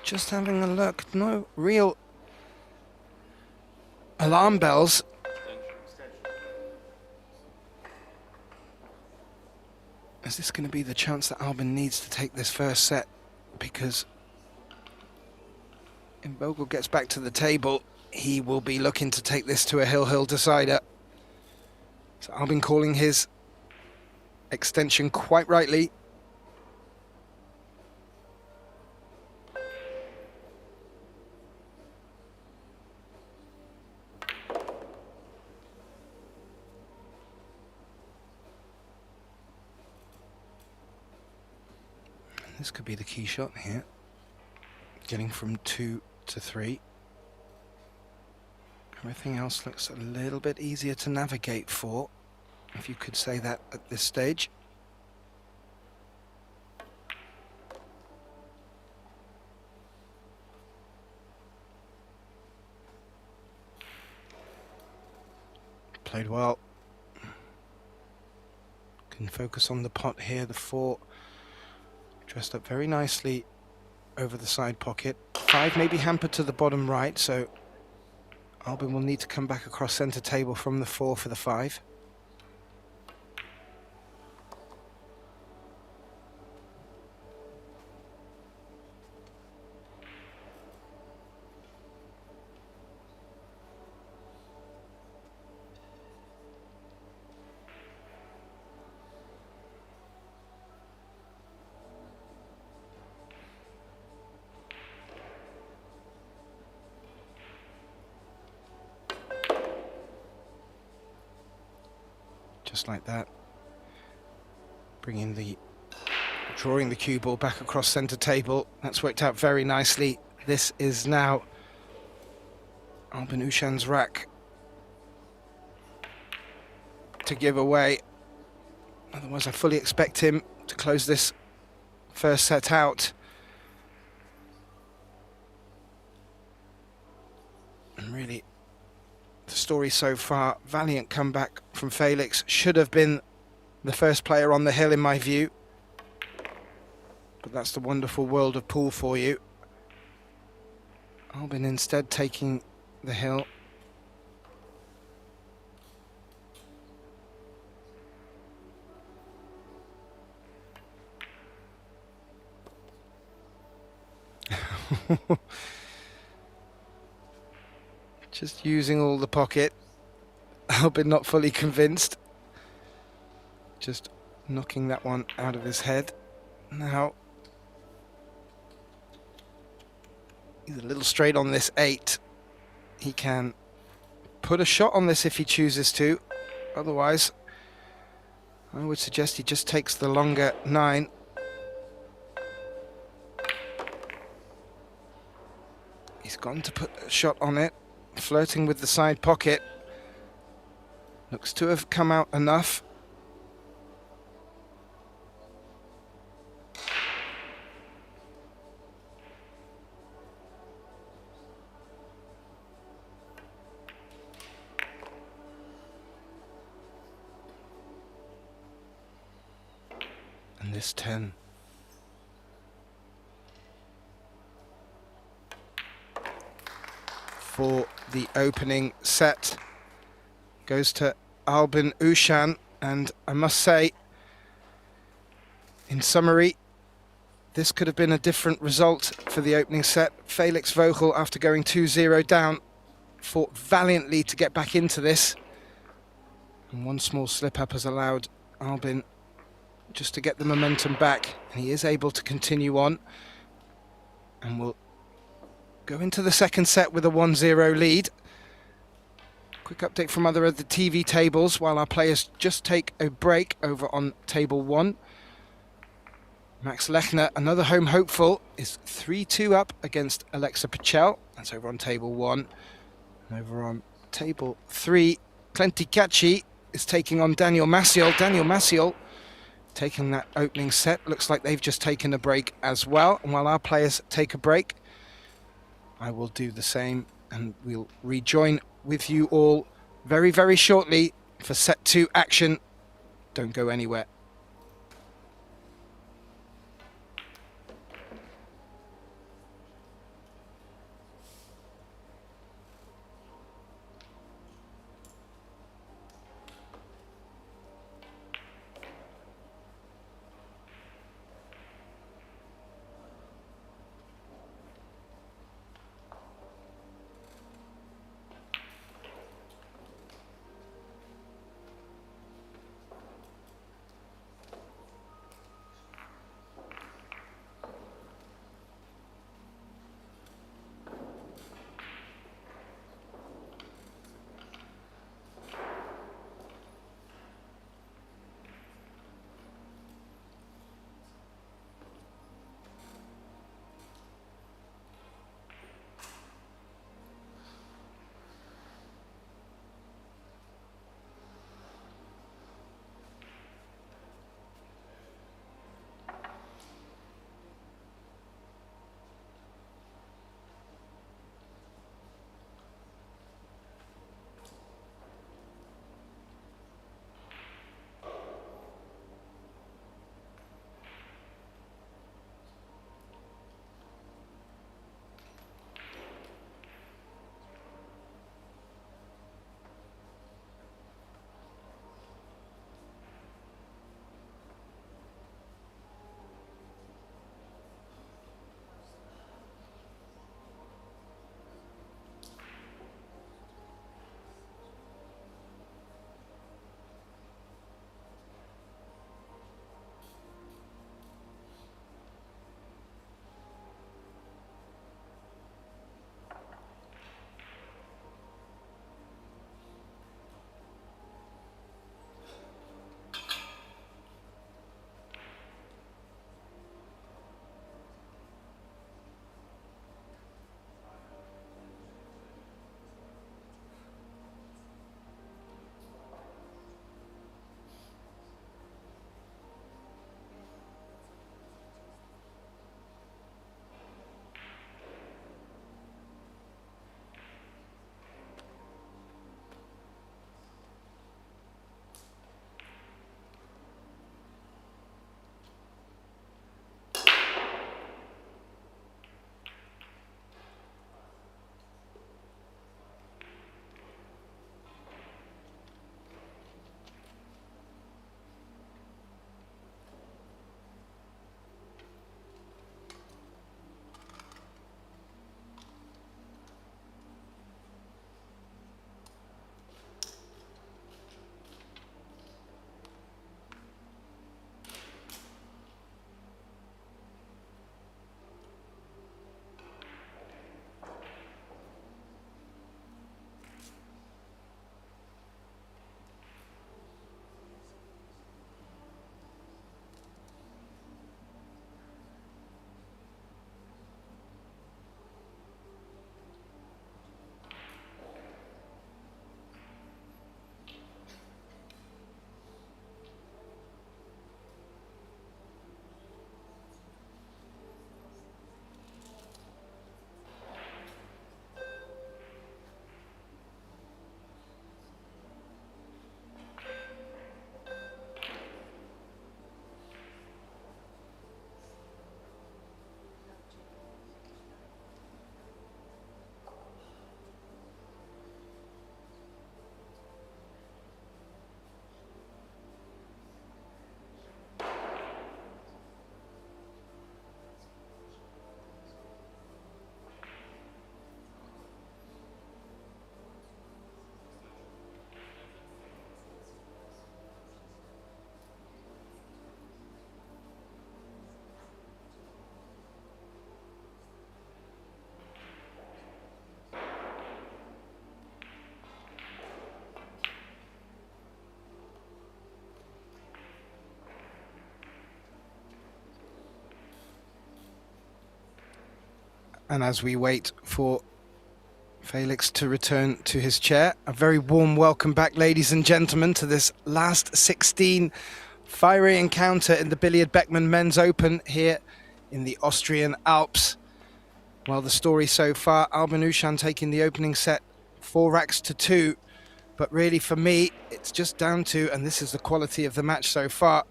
Just having a look, no real alarm bells. Is this going to be the chance that Albin needs to take this first set? Because if Bogle gets back to the table, he will be looking to take this to a hill decider. So Albin calling his extension quite rightly. This could be the key shot here. Getting from 2 to 3. Everything else looks a little bit easier to navigate for, if you could say that at this stage. Played well. Can focus on the pot here, the 4. Dressed up very nicely over the side pocket. 5 may be hampered to the bottom right, so Albin will need to come back across centre table from the 4 for the 5. Just like that, drawing the cue ball back across centre table. That's worked out very nicely. This is now Albin Ushan's rack to give away. Otherwise, I fully expect him to close this first set out. And really, the story so far, valiant comeback from Felix. Should have been the first player on the hill in my view, but that's the wonderful world of pool for you. Albin instead taking the hill. Just using all the pocket. Albin not fully convinced. Just knocking that one out of his head. Now, he's a little straight on this 8. He can put a shot on this if he chooses to. Otherwise, I would suggest he just takes the longer 9. He's gone to put a shot on it. Flirting with the side pocket. Looks to have come out enough. And this 10. For the opening set goes to Albin Ushan, and I must say, in summary, this could have been a different result for the opening set. Felix Vogel, after going 2-0 down, fought valiantly to get back into this, and one small slip-up has allowed Albin just to get the momentum back, and he is able to continue on, and will go into the second set with a 1-0 lead. Quick update from other of the TV tables while our players just take a break over on table 1. Max Lechner, another home hopeful, is 3-2 up against Alexa Pichel. That's over on table 1. And over on table 3, Klenti Kaci is taking on Daniel Maciel. Daniel Maciel taking that opening set. Looks like they've just taken a break as well. And while our players take a break, I will do the same, and we'll rejoin with you all very, very shortly for set 2 action. Don't go anywhere. And as we wait for Felix to return to his chair. A very warm welcome back, ladies and gentlemen, to this last 16 fiery encounter in the Billard Beckmann Men's Open here in the Austrian Alps. Well, the story so far, Johann taking the opening set 4-2, but really for me, it's just down to, and this is the quality of the match so far,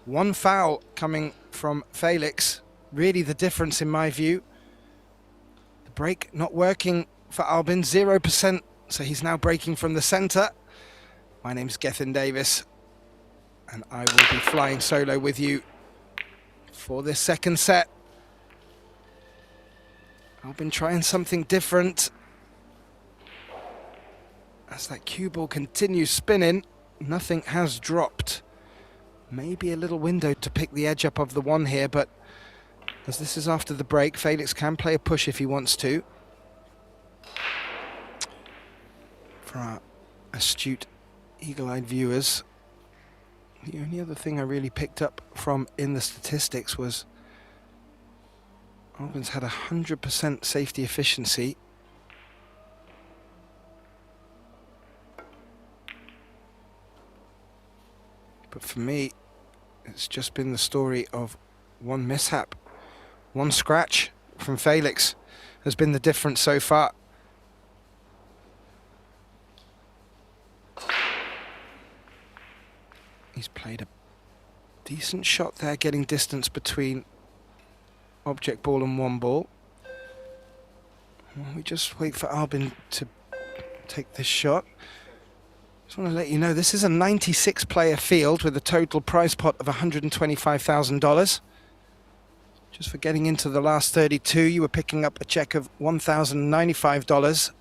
one foul coming from Felix. Really the difference in my view. The break not working for Albin, 0%, so he's now breaking from the centre. My name's Gethin Davis, and I will be flying solo with you for this second set. Albin trying something different. As that cue ball continues spinning, nothing has dropped. Maybe a little window to pick the edge up of the one here, but as this is after the break, Felix can play a push if he wants to. For our astute, eagle-eyed viewers, the only other thing I really picked up from in the statistics was Albin's had 100% safety efficiency. But for me, it's just been the story of one mishap. One scratch from Felix has been the difference so far. He's played a decent shot there, getting distance between object ball and one ball. Well, we just wait for Albin to take this shot. Just want to let you know, this is a 96-player field with a total prize pot of $125,000. Just for getting into the last 32, you were picking up a check of $1,095.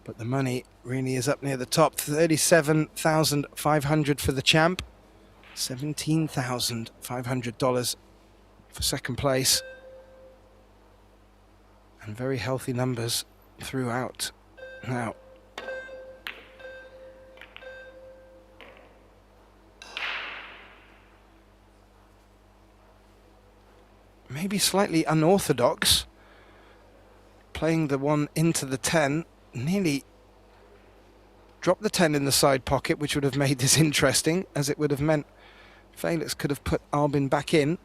But the money really is up near the top. $37,500 for the champ. $17,500 for second place. And very healthy numbers throughout. Now, maybe slightly unorthodox, playing the one into the 10, nearly dropped the 10 in the side pocket, which would have made this interesting, as it would have meant Felix could have put Albin back in.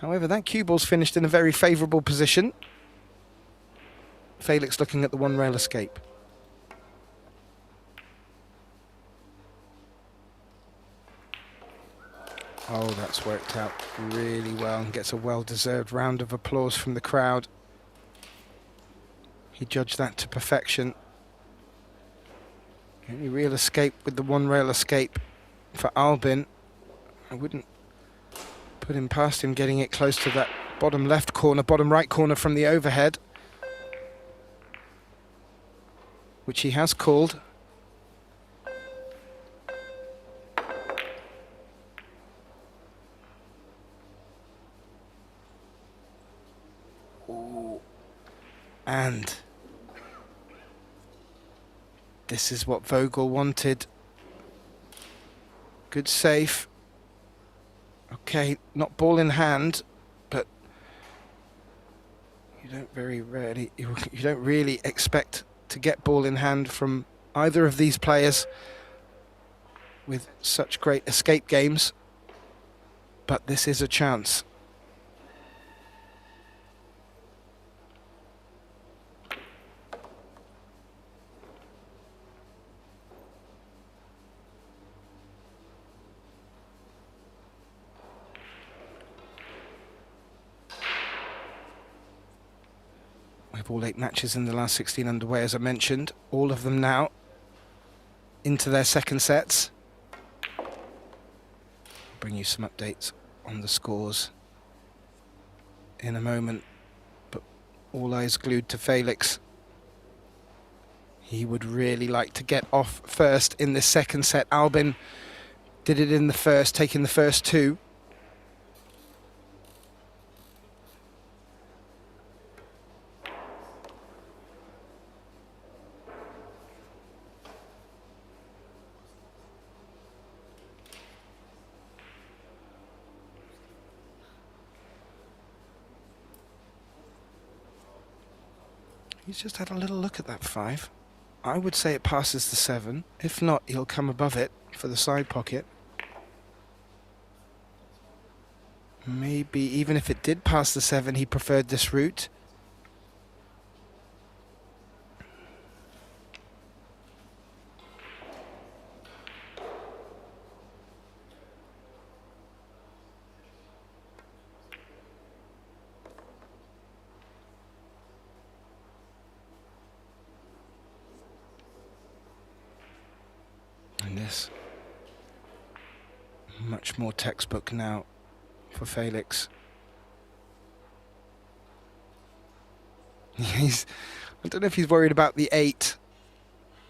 However, that cue ball's finished in a very favourable position. Felix looking at the one rail escape. Oh, that's worked out really well and gets a well-deserved round of applause from the crowd. He judged that to perfection. Any real escape with the one rail escape for Albin. I wouldn't put him past him getting it close to that bottom left corner, bottom right corner from the overhead, which he has called. Ooh. And this is what Vogel wanted. Good save. Okay, not ball in hand, but you don't really expect to get ball in hand from either of these players with such great escape games. But this is a chance. We have all 8 matches in the last 16 underway, as I mentioned. All of them now into their second sets. I'll bring you some updates on the scores in a moment. But all eyes glued to Felix. He would really like to get off first in this second set. Albin did it in the first, taking the first 2. He's just had a little look at that 5. I would say it passes the 7. If not, he'll come above it for the side pocket. Maybe even if it did pass the 7, he preferred this route. And this, much more textbook now for Felix. I don't know if he's worried about the 8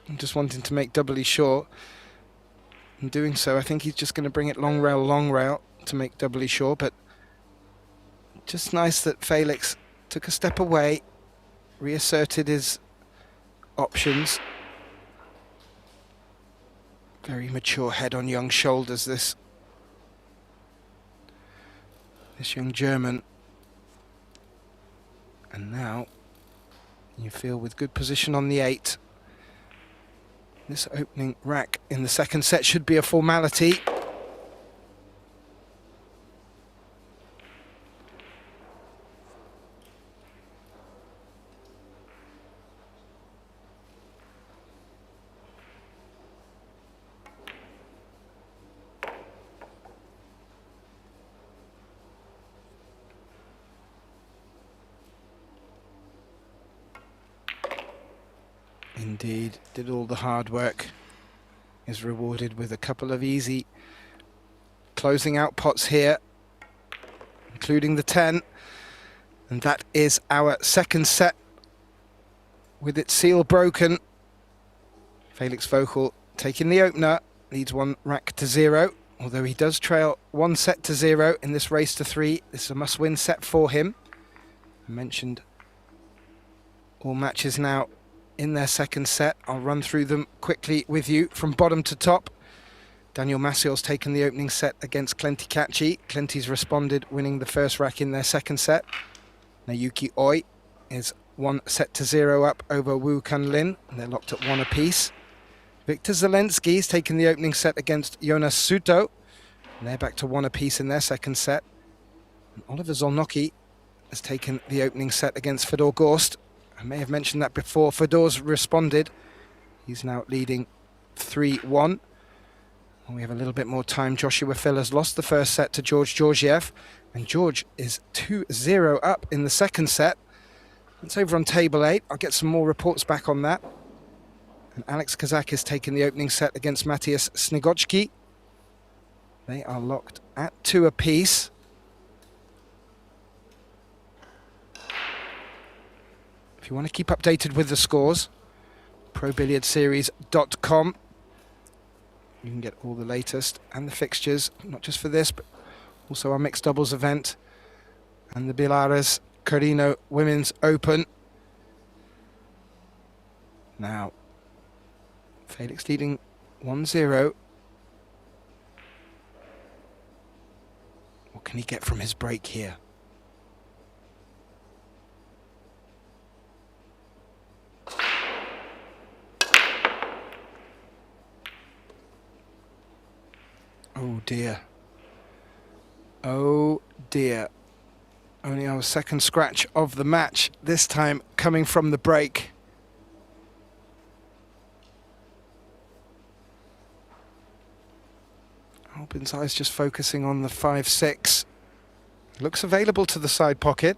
and just wanting to make doubly sure. In doing so, I think he's just going to bring it long rail to make doubly sure, but just nice that Felix took a step away, reasserted his options. Very mature head on young shoulders, this young German. And now you feel with good position on the 8. This opening rack in the second set should be a formality. Indeed, did all the hard work, is rewarded with a couple of easy closing out pots here, including the 10. And that is our second set with its seal broken. Felix Vogel taking the opener, leads 1 rack to 0, although he does trail 1 set to 0 in this race to 3. This is a must-win set for him. I mentioned all matches now in their second set. I'll run through them quickly with you from bottom to top. Daniel Maciel's taken the opening set against Clenti Kachi. Clenti's responded, winning the first rack in their second set. Nayuki Oi is 1 set to 0 up over Wu Kunlin, and they're locked at 1 apiece. Victor Zelensky's taken the opening set against Jonas Suto, and they're back to 1 apiece in their second set. And Oliver Zolnocki has taken the opening set against Fedor Gorst. I may have mentioned that before. Fedor's responded. He's now leading 3-1. We have a little bit more time. Joshua Phil has lost the first set to George Georgiev, and George is 2-0 up in the second set. It's over on table 8. I'll get some more reports back on that. And Alex Kazak has taken the opening set against Matthias Snigoczki. They are locked at 2 apiece. If you want to keep updated with the scores, ProBilliardSeries.com. You can get all the latest and the fixtures, not just for this, but also our mixed doubles event and the Billiards Carrinho Women's Open. Now, Felix leading 1-0. What can he get from his break here? Oh dear. Oh dear. Only our second scratch of the match, this time coming from the break. Albin's eyes just focusing on the 5-6. Looks available to the side pocket.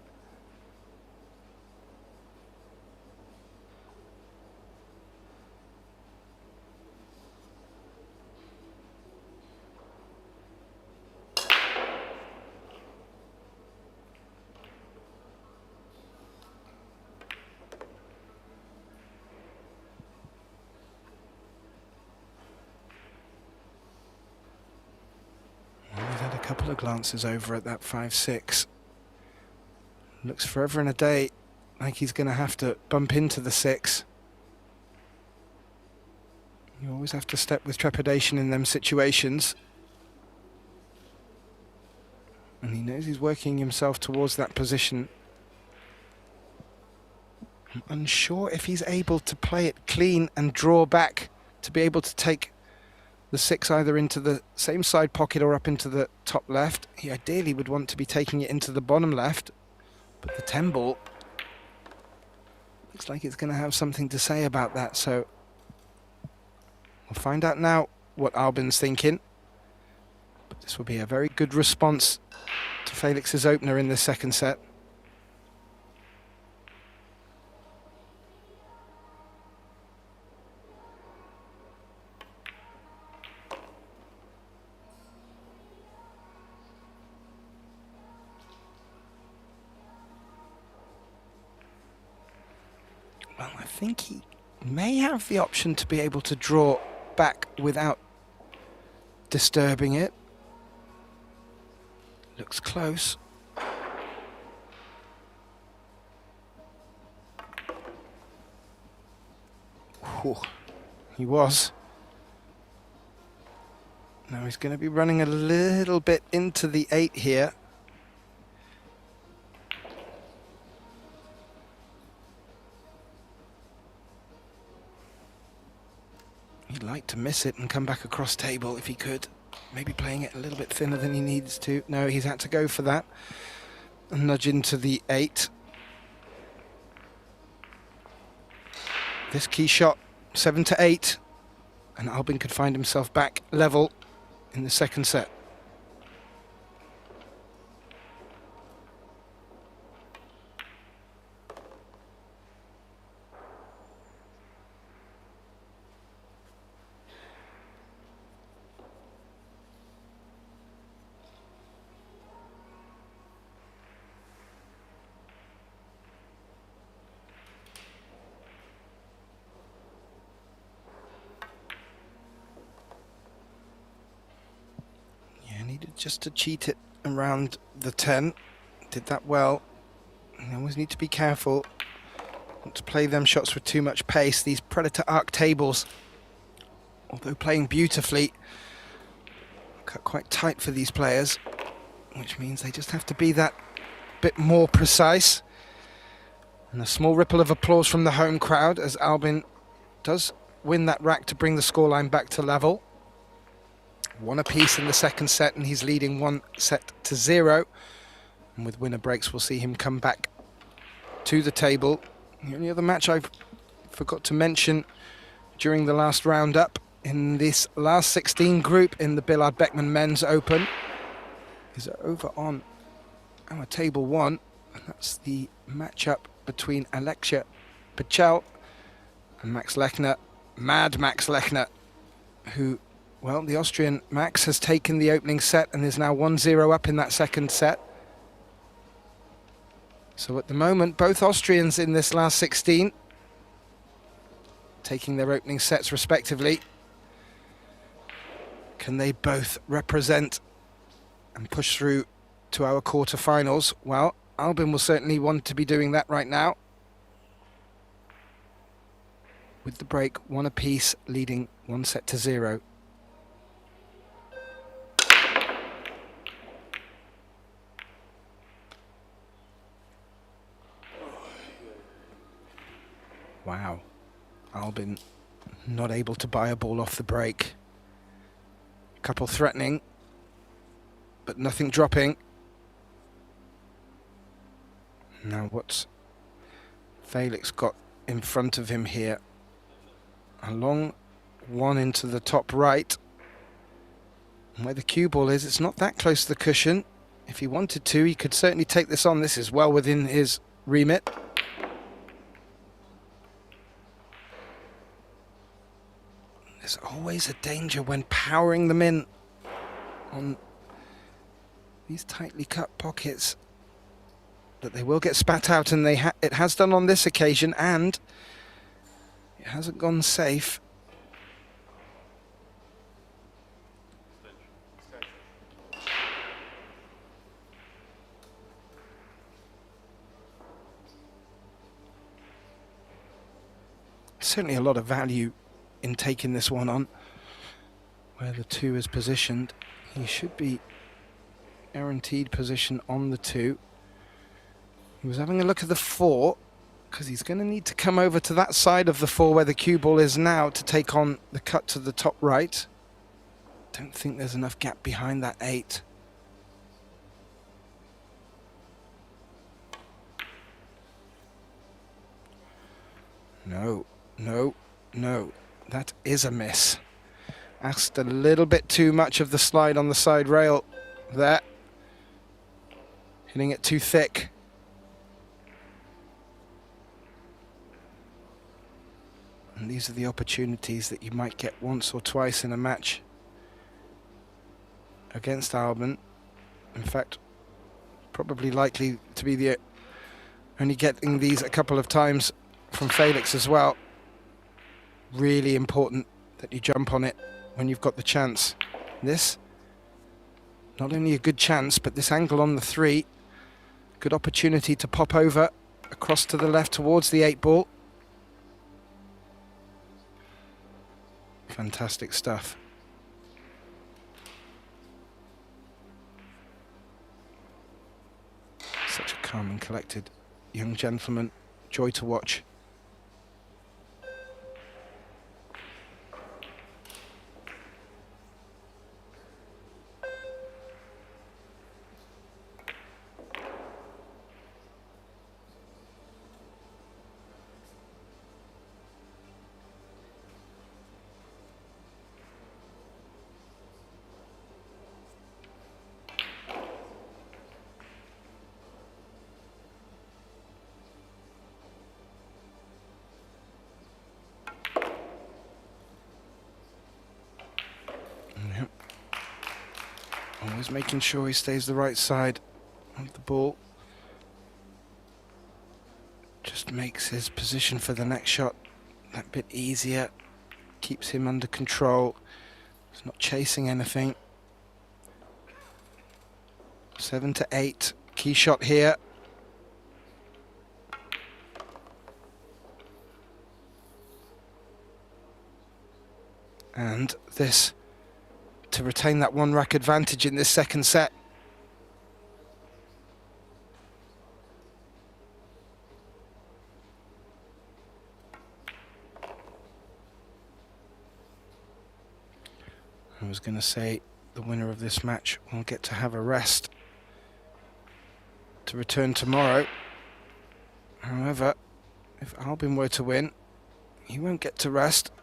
Couple of glances over at that 5-6. Looks forever and a day like he's going to have to bump into the 6. You always have to step with trepidation in them situations. And he knows he's working himself towards that position. I'm unsure if he's able to play it clean and draw back to be able to take the 6 either into the same side pocket or up into the top left. He ideally would want to be taking it into the bottom left, but the 10 ball looks like it's going to have something to say about that, so we'll find out now what Albin's thinking. But this will be a very good response to Felix's opener in the second set. Well, I think he may have the option to be able to draw back without disturbing it. Looks close. Whew. He was. Now he's going to be running a little bit into the 8 here. He'd like to miss it and come back across table if he could. Maybe playing it a little bit thinner than he needs to. No, he's had to go for that. A nudge into the 8. This key shot, 7 to 8. And Albin could find himself back level in the second set. Needed just to cheat it around the 10. Did that well. You always need to be careful not to play them shots with too much pace. These Predator arc tables, although playing beautifully, cut quite tight for these players, which means they just have to be that bit more precise. And a small ripple of applause from the home crowd as Albin does win that rack to bring the scoreline back to level. 1 apiece in the second set, and he's leading 1 set to 0. And with winner breaks, we'll see him come back to the table. The only other match I forgot to mention during the last roundup in this last 16 group in the Billard Beckmann Men's Open is over on our table 1, and that's the matchup between Alexia Pichel and Max Lechner, Mad Max Lechner, who, well, the Austrian Max has taken the opening set and is now 1-0 up in that second set. So at the moment, both Austrians in this last 16 taking their opening sets respectively. Can they both represent and push through to our quarterfinals? Well, Albin will certainly want to be doing that right now. With the break, 1 apiece, leading 1 set to 0. Wow, Albin not able to buy a ball off the break. Couple threatening, but nothing dropping. Now what's Felix got in front of him here? A long one into the top right. And where the cue ball is, it's not that close to the cushion. If he wanted to, he could certainly take this on. This is well within his remit. There's always a danger when powering them in on these tightly cut pockets that they will get spat out, and it has done on this occasion, and it hasn't gone safe. Certainly a lot of value in taking this one on. Where the 2 is positioned, he should be guaranteed position on the 2. He was having a look at the 4, because he's going to need to come over to that side of the 4 where the cue ball is now to take on the cut to the top right. Don't think there's enough gap behind that 8. No, no, no. That is a miss. Asked a little bit too much of the slide on the side rail there. Hitting it too thick. And these are the opportunities that you might get once or twice in a match against Alban. In fact, probably likely to be the only getting these a couple of times from Felix as well. Really important that you jump on it when you've got the chance. This, not only a good chance, but this angle on the 3, good opportunity to pop over across to the left towards the 8 ball. Fantastic stuff. Such a calm and collected young gentleman. Joy to watch. Always making sure he stays the right side of the ball. Just makes his position for the next shot that bit easier. Keeps him under control. He's not chasing anything. 7 to 8. Key shot here. And this to retain that 1 rack advantage in this second set. I was going to say the winner of this match will get to have a rest to return tomorrow. However, if Albin were to win, he won't get to rest.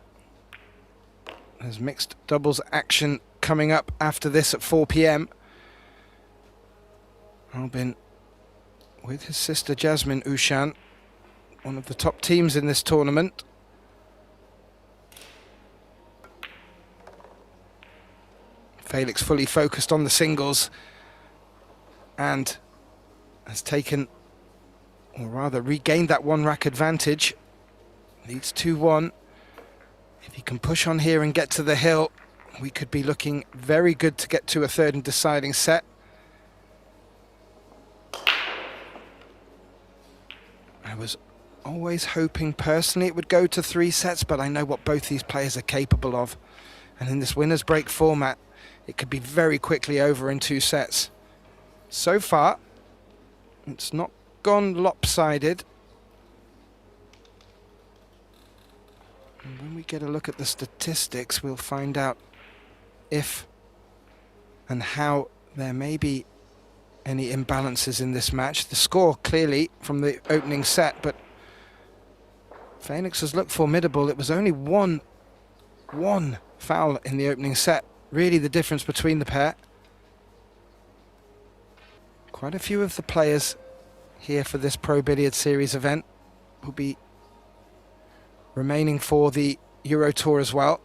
There's mixed doubles action coming up after this at 4 p.m. Albin with his sister Jasmine Ushan, one of the top teams in this tournament. Felix fully focused on the singles and has taken, or rather regained, that 1 rack advantage. Leads 2-1. If he can push on here and get to the hill, we could be looking very good to get to a 3rd and deciding set. I was always hoping personally it would go to 3 sets, but I know what both these players are capable of. And in this winner's break format, it could be very quickly over in 2 sets. So far, it's not gone lopsided. And when we get a look at the statistics, we'll find out if and how there may be any imbalances in this match. The score clearly from the opening set, but Felix has looked formidable. It was only one foul in the opening set. Really the difference between the pair. Quite a few of the players here for this Pro Billiard Series event will be remaining for the Euro Tour as well.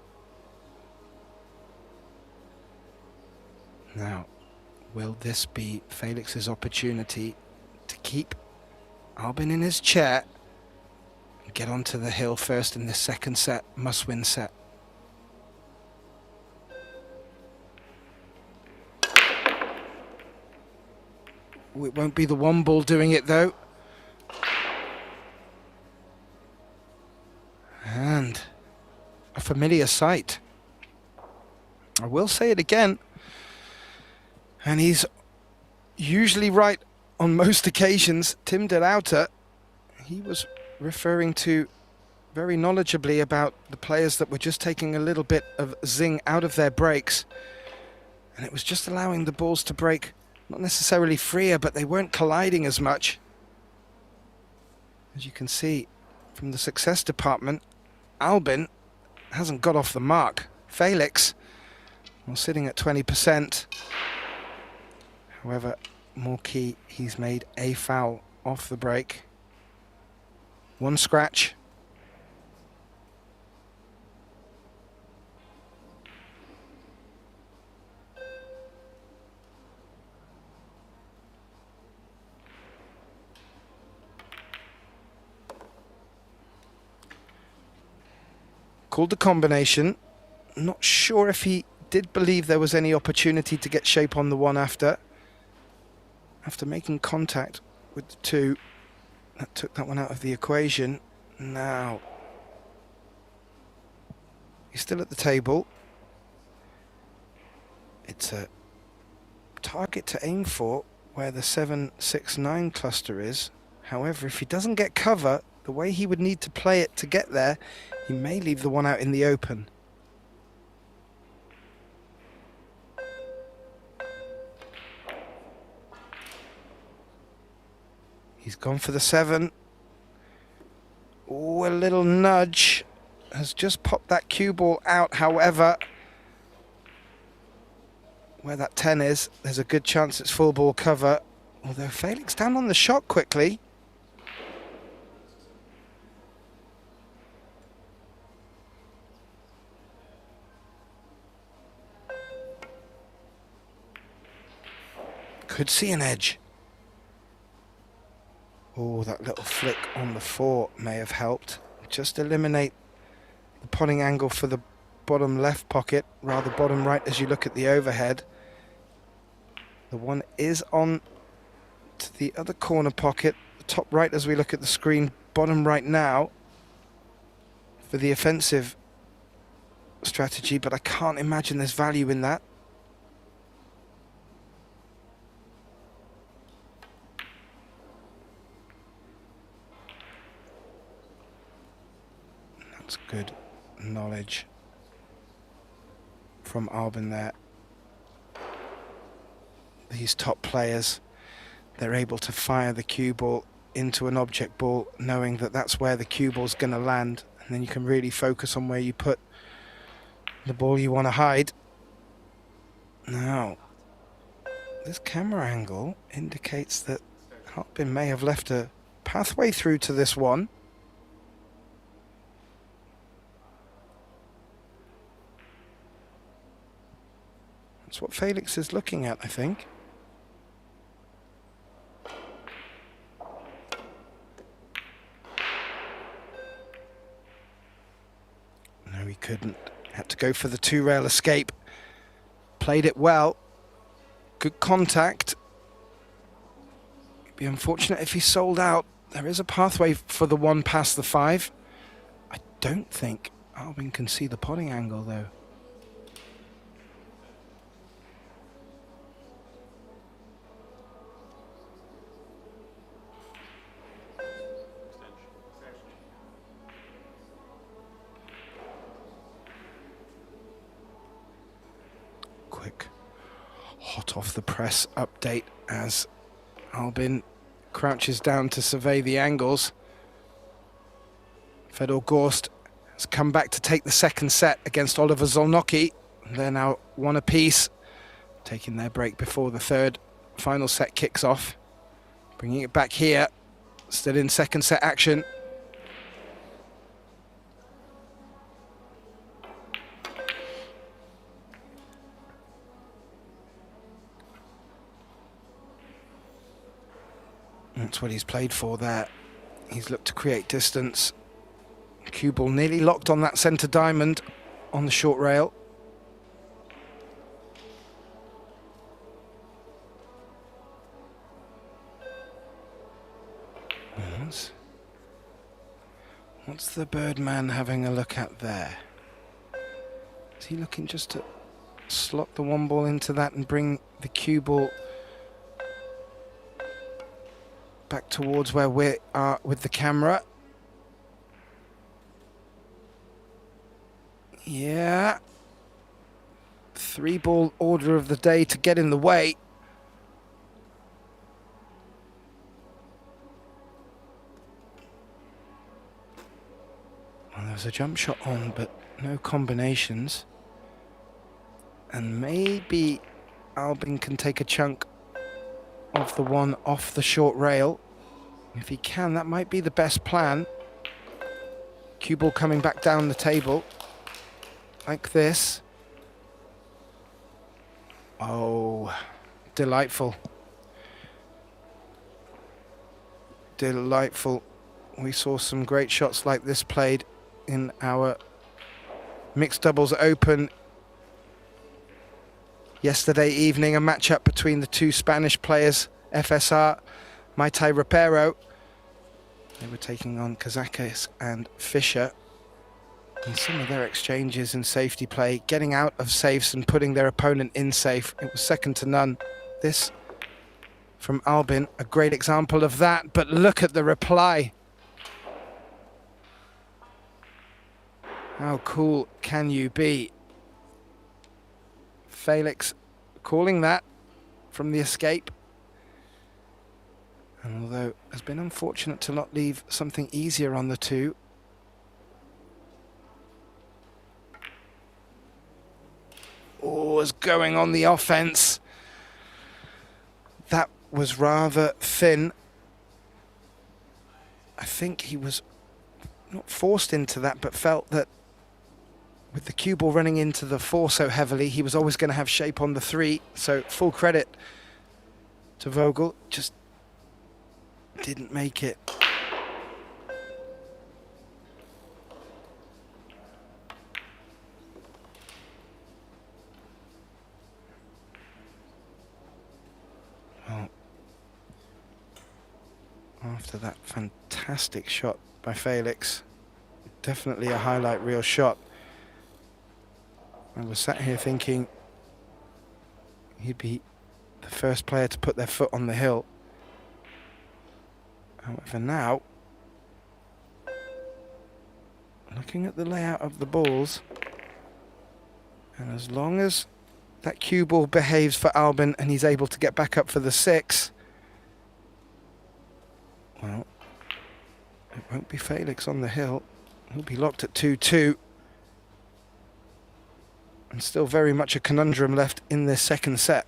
Now, will this be Felix's opportunity to keep Albin in his chair and get onto the hill first in this second set, must-win set? It won't be the 1 ball doing it though. And a familiar sight. I will say it again. And he's usually right on most occasions. Tim de Lauter, he was referring to very knowledgeably about the players that were just taking a little bit of zing out of their breaks. And it was just allowing the balls to break, not necessarily freer, but they weren't colliding as much. As you can see from the success department, Albin hasn't got off the mark. Felix, well, sitting at 20%. However, more key, he's made a foul off the break. One scratch. Called the combination. Not sure if he did believe there was any opportunity to get shape on the one after. After making contact with the two, that took that one out of the equation. Now, he's still at the table. It's a target to aim for where the 7-6-9 cluster is. However, if he doesn't get cover, the way he would need to play it to get there, he may leave the one out in the open. He's gone for the 7. Oh, a little nudge. Has just popped that cue ball out. However, where that 10 is, there's a good chance it's full ball cover. Although Felix down on the shot quickly. Could see an edge. Oh, that little flick on the 4 may have helped. Just eliminate the potting angle for the bottom left pocket, rather bottom right as you look at the overhead. The one is on to the other corner pocket, the top right as we look at the screen, bottom right now for the offensive strategy, but I can't imagine there's value in that. That's good knowledge from Albin there. These top players, they're able to fire the cue ball into an object ball, knowing that that's where the cue ball's going to land, and then you can really focus on where you put the ball you want to hide. Now, this camera angle indicates that Albin may have left a pathway through to this one. That's what Felix is looking at, I think. No, he couldn't. Had to go for the 2-rail escape. Played it well. Good contact. It'd be unfortunate if he sold out. There is a pathway for the 1 past the 5. I don't think Albin can see the potting angle, though. Quick hot off the press update as Albin crouches down to survey the angles. Fedor Gorst has come back to take the second set against Oliver Zolnocki. They're now 1 apiece, taking their break before the third final set kicks off. Bringing it back here, still in second set action. That's what he's played for there. He's looked to create distance. Cue ball nearly locked on that centre diamond on the short rail. What's the Birdman having a look at there? Is he looking just to slot the 1 ball into that and bring the cue ball back towards where we are with the camera? 3-ball order of the day to get in the way. Well, there's a jump shot on, but no combinations. And maybe Albin can take a chunk of the one off the short rail. If he can, that might be the best plan. Cue ball coming back down the table like this. Oh, delightful. Delightful. We saw some great shots like this played in our mixed doubles open yesterday evening, a matchup between the two Spanish players, FSR, Maite Rapero. They were taking on Kazakis and Fischer. And some of their exchanges in safety play, getting out of safes and putting their opponent in safe, it was second to none. This from Albin, a great example of that, but look at the reply. How cool can you be? Felix calling that from the escape. And although has been unfortunate to not leave something easier on the two. Oh, is going on the offense. That was rather thin. I think he was not forced into that, but felt that with the cue ball running into the 4 so heavily, he was always going to have shape on the 3. So full credit to Vogel. Just didn't make it. Well, after that fantastic shot by Felix, definitely a highlight reel shot. I was sat here thinking he'd be the first player to put their foot on the hill. However, now, looking at the layout of the balls, and as long as that cue ball behaves for Albin and he's able to get back up for the 6, well, it won't be Felix on the hill. He'll be locked at 2-2. And still very much a conundrum left in this second set.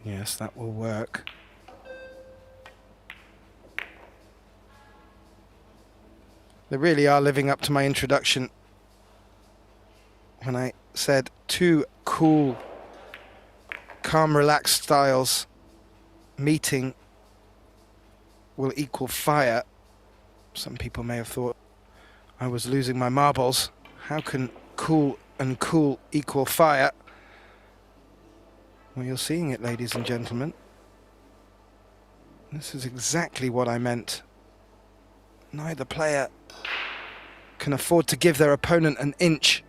Yes, that will work. They really are living up to my introduction when I said two cool, calm, relaxed styles meeting will equal fire. Some people may have thought I was losing my marbles. How can cool and cool equal fire? Well, you're seeing it, ladies and gentlemen. This is exactly what I meant. Neither player can afford to give their opponent an inch.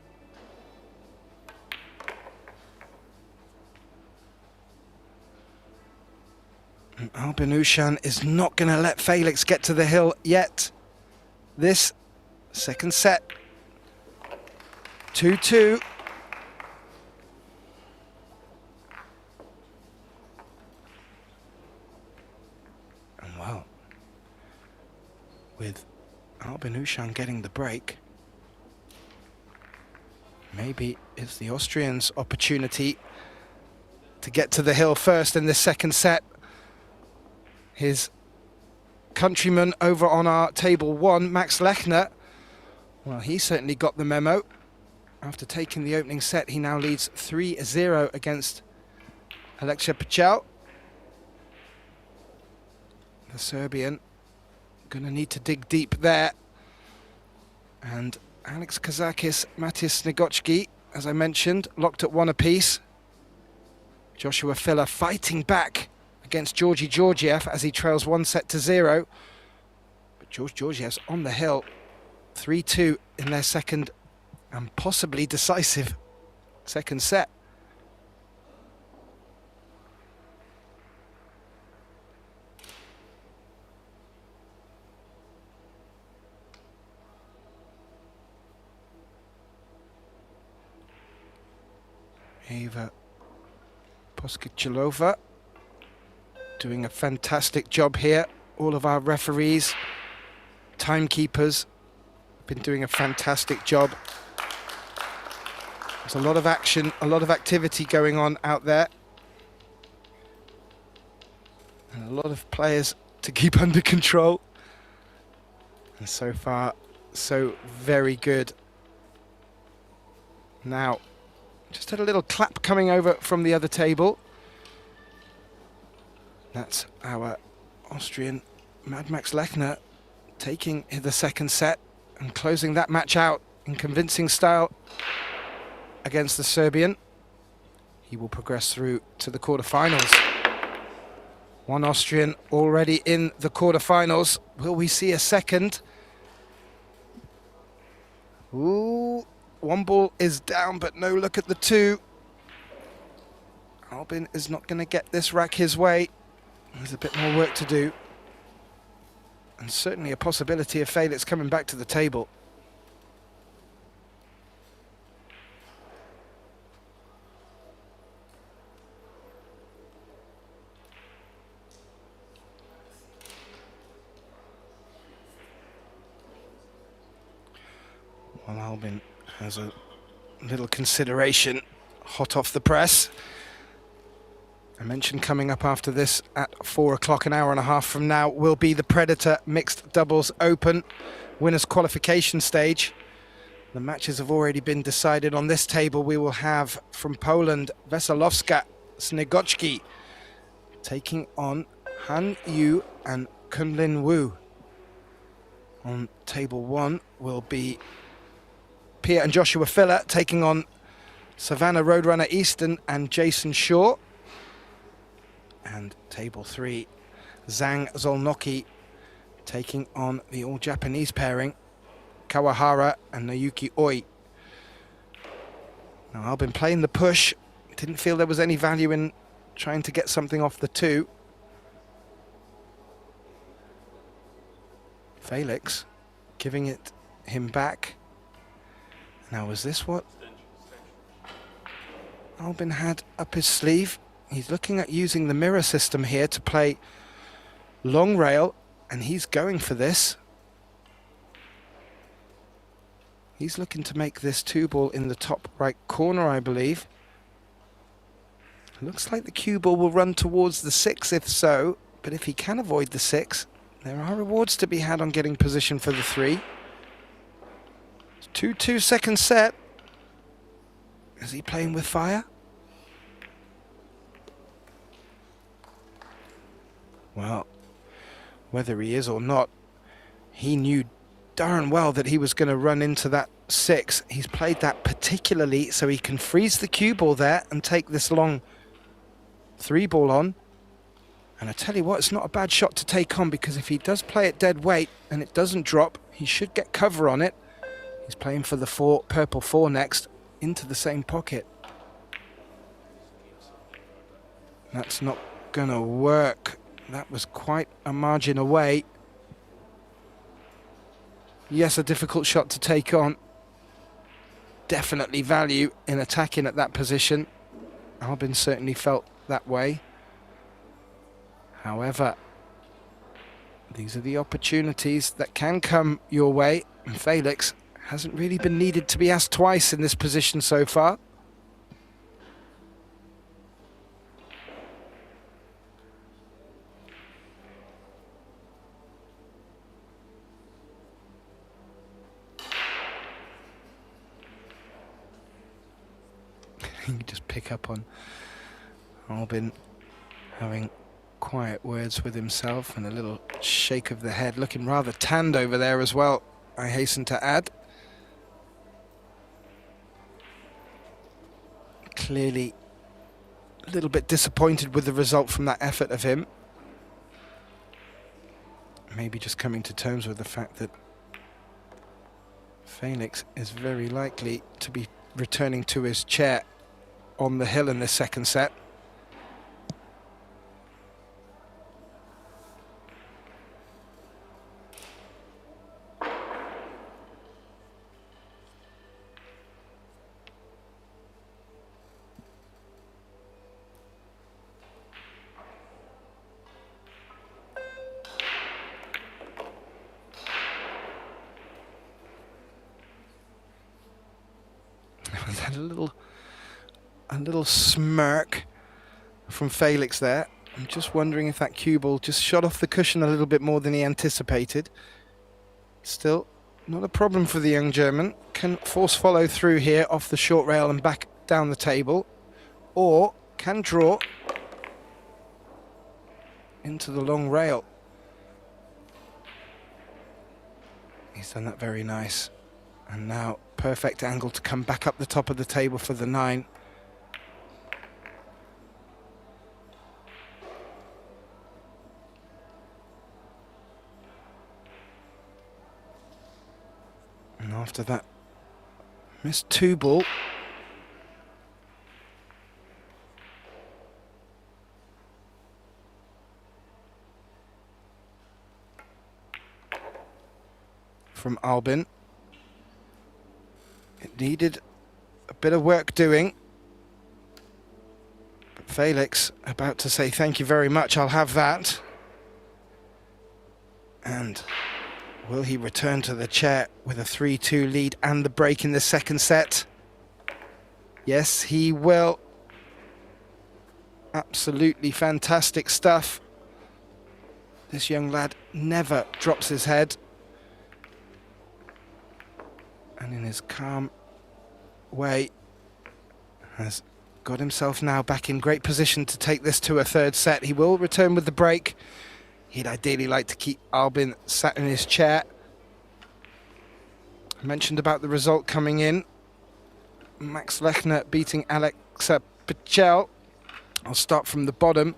And Alpina is not going to let Felix get to the hill yet. This second set, 2-2. And well, with Alpina getting the break, maybe it's the Austrians' opportunity to get to the hill first in this second set. His countryman over on our table 1, Max Lechner, well, he certainly got the memo. After taking the opening set, he now leads 3-0 against Alexia Pichel. The Serbian going to need to dig deep there. And Alex Kazakis, Matias Snegocki, as I mentioned, locked at 1 apiece. Joshua Filler fighting back against Georgi Georgiev as he trails 1-0. But George Georgiev's on the hill, 3-2 in their second and possibly decisive second set. Eva Poskicilova doing a fantastic job here. All of our referees, timekeepers have been doing a fantastic job. There's a lot of action, a lot of activity going on out there. And a lot of players to keep under control. And so far, so very good. Now, just had a little clap coming over from the other table. That's our Austrian Mad Max Lechner taking the second set and closing that match out in convincing style against the Serbian. He will progress through to the quarterfinals. One Austrian already in the quarterfinals. Will we see a second? Ooh, one ball is down, but no look at the two. Albin is not going to get this rack his way. There's a bit more work to do. And certainly a possibility of Felix coming back to the table. Well, Albin has a little consideration hot off the press. I mentioned coming up after this at 4 o'clock, an hour and a half from now, will be the Predator Mixed Doubles Open winners qualification stage. The matches have already been decided. On this table we will have from Poland Wesolowska Snegocki taking on Han Yu and Kunlin Wu. On table 1 will be Pia and Joshua Filler taking on Savannah Roadrunner Easton and Jason Shaw. And table 3, Zhang Zolnoki taking on the all-Japanese pairing, Kawahara and Nayuki Oi. Now, Albin playing the push. Didn't feel there was any value in trying to get something off the two. Felix giving it him back. Now, was this what Albin had up his sleeve? He's looking at using the mirror system here to play long rail, and he's going for this. He's looking to make this 2-ball in the top right corner, I believe. Looks like the cue ball will run towards the 6 if so, but if he can avoid the 6, there are rewards to be had on getting position for the 3. 2-2 second set. Is he playing with fire? Well, whether he is or not, he knew darn well that he was going to run into that 6. He's played that particularly so he can freeze the cue ball there and take this long 3-ball on. And I tell you what, it's not a bad shot to take on, because if he does play it dead weight and it doesn't drop, he should get cover on it. He's playing for the purple 4 next, into the same pocket. That's not going to work. That was quite a margin away. Yes, a difficult shot to take on. Definitely value in attacking at that position. Albin certainly felt that way. However, these are the opportunities that can come your way, and Felix hasn't really been needed to be asked twice in this position so far. You can just pick up on Albin having quiet words with himself and a little shake of the head, looking rather tanned over there as well, I hasten to add. Clearly a little bit disappointed with the result from that effort of him. Maybe just coming to terms with the fact that Felix is very likely to be returning to his chair on the hill in this second set. a little smirk from Felix there. I'm just wondering if that cue ball just shot off the cushion a little bit more than he anticipated. Still, not a problem for the young German. Can force follow through here off the short rail and back down the table, or can draw into the long rail. He's done that very nice. And now perfect angle to come back up the top of the table for the 9. And after that missed 2 ball, from Albin. It needed a bit of work doing. But Felix about to say thank you very much, I'll have that. And will he return to the chair with a 3-2 lead and the break in the second set? Yes, he will. Absolutely fantastic stuff. This young lad never drops his head. And in his calm way has got himself now back in great position to take this to a third set. He will return with the break. He'd ideally like to keep Albin sat in his chair. I mentioned about the result coming in. Max Lechner beating Alexa Pichel. I'll start from the bottom.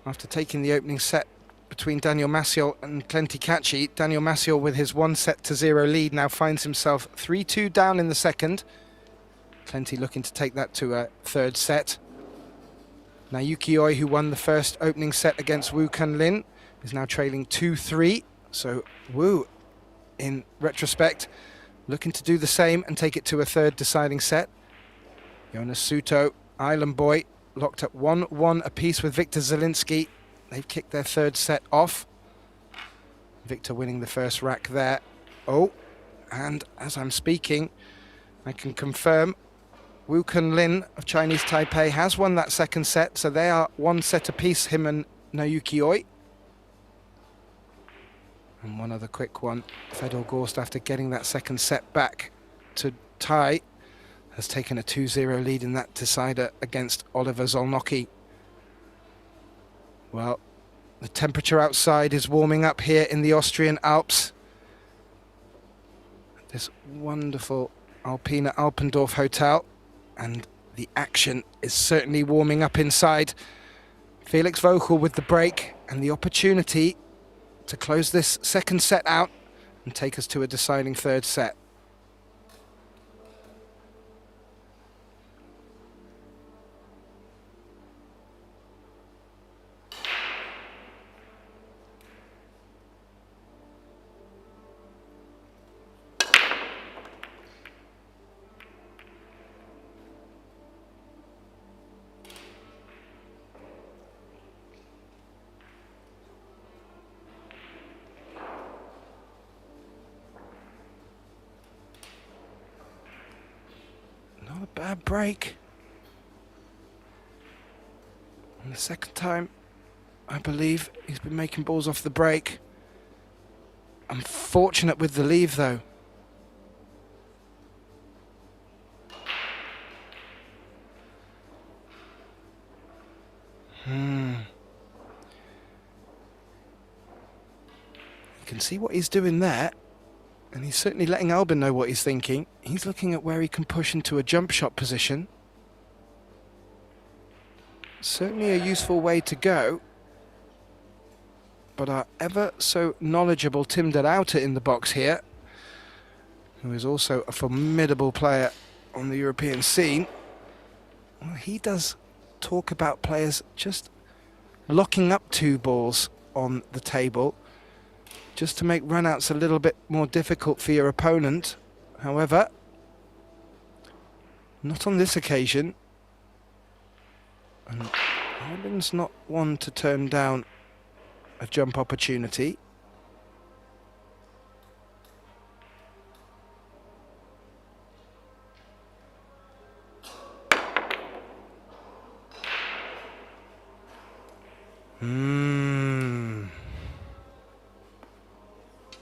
After taking the opening set between Daniel Maciel and Clenti Caci, Daniel Maciel with his 1-0 lead now finds himself 3-2 down in the second. Clenti looking to take that to a third set. Now Yuki Oi, who won the first opening set against Wu Kunlin, is now trailing 2-3. So Wu, in retrospect, looking to do the same and take it to a third deciding set. Jonas Suto, Island Boy, locked at 1-1 apiece with Victor Zielinski. They've kicked their third set off. Victor winning the first rack there. Oh, and as I'm speaking, I can confirm Wu Kunlin of Chinese Taipei has won that second set, so they are 1 set apiece, him and Naoyuki Oi. And one other quick one. Fedor Gorst, after getting that second set back to tie, has taken a 2-0 lead in that decider against Oliver Zolnocki. Well, the temperature outside is warming up here in the Austrian Alps. This wonderful Alpina Alpendorf hotel, and the action is certainly warming up inside. Felix Vogel with the break and the opportunity to close this second set out and take us to a deciding third set. Not a bad break. And the second time, I believe, he's been making balls off the break. Unfortunate with the leave, though. You can see what he's doing there. And he's certainly letting Albin know what he's thinking. He's looking at where he can push into a jump shot position. Certainly a useful way to go. But our ever so knowledgeable Tim de Ruyter in the box here, who is also a formidable player on the European scene, well, he does talk about players just locking up 2 balls on the table, just to make runouts a little bit more difficult for your opponent. However, not on this occasion. And Albin's not one to turn down a jump opportunity.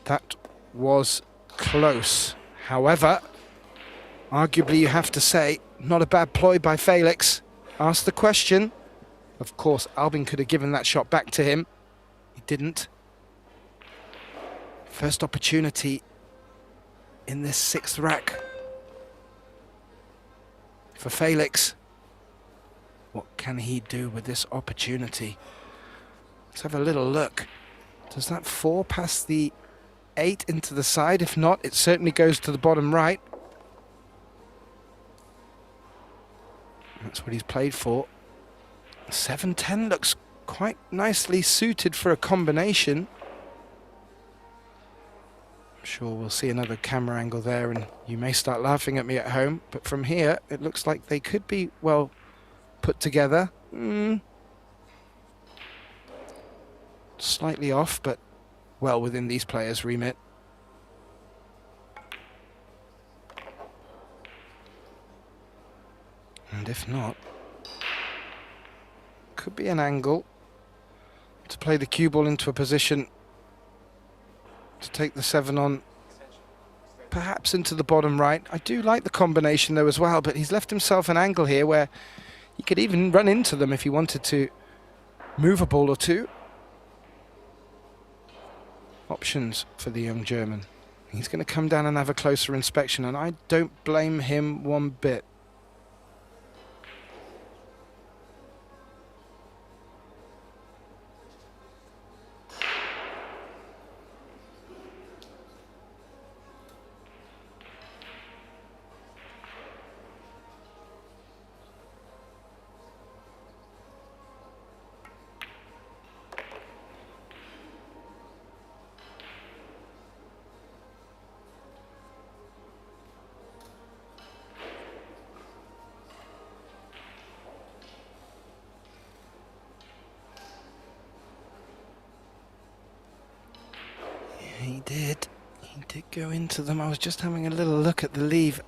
That was close. However, arguably you have to say, not a bad ploy by Felix. Asked the question. Of course, Albin could have given that shot back to him. He didn't. First opportunity in this 6th rack for Felix. What can he do with this opportunity? Let's have a little look. Does that 4 pass the 8 into the side? If not, it certainly goes to the bottom right. That's what he's played for. 7-10 looks quite nicely suited for a combination. I'm sure we'll see another camera angle there and you may start laughing at me at home, but from here it looks like they could be well put together. Slightly off, but well within these players' remit. And if not, could be an angle to play the cue ball into a position to take the 7 on, perhaps into the bottom right. I do like the combination though as well, but he's left himself an angle here where he could even run into them if he wanted to move a ball or two. Options for the young German. He's going to come down and have a closer inspection, and I don't blame him one bit. He did go into them. I was just having a little look at the leave.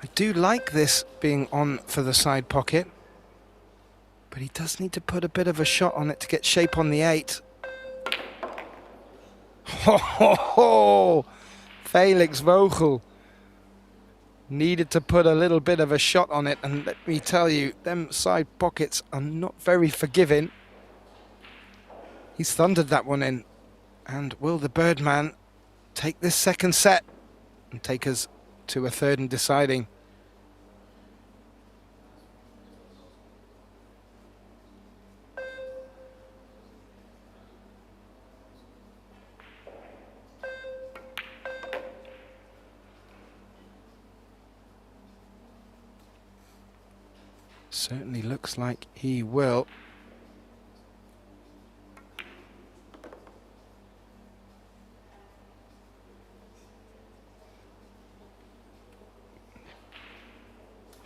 I do like this being on for the side pocket, but he does need to put a bit of a shot on it to get shape on the 8. Ho ho ho! Felix Vogel needed to put a little bit of a shot on it, and let me tell you, them side pockets are not very forgiving. He's thundered that one in. And will the Birdman take this 2nd set and take us to a 3rd and deciding? Certainly looks like he will.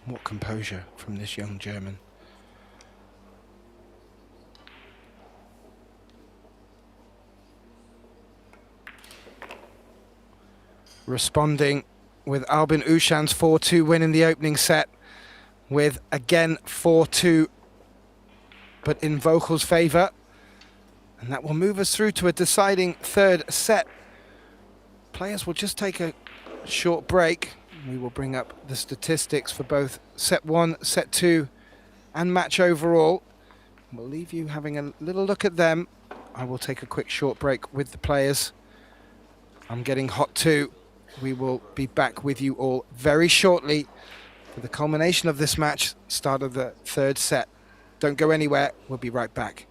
What composure from this young German. Responding with Albin Ushan's 4-2 win in the opening set, with again 4-2, but in Vogel's favour. And that will move us through to a deciding 3rd set. Players will just take a short break. We will bring up the statistics for both set 1, set 2 and match overall. We'll leave you having a little look at them. I will take a quick short break with the players. I'm getting hot too. We will be back with you all very shortly for the culmination of this match, start of the 3rd set. Don't go anywhere, we'll be right back.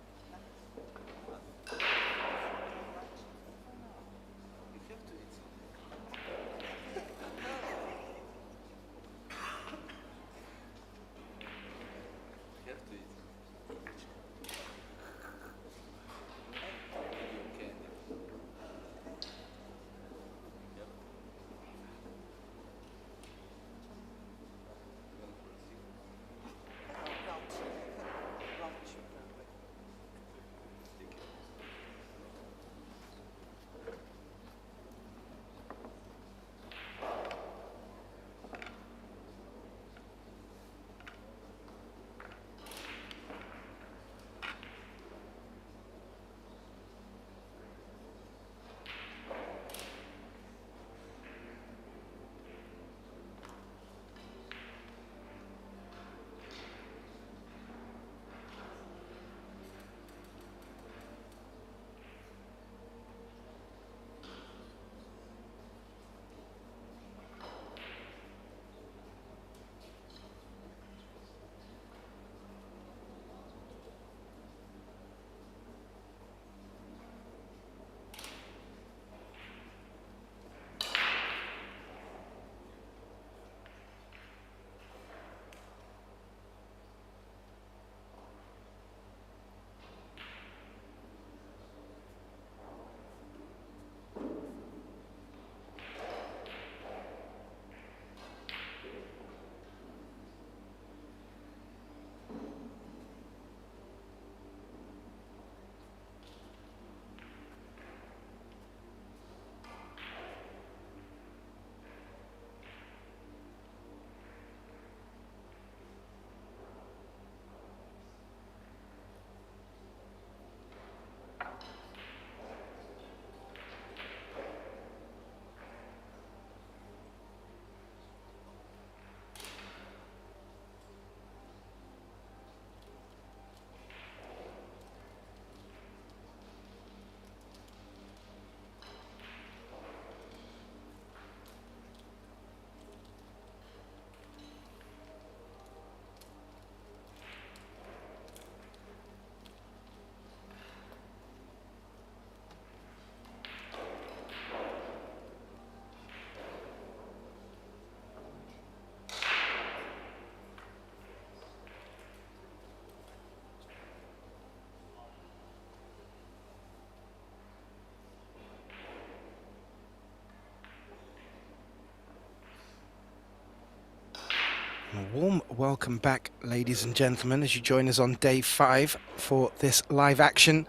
A warm welcome back, ladies and gentlemen, as you join us on day 5 for this live action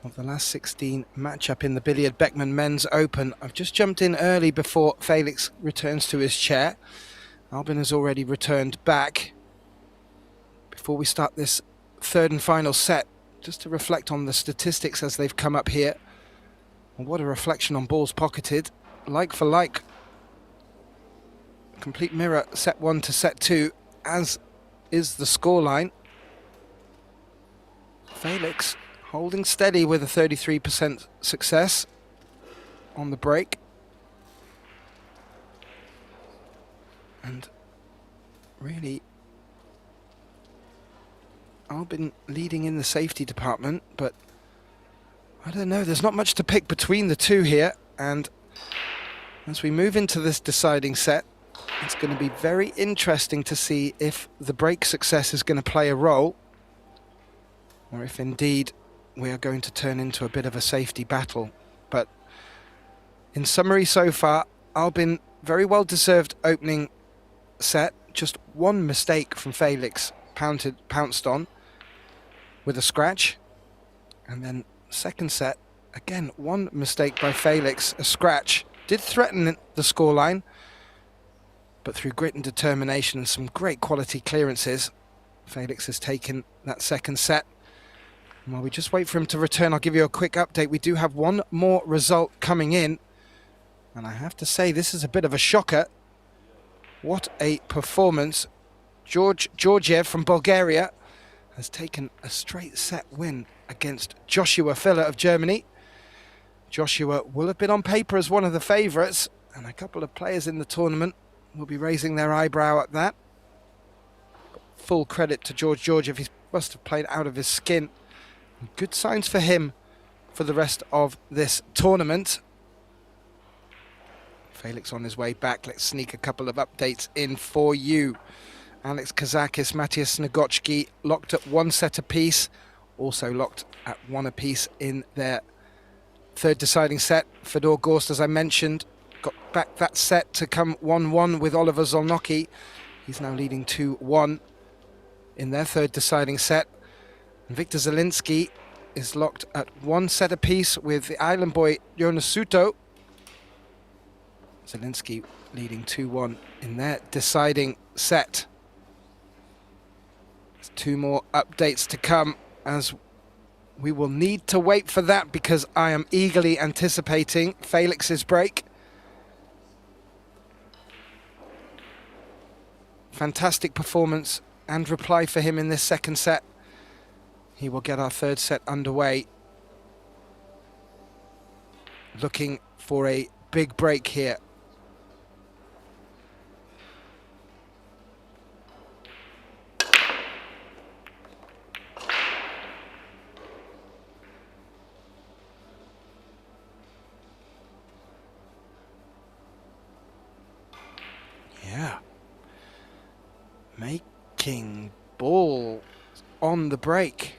of the last 16 matchup in the Billard Beckmann Men's Open. I've just jumped in early before Felix returns to his chair. Albin has already returned back. Before we start this third and final set, just to reflect on the statistics as they've come up here. And what a reflection on balls pocketed. Like for like. Complete mirror, set 1 to set 2, as is the scoreline. Felix holding steady with a 33% success on the break. And really, Albin leading in the safety department, but I don't know, there's not much to pick between the two here. And as we move into this deciding set, it's going to be very interesting to see if the break success is going to play a role, or if indeed we are going to turn into a bit of a safety battle. But in summary so far, Albin, very well deserved opening set. Just one mistake from Felix, pounced on with a scratch. And then second set, again, one mistake by Felix, a scratch. Did threaten the scoreline, but through grit and determination and some great quality clearances, Felix has taken that second set. And while we just wait for him to return, I'll give you a quick update. We do have one more result coming in, and I have to say this is a bit of a shocker. What a performance. Georgiev from Bulgaria has taken a straight set win against Joshua Filler of Germany. Joshua will have been on paper as one of the favourites, and a couple of players in the tournament will be raising their eyebrow at that. Full credit to Georgiev, he must have played out of his skin. Good signs for him for the rest of this tournament. Felix on his way back. Let's sneak a couple of updates in for you. Alex Kazakis, Matthias Nogochki locked at 1 set apiece. Also locked at 1 apiece in their third deciding set. Fedor Gorst, as I mentioned, got back that set to come 1-1 with Oliver Zolnocki. He's now leading 2-1 in their third deciding set. And Victor Zielinski is locked at 1 set apiece with the island boy Jonas Suto. Zielinski leading 2-1 in their deciding set. There's 2 more updates to come, as we will need to wait for that, because I am eagerly anticipating Felix's break. Fantastic performance and reply for him in this second set. He will get our third set underway. Looking for a big break here. Yeah. Making ball on the break,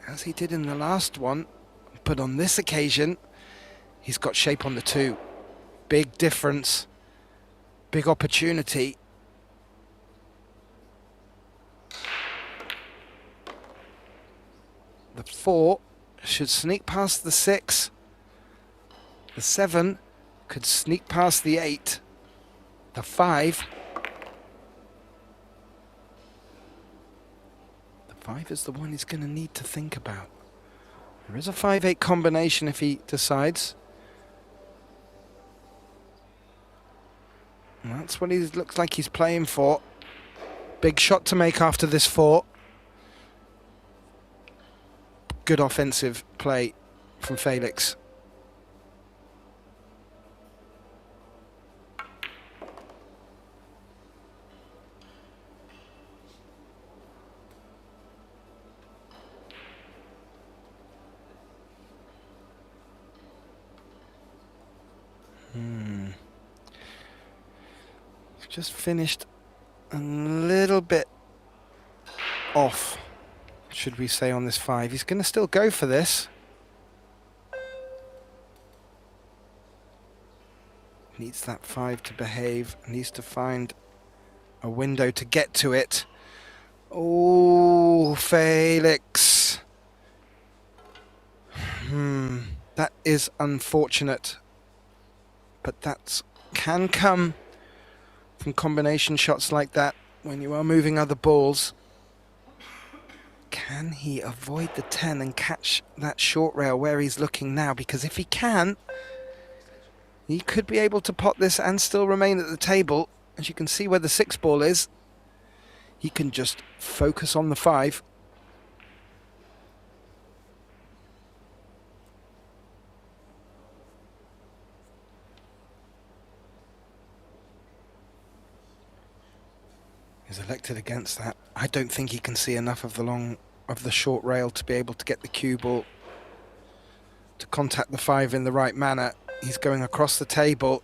as he did in the last one, but on this occasion he's got shape on the 2. Big difference, big opportunity. The 4 should sneak past the 6. The 7 could sneak past the 8. The 5. The 5 is the one he's going to need to think about. There is a 5-8 combination if he decides. And that's what he looks like he's playing for. Big shot to make after this 4. Good offensive play from Felix. Just finished a little bit off, should we say, on this 5. He's going to still go for this. Needs that 5 to behave, needs to find a window to get to it. Oh, Felix. That is unfortunate. But that can come from combination shots like that when you are moving other balls. Can he avoid the 10 and catch that short rail where he's looking now? Because if he can, he could be able to pot this and still remain at the table. As you can see where the 6 ball is, he can just focus on the 5. He's elected against that. I don't think he can see enough of the short rail to be able to get the cue ball to contact the 5 in the right manner. He's going across the table.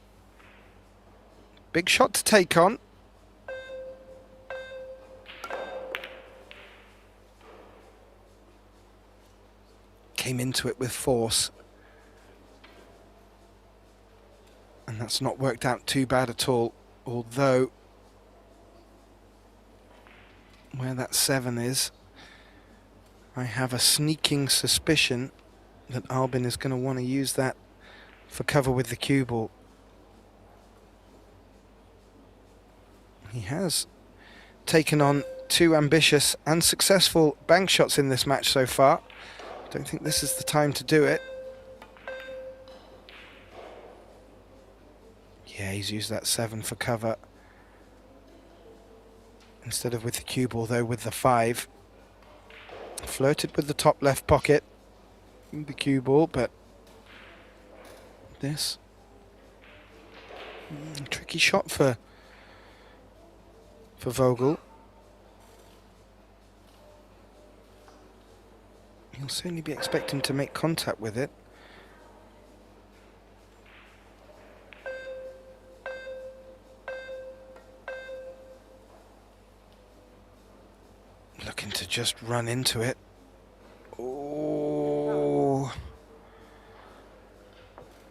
Big shot to take on. Came into it with force. And that's not worked out too bad at all, although where that 7 is, I have a sneaking suspicion that Albin is going to want to use that for cover with the cue ball. He has taken on 2 ambitious and successful bank shots in this match so far. Don't think this is the time to do it. Yeah, he's used that 7 for cover. Instead of with the cue ball, though, with the 5. Flirted with the top left pocket, the cue ball, but this tricky shot for Vogel. He'll certainly be expecting to make contact with it. Looking to just run into it. Oh,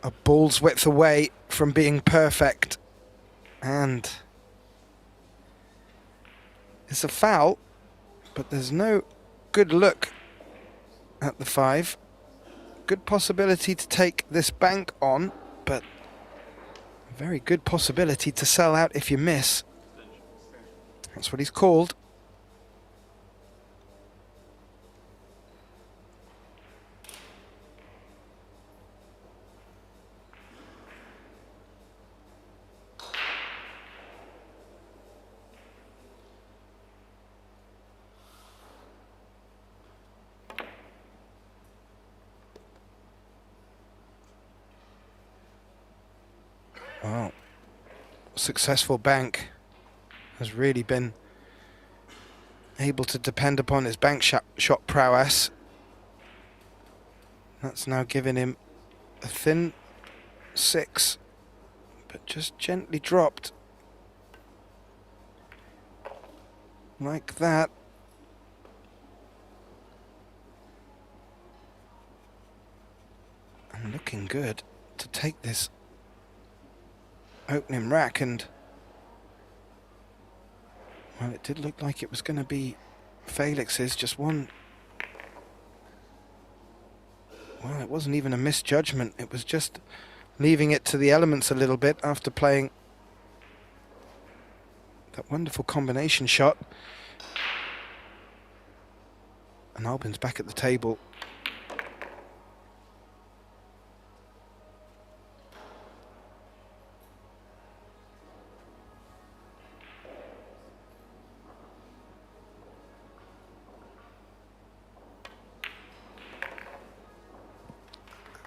a ball's width away from being perfect, and it's a foul, but there's no good look at the 5. Good possibility to take this bank on, but a very good possibility to sell out if you miss. That's what he's called. Wow, successful bank. Has really been able to depend upon his bank shot prowess. That's now given him a thin 6, but just gently dropped. Like that. And looking good to take this opening rack, and well, it did look like it was going to be Felix's. Just one. Well, it wasn't even a misjudgment. It was just leaving it to the elements a little bit after playing that wonderful combination shot. And Albin's back at the table.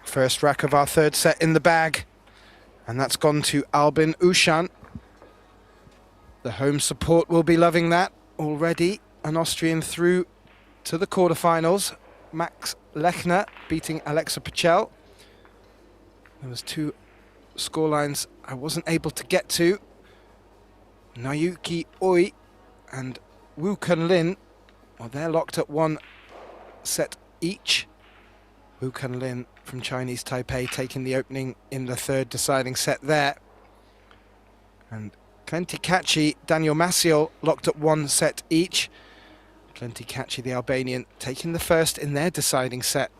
First rack of our third set in the bag, and that's gone to Albin Ushan. The home support will be loving that already. An Austrian through to the quarterfinals. Max Lechner beating Alexa Pichel. There was 2 scorelines I wasn't able to get to. Nayuki Oi and Wu Kunlin, well, they're locked at 1 set each. Wu Kunlin from Chinese Taipei taking the opening in the 3rd deciding set there. And Klentikachi, Daniel Maciel locked at 1 set each. Klentikachi, the Albanian, taking the first in their deciding set.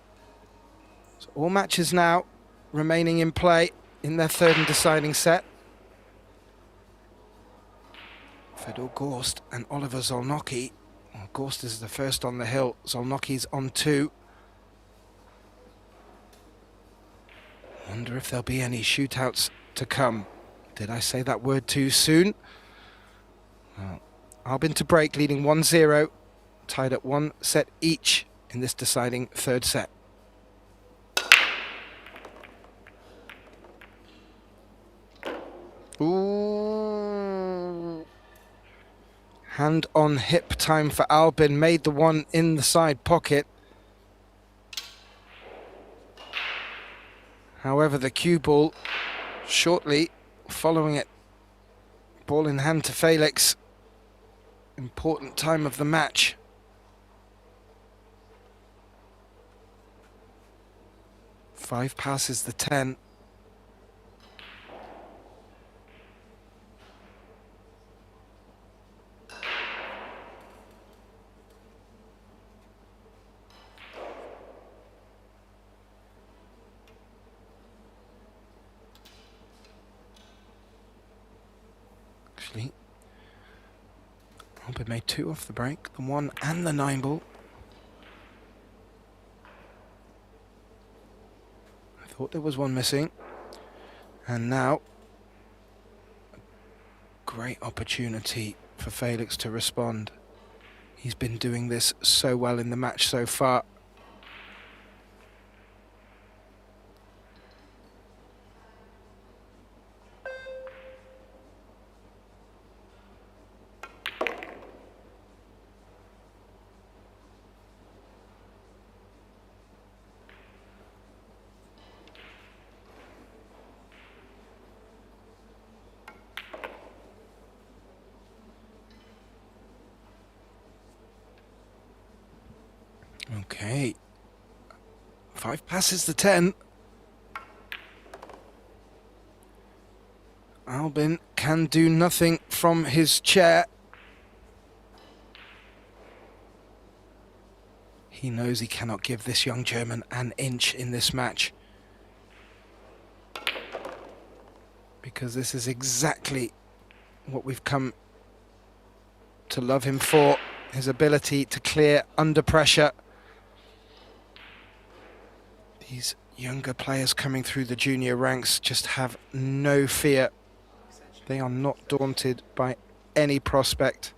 So all matches now remaining in play in their third and deciding set. Fedor Gorst and Oliver Zolnocki. Well, Gorst is the first on the hill, Zolnocki's on 2. Wonder if there'll be any shootouts to come. Did I say that word too soon? Well, Albin to break, leading 1-0, tied at 1 set each in this deciding third set. Ooh. Hand on hip time for Albin, made the one in the side pocket. However, the cue ball shortly following it. Ball in hand to Felix. Important time of the match. Five passes the 10. Actually, Albin made 2 off the break, the 1 and the 9 ball. I thought there was one missing. And now, great opportunity for Felix to respond. He's been doing this so well in the match so far. Okay, 5 passes the 10. Albin can do nothing from his chair. He knows he cannot give this young German an inch in this match, because this is exactly what we've come to love him for, his ability to clear under pressure. These younger players coming through the junior ranks just have no fear. They are not daunted by any prospect,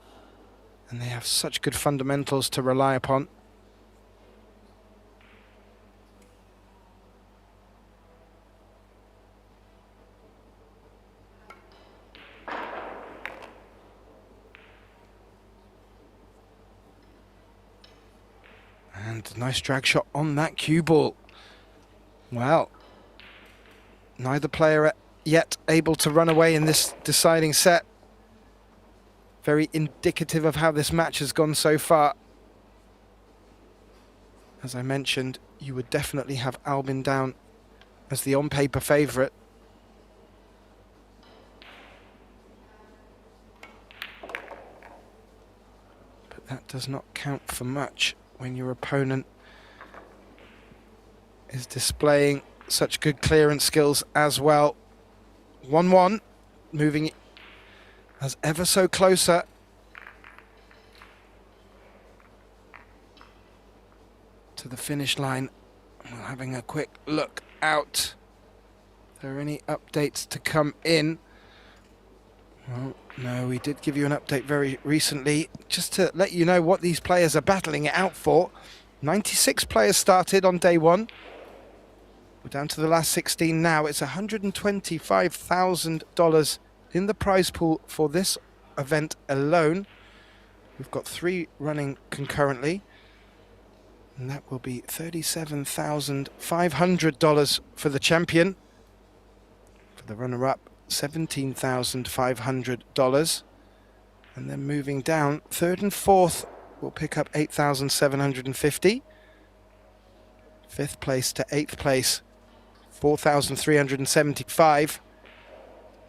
and they have such good fundamentals to rely upon. And a nice drag shot on that cue ball. Well, neither player yet able to run away in this deciding set. Very indicative of how this match has gone so far. As I mentioned, you would definitely have Albin down as the on-paper favourite. But that does not count for much when your opponent is displaying such good clearance skills as well. 1-1, moving as ever so closer. To the finish line. We're having a quick look out. Are there any updates to come in? Well, no, we did give you an update very recently, just to let you know what these players are battling it out for. 96 players started on day 1. We're down to the last 16 now. It's $125,000 in the prize pool for this event alone. We've got 3 running concurrently, and that will be $37,500 for the champion. For the runner-up, $17,500. And then moving down, 3rd and 4th will pick up $8,750. 5th place to 8th place, $4,375.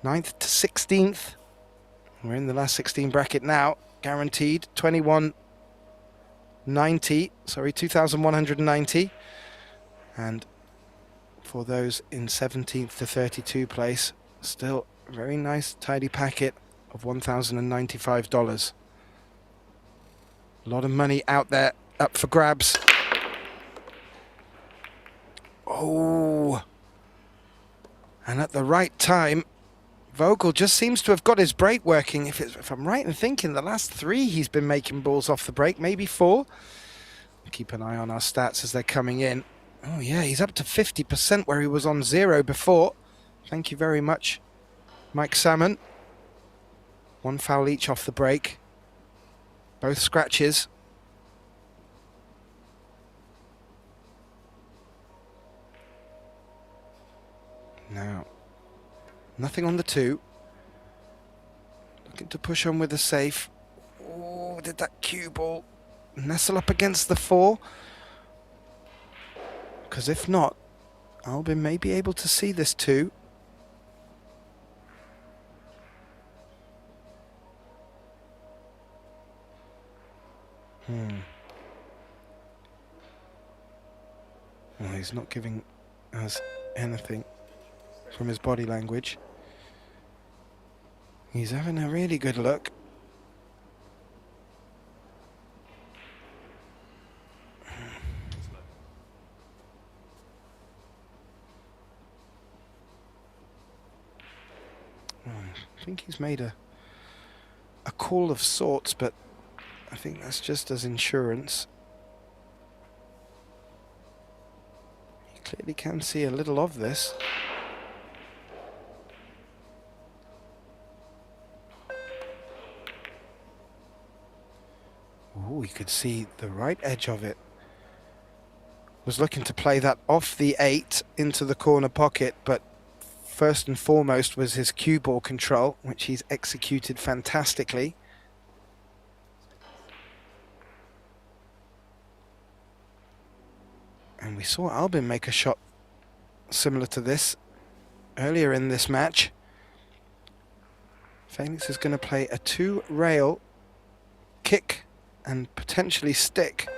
9th to 16th, We're in the last 16 bracket now. Guaranteed 2190. Sorry, 2,190. And for those in 17th to 32 place, still a very nice tidy packet of $1,095. A lot of money out there up for grabs. Oh, and at the right time, Vogel just seems to have got his break working. If I'm right in thinking, the last 3 he's been making balls off the break, maybe 4. Keep an eye on our stats as they're coming in. Oh yeah, he's up to 50% where he was on 0 before. Thank you very much, Mike Salmon. 1 foul each off the break. Both scratches. Now, nothing on the 2. Looking to push on with the safe. Oh, did that cue ball nestle up against the 4? Because if not, Albin may be able to see this 2. Well, he's not giving us anything from his body language. He's having a really good look. I think he's made a call of sorts, but I think that's just as insurance. You clearly can see a little of this. Oh, you could see the right edge of it. Was looking to play that off the 8 into the corner pocket, but first and foremost was his cue ball control, which he's executed fantastically. And we saw Albin make a shot similar to this earlier in this match. Felix is going to play a 2-rail kick and potentially stick,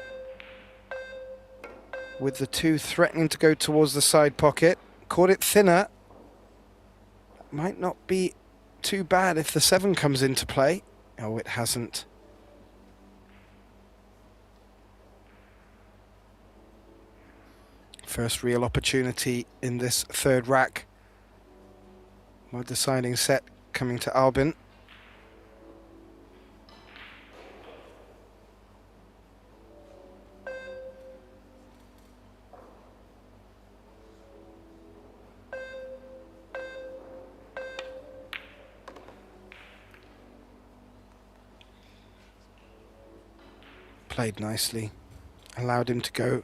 with the 2 threatening to go towards the side pocket. Caught it thinner. Might not be too bad if the 7 comes into play. Oh, it hasn't. First real opportunity in this 3rd rack. More deciding set coming to Albin. Played nicely. Allowed him to go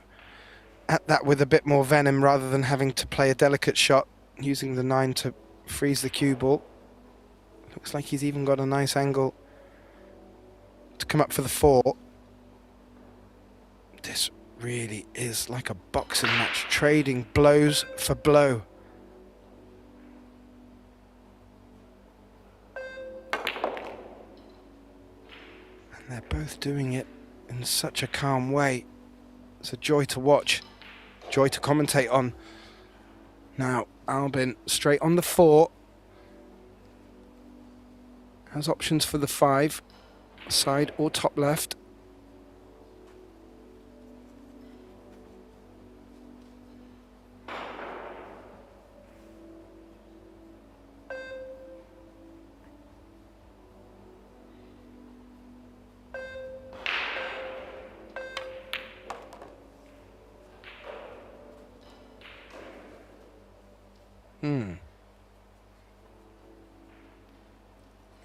at that with a bit more venom rather than having to play a delicate shot, using the 9 to freeze the cue ball. Looks like he's even got a nice angle to come up for the 4. This really is like a boxing match, trading blows for blow. And they're both doing it in such a calm way. It's a joy to watch, joy to commentate on. Now, Albin straight on the 4. Has options for the 5, side or top left.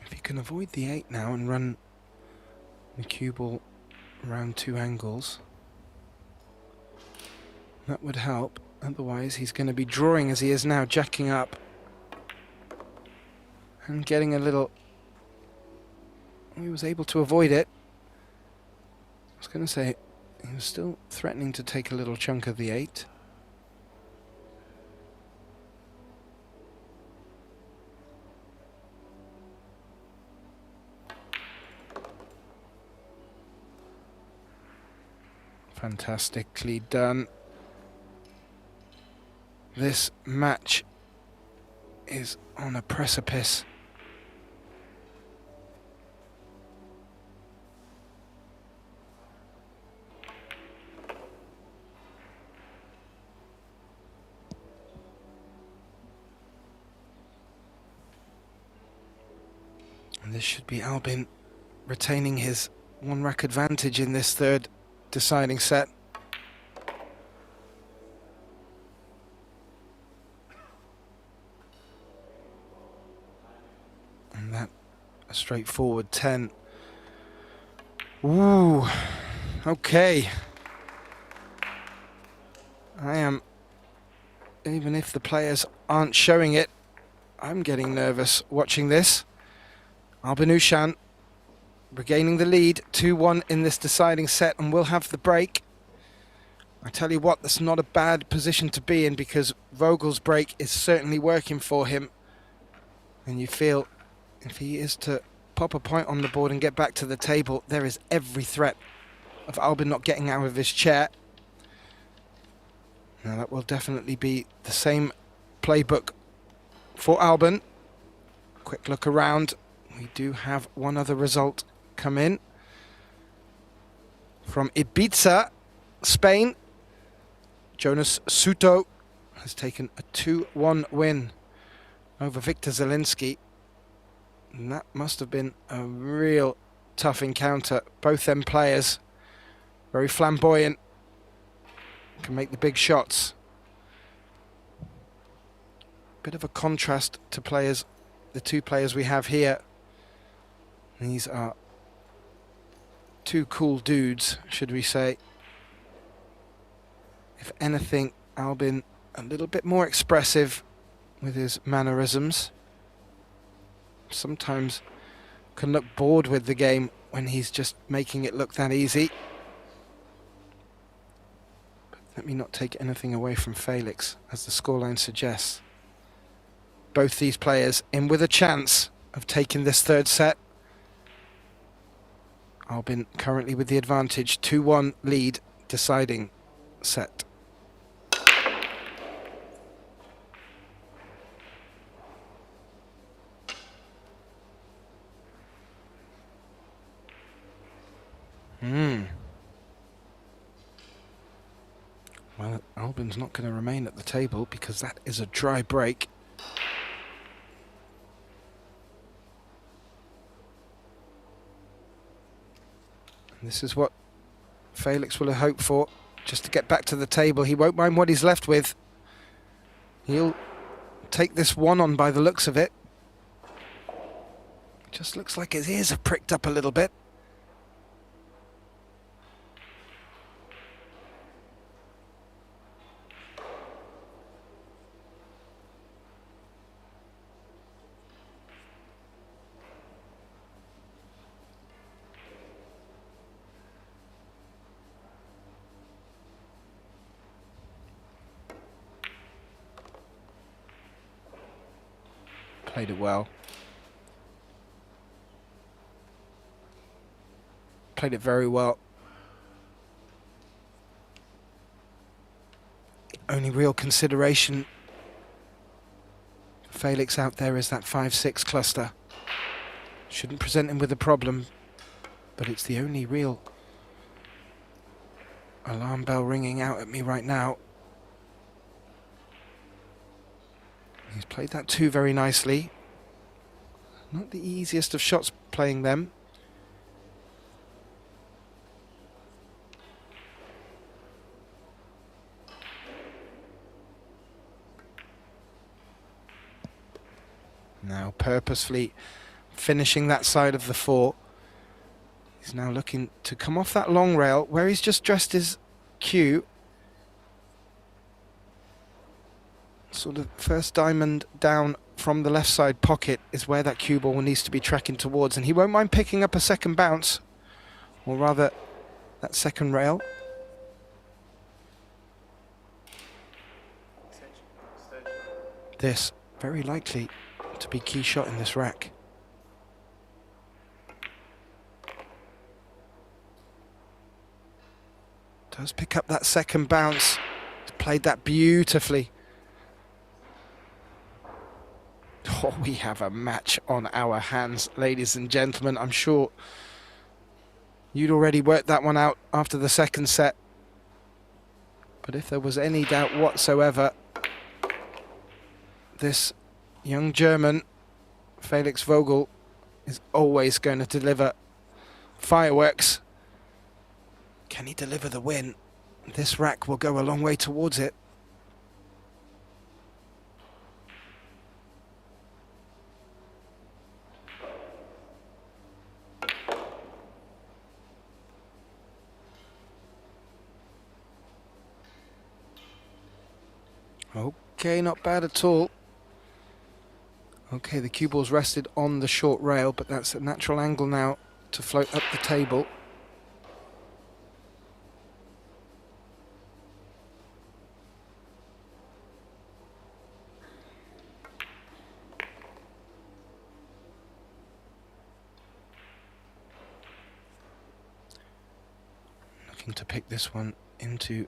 If you can avoid the 8 now and run the cue ball around 2 angles, that would help. Otherwise, he's going to be drawing as he is now, jacking up and getting a little. He was able to avoid it. I was going to say he was still threatening to take a little chunk of the 8. Fantastically done. This match is on a precipice. And this should be Albin retaining his one-rack advantage in this third deciding set. And that a straightforward 10. Ooh, okay. I am, even if the players aren't showing it, I'm getting nervous watching this. Albin Johann regaining the lead, 2-1 in this deciding set, and we'll have the break. I tell you what, that's not a bad position to be in, because Vogel's break is certainly working for him. And you feel if he is to pop a point on the board and get back to the table, there is every threat of Albin not getting out of his chair. Now that will definitely be the same playbook for Albin. Quick look around. We do have one other result come in from Ibiza, Spain. Jonas Suto has taken a 2-1 win over Victor Zielinski. And that must have been a real tough encounter. Both them players, very flamboyant, can make the big shots. Bit of a contrast to players, the two players we have here. These are two cool dudes, should we say. If anything, Albin a little bit more expressive with his mannerisms. Sometimes can look bored with the game when he's just making it look that easy. But let me not take anything away from Felix, as the scoreline suggests. Both these players in with a chance of taking this third set. Albin currently with the advantage, 2-1 lead, deciding set. Well, Albin's not going to remain at the table because that is a dry break. This is what Felix will have hoped for, just to get back to the table. He won't mind what he's left with. He'll take this one on by the looks of it. Just looks like his ears have pricked up a little bit. Played it well. Played it very well. The only real consideration for Felix out there is that 5-6 cluster. Shouldn't present him with a problem, but it's the only real alarm bell ringing out at me right now. He's played that 2 very nicely. Not the easiest of shots playing them. Now purposefully finishing that side of the 4. He's now looking to come off that long rail where he's just dressed his cue. Sort of first diamond down from the left side pocket is where that cue ball needs to be tracking towards, and he won't mind picking up a second bounce, or rather that second rail. This very likely to be key shot in this rack. Does pick up that second bounce. Played that beautifully. Oh, we have a match on our hands, ladies and gentlemen. I'm sure you'd already worked that one out after the second set. But if there was any doubt whatsoever, this young German, Felix Vogel, is always going to deliver fireworks. Can he deliver the win? This rack will go a long way towards it. Okay, not bad at all. Okay, the cue ball's rested on the short rail, but that's a natural angle now to float up the table. Looking to pick this one into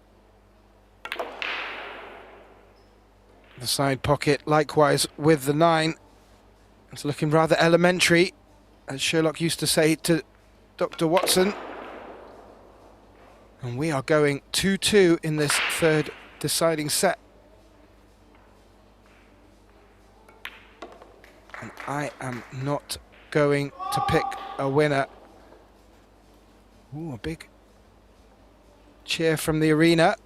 the side pocket, likewise with the 9. It's looking rather elementary, as Sherlock used to say to Dr. Watson. And we are going 2-2 in this third deciding set. And I am not going to pick a winner. Ooh, a big cheer from the arena.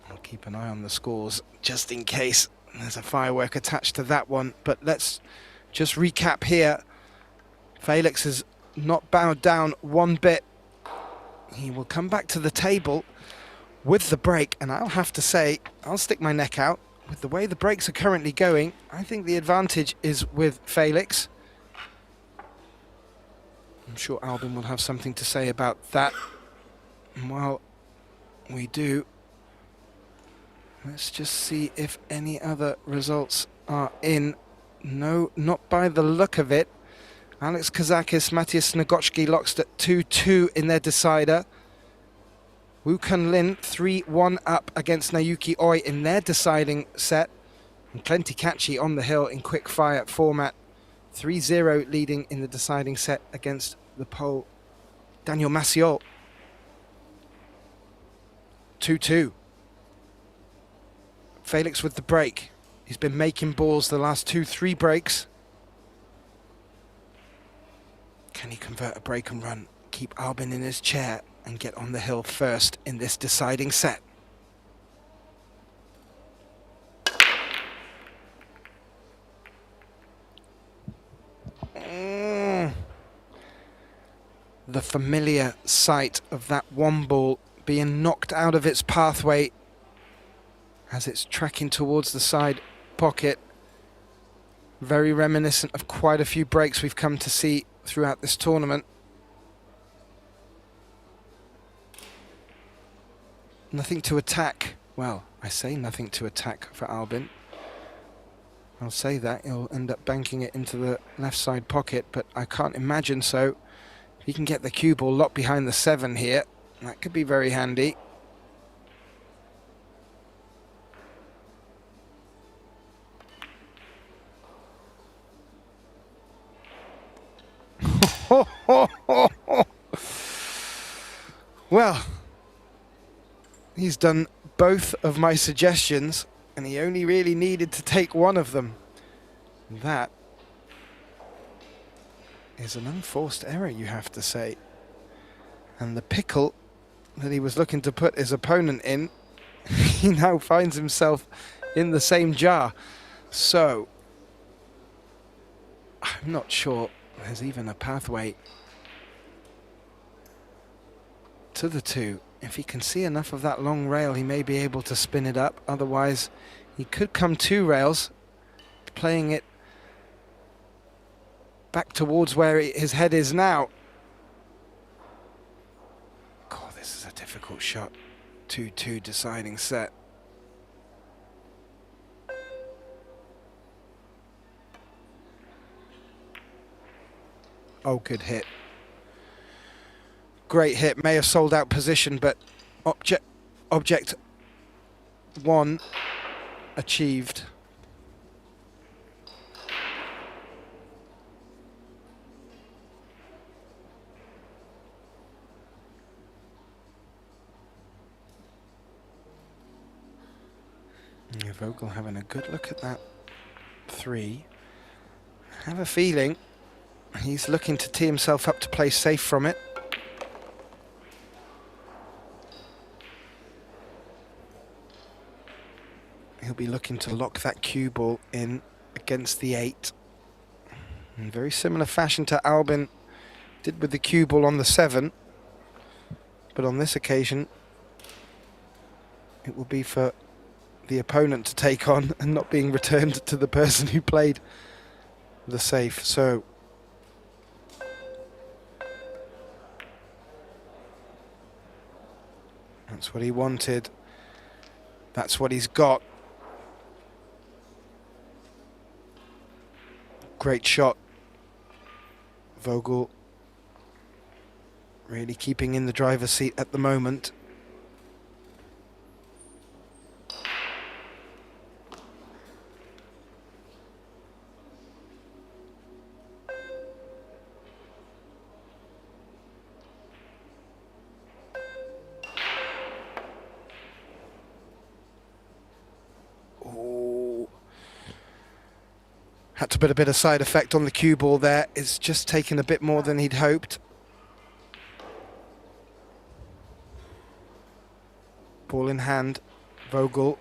I'll keep an eye on the scores just in case there's a firework attached to that one. But let's just recap here. Felix has not bowed down one bit. He will come back to the table with the break, and I'll have to say, I'll stick my neck out. With the way the breaks are currently going, I think the advantage is with Felix. I'm sure Albin will have something to say about that. And while we do, let's just see if any other results are in. No, not by the look of it. Alex Kazakis, Matthias Snagotski locked at 2-2 in their decider. Wu Kun Lin 3-1 up against Naoki Oi in their deciding set. And Plenty Catchy on the hill in quick fire format. 3-0 leading in the deciding set against the Pole Daniel Massiol. 2-2. Felix with the break. He's been making balls the last 2-3 breaks. Can he convert a break and run, keep Albin in his chair and get on the hill first in this deciding set? The familiar sight of that one ball being knocked out of its pathway as it's tracking towards the side pocket. Very reminiscent of quite a few breaks we've come to see throughout this tournament. Nothing to attack. Well, I say nothing to attack for Albin. I'll say that. He'll end up banking it into the left side pocket, but I can't imagine so. If he can get the cue ball locked behind the 7 here, that could be very handy. Well, he's done both of my suggestions, and he only really needed to take one of them. That is an unforced error, you have to say. And the pickle that he was looking to put his opponent in, he now finds himself in the same jar. So, I'm not sure there's even a pathway to the 2. If he can see enough of that long rail, he may be able to spin it up. Otherwise, he could come 2 rails, playing it back towards where his head is now. God, this is a difficult shot. 2-2 deciding set. Oh, good hit. great hit. May have sold out position, but object one achieved. Yeah, Vogel having a good look at that 3. I have a feeling he's looking to tee himself up to play safe from it. He'll be looking to lock that cue ball in against the 8. In very similar fashion to Albin did with the cue ball on the 7. But on this occasion, it will be for the opponent to take on and not being returned to the person who played the safe. So that's what he wanted. That's what he's got. Great shot. Vogel really keeping in the driver's seat at the moment. Had to put a bit of side effect on the cue ball there. It's just taken a bit more than he'd hoped. Ball in hand, Vogel.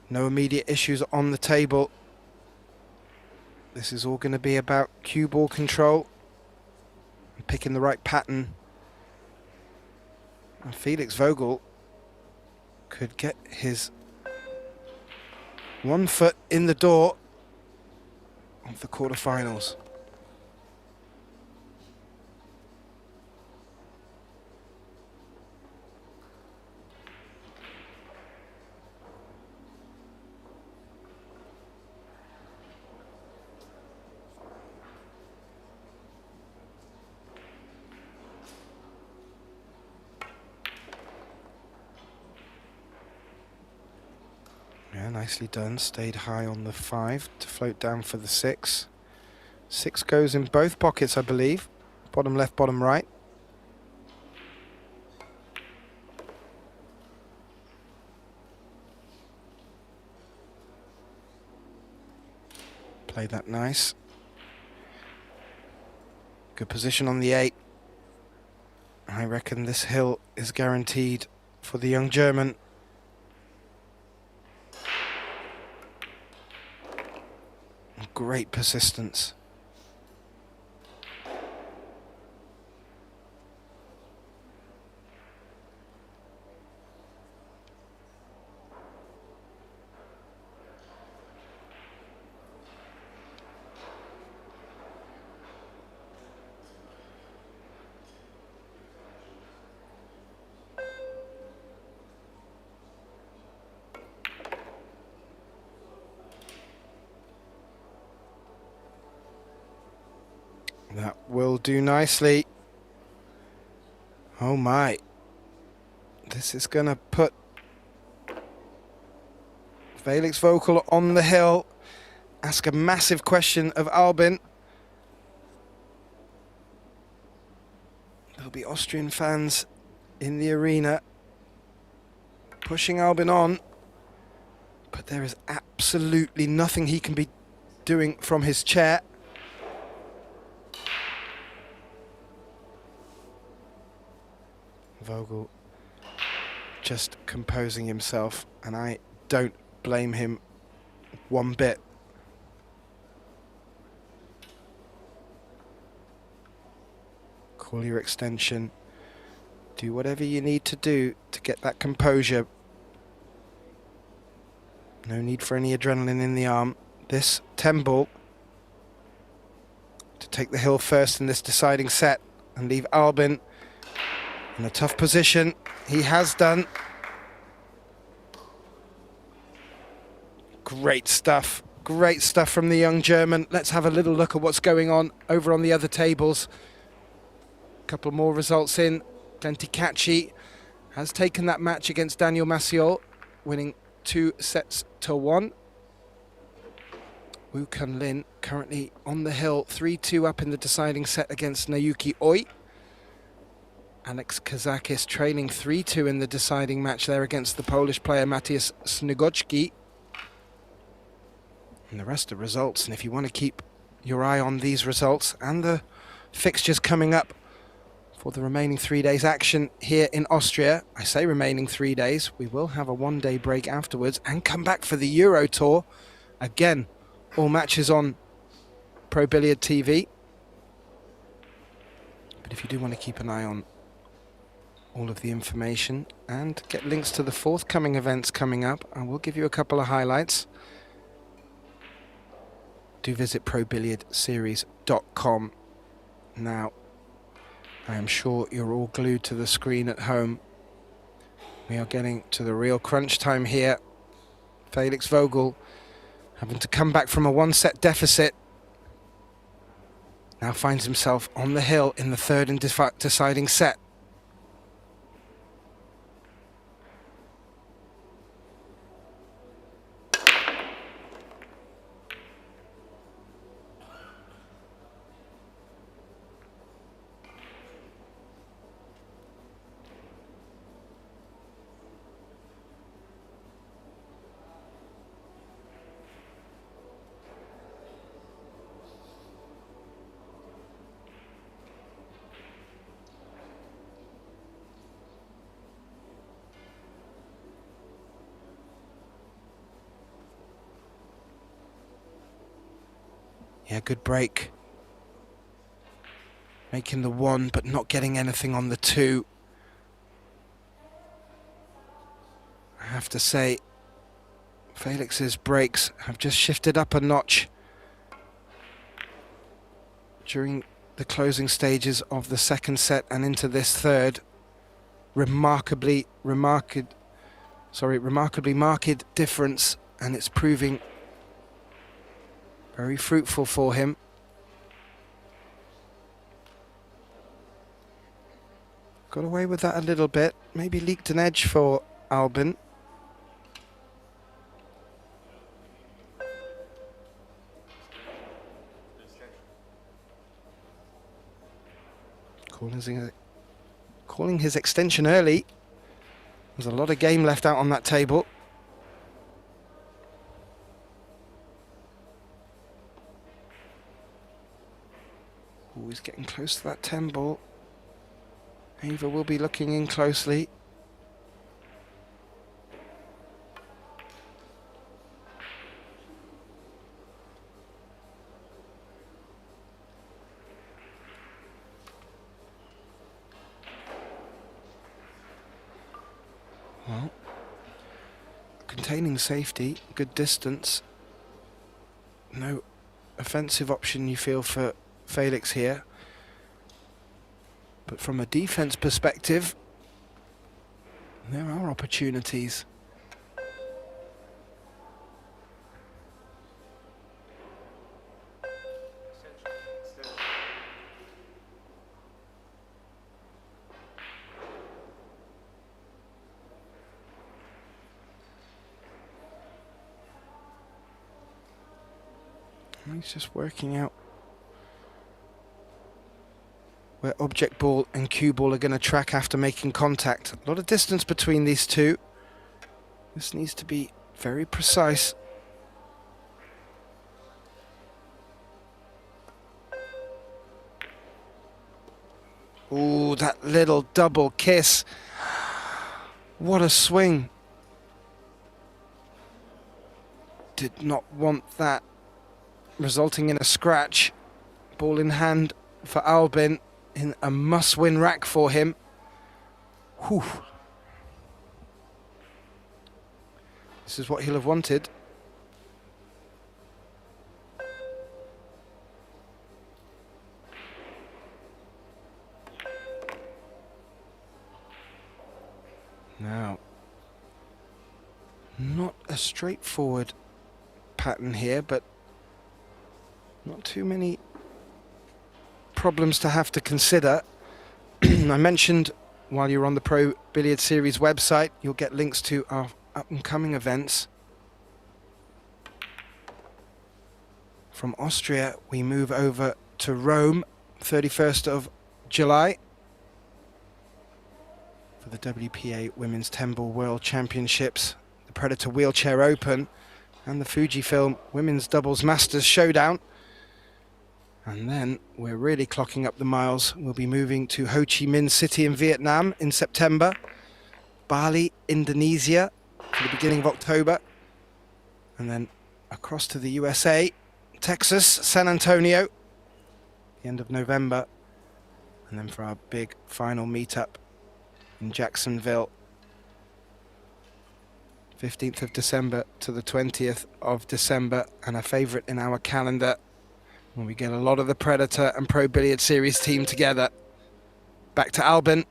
No immediate issues on the table. This is all going to be about cue ball control and picking the right pattern. And Felix Vogel could get his 1 foot in the door of the quarterfinals. Yeah, nicely done. Stayed high on the 5 to float down for the 6. 6 goes in both pockets, I believe. Bottom left, bottom right. Played that nice. Good position on the 8. I reckon this hill is guaranteed for the young German. Great persistence. That will do nicely. Oh my. This is going to put Felix Vogel on the hill. Ask a massive question of Albin. There'll be Austrian fans in the arena pushing Albin on. But there is absolutely nothing he can be doing from his chair. Vogel just composing himself, and I don't blame him one bit. Call your extension. Do whatever you need to do to get that composure. No need for any adrenaline in the arm. This 10 ball to take the hill first in this deciding set and leave Albin in a tough position. He has done. Great stuff. Great stuff from the young German. Let's have a little look at what's going on over on the other tables. couple more results in. Glentikachi has taken that match against Daniel Maciol, winning 2-1. Woo Kun Lin currently on the hill, 3-2 up in the deciding set against Nayuki Oi. Alex Kazakis trailing 3-2 in the deciding match there against the Polish player Matthias Snugocki. And the rest of results, and if you want to keep your eye on these results and the fixtures coming up for the remaining 3 days action here in Austria, I say remaining 3 days, we will have a one-day break afterwards and come back for the Euro Tour. Again, all matches on Pro Billiard TV. But if you do want to keep an eye on all of the information and get links to the forthcoming events coming up, I will give you a couple of highlights. Do visit probilliardseries.com. Now, I am sure you're all glued to the screen at home. We are getting to the real crunch time here. Felix Vogel having to come back from a one-set deficit. Now finds himself on the hill in the third and deciding set. Yeah, good break. Making the one, but not getting anything on the two. I have to say, Felix's breaks have just shifted up a notch during the closing stages of the second set and into this third. Remarkably marked difference, and it's proving very fruitful for him. Got away with that a little bit. Maybe leaked an edge for Albin. Calling his extension early. There's a lot of game left out on that table. Ooh, he's getting close to that 10 ball. Ava will be looking in closely. Well, containing safety, good distance. No offensive option you feel for Felix here, but from a defense perspective there are opportunities. He's just working out where object ball and cue ball are going to track after making contact. A lot of distance between these two. This needs to be very precise. Ooh, that little double kiss. What a swing. Did not want that, resulting in a scratch. Ball in hand for Albin. In a must-win rack for him. Whew. This is what he'll have wanted. Now, not a straightforward pattern here, but not too many problems to have to consider. I mentioned while you're on the Pro Billiard Series website, you'll get links to our up-and-coming events. From Austria, we move over to Rome, 31st of July, for the WPA Women's 10-Ball World Championships, the Predator Wheelchair Open, and the Fujifilm Women's Doubles Masters Showdown. And then we're really clocking up the miles. We'll be moving to Ho Chi Minh City in Vietnam in September, Bali, Indonesia for the beginning of October, and then across to the USA, Texas, San Antonio, the end of November, and then for our big final meetup in Jacksonville, 15th of December to the 20th of December, and a favourite in our calendar when we get a lot of the Predator and Pro Billiard Series team together. Back to Albin.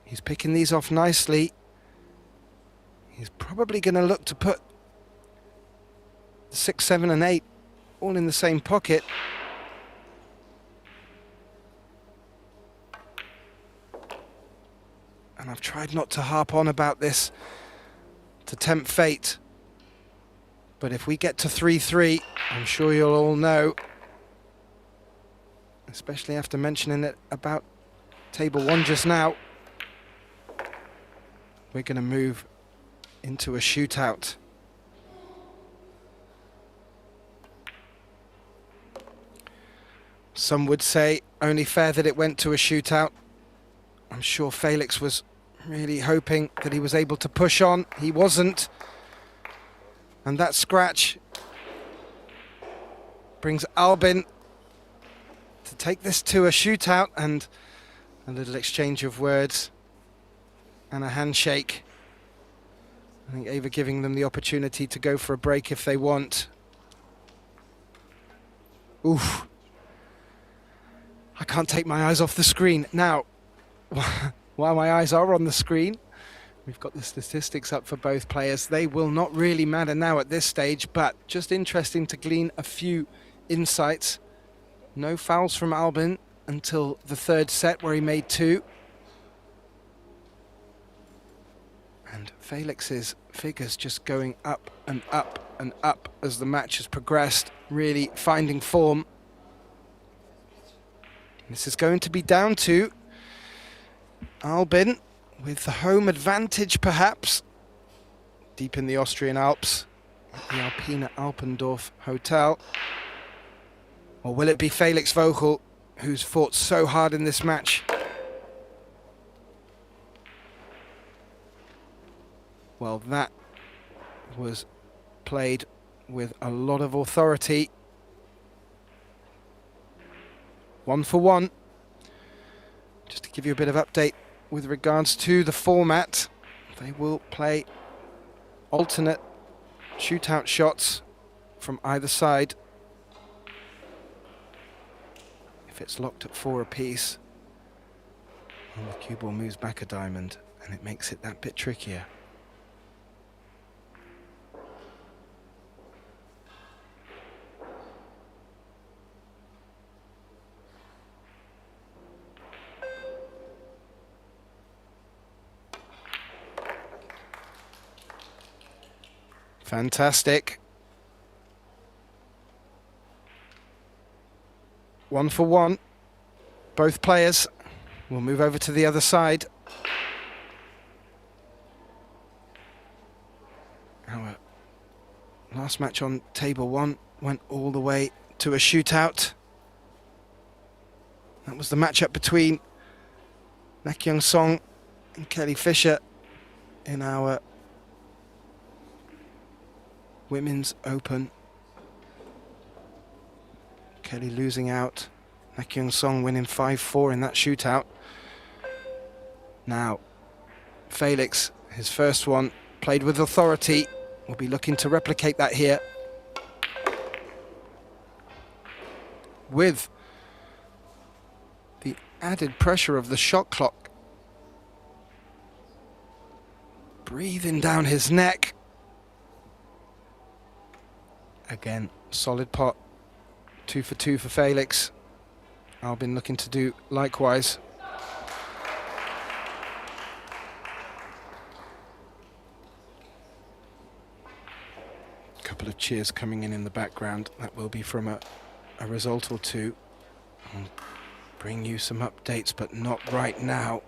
He's picking these off nicely. He's probably going to look to put 6, 7 and 8 all in the same pocket. And I've tried not to harp on about this to tempt fate. But if we get to 3-3, I'm sure you'll all know, especially after mentioning it about table 1 just now, we're going to move into a shootout. Some would say only fair that it went to a shootout. I'm sure Felix was really hoping that he was able to push on. He wasn't. And that scratch brings Albin to take this to a shootout, and a little exchange of words and a handshake. I think Ava giving them the opportunity to go for a break if they want. Oof. I can't take my eyes off the screen. Now, while my eyes are on the screen, we've got the statistics up for both players. They will not really matter now at this stage, but just interesting to glean a few insights. No fouls from Albin until the third set where he made 2. And Felix's figures just going up and up and up as the match has progressed, really finding form. This is going to be down to Albin with the home advantage, perhaps, deep in the Austrian Alps, at the Alpina Alpendorf Hotel. Or will it be Felix Vogel, who's fought so hard in this match? Well, that was played with a lot of authority. 1 for 1. Just to give you a bit of update with regards to the format, they will play alternate shootout shots from either side. If it's locked at 4 apiece, well, the cue ball moves back a diamond, and it makes it that bit trickier. Fantastic. 1 for 1. Both players will move over to the other side. Our last match on table 1 went all the way to a shootout. That was the matchup between Nak Young Song and Kelly Fisher in our Women's Open. Kelly losing out, Nak Young Song winning 5-4 in that shootout. Now, Felix, his first one, played with authority, will be looking to replicate that here. With the added pressure of the shot clock breathing down his neck. Again, solid pot. 2 for 2 for Felix. Albin looking to do likewise. A couple of cheers coming in the background. That will be from a result or two. I'll bring you some updates, but not right now.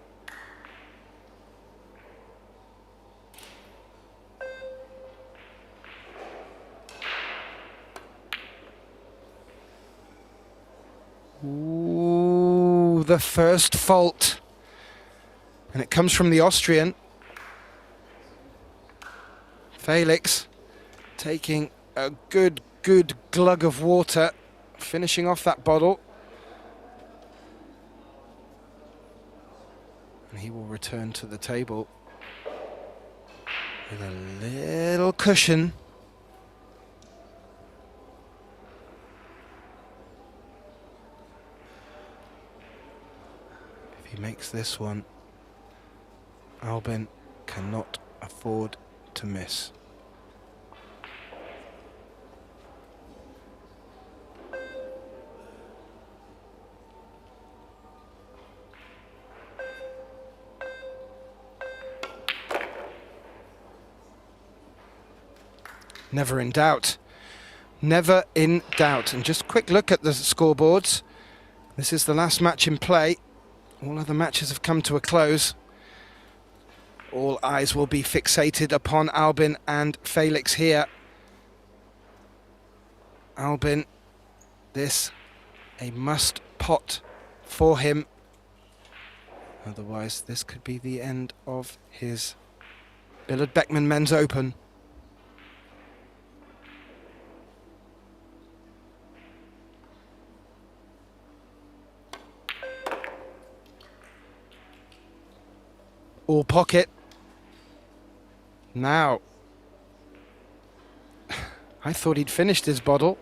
Ooh, the first fault. And it comes from the Austrian. Felix taking a good glug of water, finishing off that bottle. And he will return to the table with a little cushion. If he makes this one, Albin cannot afford to miss. Never in doubt. Never in doubt. And just a quick look at the scoreboards. This is the last match in play. All other matches have come to a close. All eyes will be fixated upon Albin and Felix here. Albin, this a must pot for him. Otherwise, this could be the end of his Billard Beckmann Men's Open. All pocket. Now, I thought he'd finished his bottle,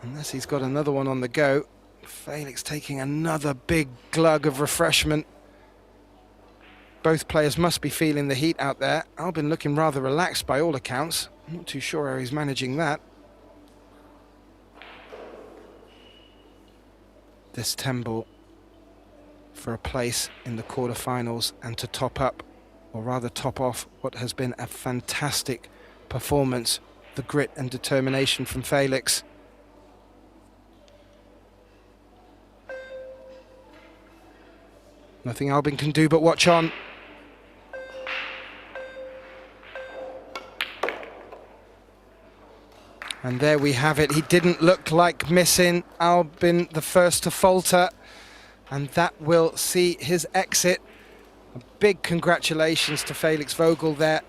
unless he's got another one on the go. Felix taking another big glug of refreshment. Both players must be feeling the heat out there. Albin looking rather relaxed by all accounts. I'm not too sure how he's managing that. This Temple for a place in the quarterfinals and to top up, or rather top off, what has been a fantastic performance. The grit and determination from Felix. Nothing Albin can do but watch on. And there we have it. He didn't look like missing. Albin the first to falter. And that will see his exit. A big congratulations to Felix Vogel there,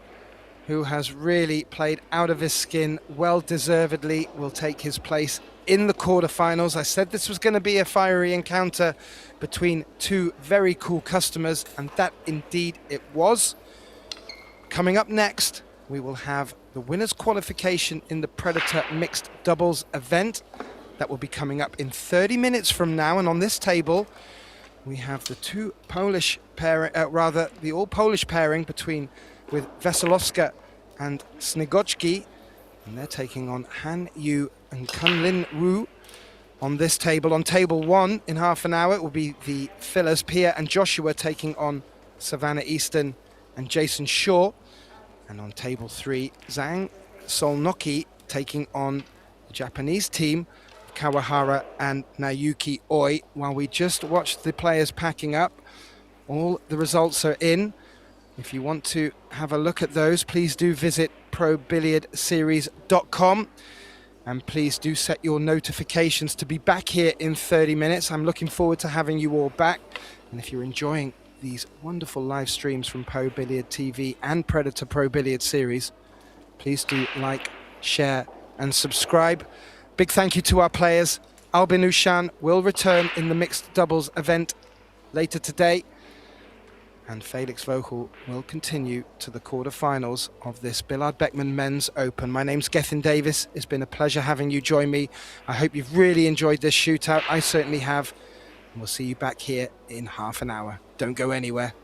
who has really played out of his skin, well deservedly will take his place in the quarterfinals. I said this was going to be a fiery encounter between two very cool customers, and that indeed it was. Coming up next, we will have the winner's qualification in the Predator mixed doubles event. That will be coming up in 30 minutes from now, and on this table we have the two Polish pairing, the all-Polish pairing with Wesolowska and Snigocki, and they're taking on Han Yu and Kunlin Wu on this table. On table one, in half an hour, it will be the fillers Pia and Joshua taking on Savannah Easton and Jason Shaw, and on table three, Zhang Solnoki taking on the Japanese team, Kawahara and Nayuki Oi. While we just watched the players packing up, all the results are in. If you want to have a look at those, please do visit ProBilliardSeries.com, and please do set your notifications to be back here in 30 minutes. I'm looking forward to having you all back, and if you're enjoying these wonderful live streams from Pro Billiard TV and Predator Pro Billiard Series, please do like, share and subscribe. Big thank you to our players. Albin Ushan will return in the mixed doubles event later today, and Felix Vogel will continue to the quarterfinals of this Billard Beckmann Men's Open. My name's Gethin Davis. It's been a pleasure having you join me. I hope you've really enjoyed this shootout. I certainly have. And we'll see you back here in half an hour. Don't go anywhere.